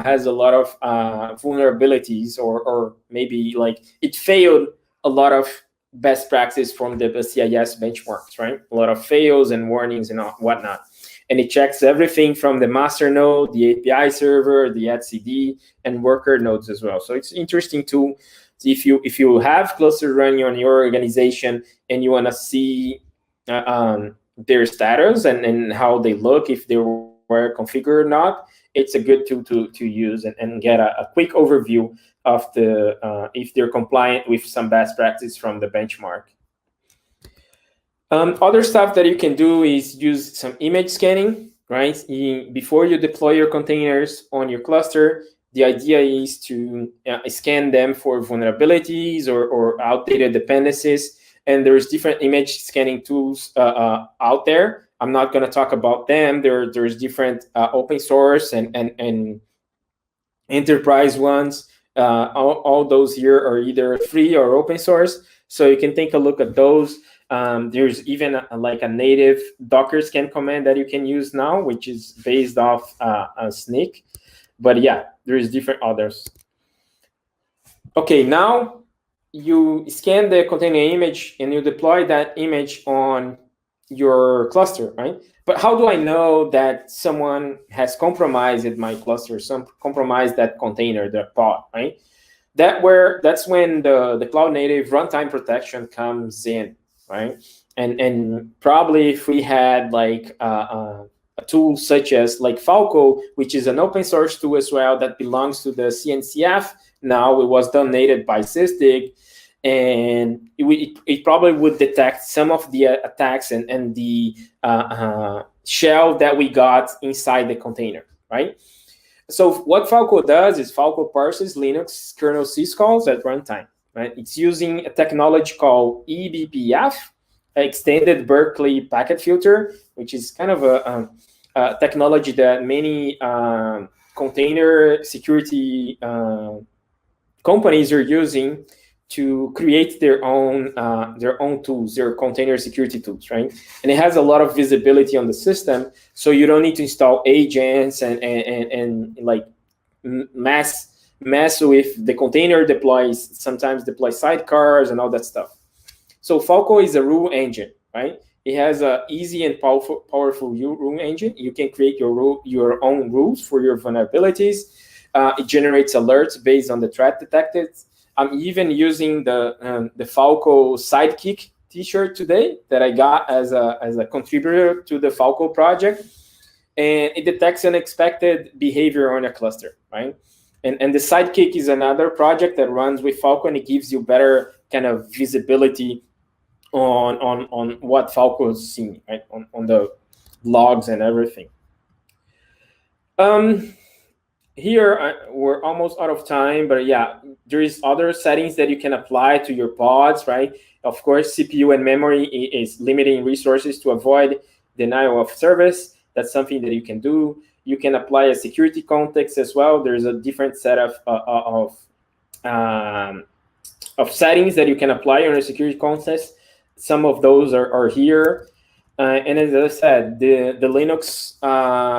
has a lot of vulnerabilities, or maybe it failed a lot of best practice from the CIS benchmarks, right? A lot of fails and warnings and whatnot. And it checks everything from the master node, the API server, the etcd, and worker nodes as well. So it's interesting to see if you have clusters running on your organization and you want to see their status and how they look, if they were configured or not. It's a good tool to use and get a quick overview of if they're compliant with some best practice from the benchmark. Other stuff that you can do is use some image scanning, right? Before you deploy your containers on your cluster, the idea is to scan them for vulnerabilities or outdated dependencies. And there's different image scanning tools out there. I'm not going to talk about them. There's different open source and enterprise ones. All those here are either free or open source. So you can take a look at those. There's even a native Docker scan command that you can use now, which is based off a Snyk. But yeah, there's different others. Okay, now you scan the container image and you deploy that image on your cluster, right? But how do I know that someone has compromised my cluster, some compromised that container, the pod, right? That's when the cloud native runtime protection comes in, right? And probably if we had like a tool such as like Falco, which is an open source tool as well that belongs to the CNCF. Now it was donated by Sysdig, and it probably would detect some of the attacks and the shell that we got inside the container, right? So what Falco does is Falco parses Linux kernel syscalls at runtime, right? It's using a technology called eBPF, Extended Berkeley Packet Filter, which is kind of a technology that many container security companies are using to create their own tools, their container security tools, right? And it has a lot of visibility on the system, so you don't need to install agents and like mess with the container deploys, sometimes deploy sidecars and all that stuff. So Falco is a rule engine, right? It has a easy and powerful rule engine. You can create your own rules for your vulnerabilities. It generates alerts based on the threat detected. I'm even using the Falco Sidekick T-shirt today that I got as a contributor to the Falco project, and it detects unexpected behavior on a cluster, right? And the Sidekick is another project that runs with Falco, and it gives you better kind of visibility on what Falco is seeing, right? On the logs and everything. Here, we're almost out of time, but yeah, there is other settings that you can apply to your pods, right? Of course, CPU and memory is limiting resources to avoid denial of service. That's something that you can do. You can apply a security context as well. There's a different set of settings that you can apply on a security context. Some of those are here. And as I said, the Linux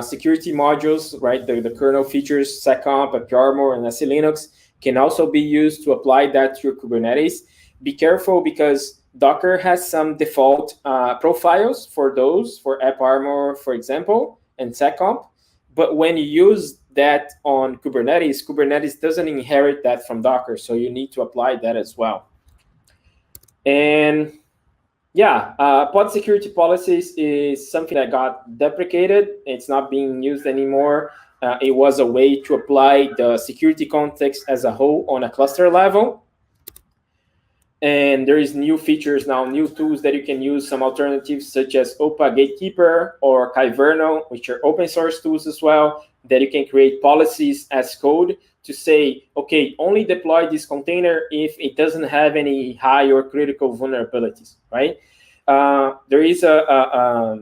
security modules, right, the kernel features, seccomp, AppArmor, and SE Linux can also be used to apply that to your Kubernetes. Be careful because Docker has some default profiles for those, for AppArmor, for example, and seccomp. But when you use that on Kubernetes, Kubernetes doesn't inherit that from Docker, so you need to apply that as well. And yeah, pod security policies is something that got deprecated. It's not being used anymore. It was a way to apply the security context as a whole on a cluster level. And there is new features now, new tools that you can use, some alternatives such as OPA Gatekeeper or Kyverno, which are open source tools as well, that you can create policies as code to say, okay, only deploy this container if it doesn't have any high or critical vulnerabilities, right? There is a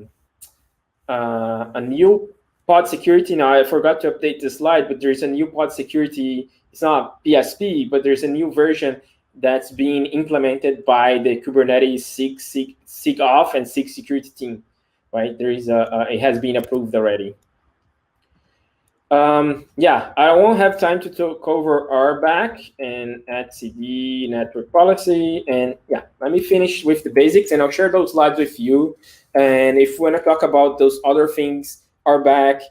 new pod security. Now, I forgot to update the slide, but there's a new pod security. It's not PSP, but there's a new version that's being implemented by the Kubernetes SIG-off and SIG security team, right? There is it has been approved already. Yeah, I won't have time to cover RBAC and etcd network policy. And yeah, let me finish with the basics and I'll share those slides with you. And if you want to talk about those other things, RBAC,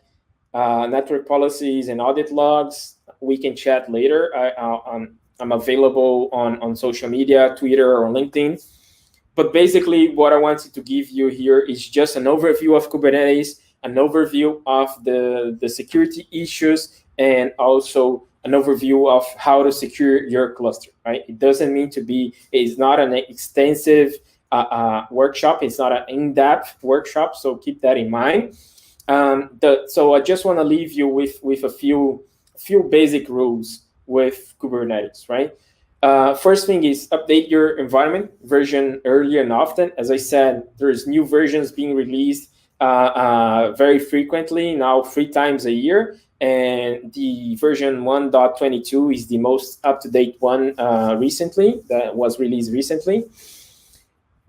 network policies and audit logs, we can chat later. I'm available on social media, Twitter or LinkedIn. But basically what I wanted to give you here is just an overview of Kubernetes, an overview of the security issues, and also an overview of how to secure your cluster, right? It doesn't mean to be, it's not an extensive workshop. It's not an in-depth workshop, so keep that in mind. So I just want to leave you with a few basic rules with Kubernetes, right? First thing is update your environment version early and often. As I said, there's new versions being released very frequently, now 3 times a year. And the version 1.22 is the most up-to-date one recently, that was released recently.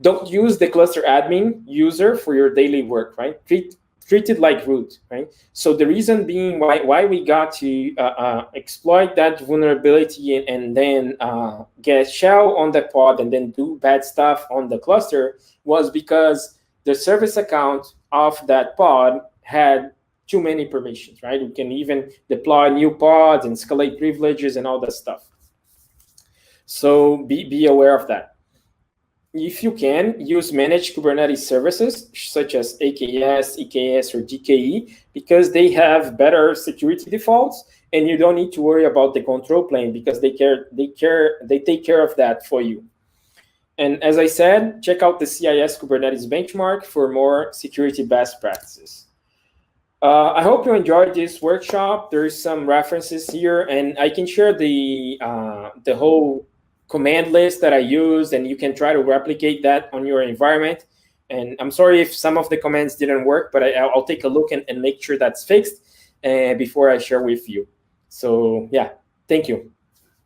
Don't use the cluster admin user for your daily work, right? Treat it like root, right? So the reason being why we got to exploit that vulnerability and then get shell on the pod and then do bad stuff on the cluster was because the service account of that pod had too many permissions, right? You can even deploy new pods and escalate privileges and all that stuff. So be aware of that. If you can, use managed Kubernetes services such as AKS, EKS, or GKE, because they have better security defaults, and you don't need to worry about the control plane because they take care of that for you. And as I said, check out the CIS Kubernetes benchmark for more security best practices. I hope you enjoyed this workshop. There's some references here, and I can share the whole command list that I used, and you can try to replicate that on your environment. And I'm sorry if some of the commands didn't work, but I'll take a look and make sure that's fixed before I share with you. So yeah, thank you.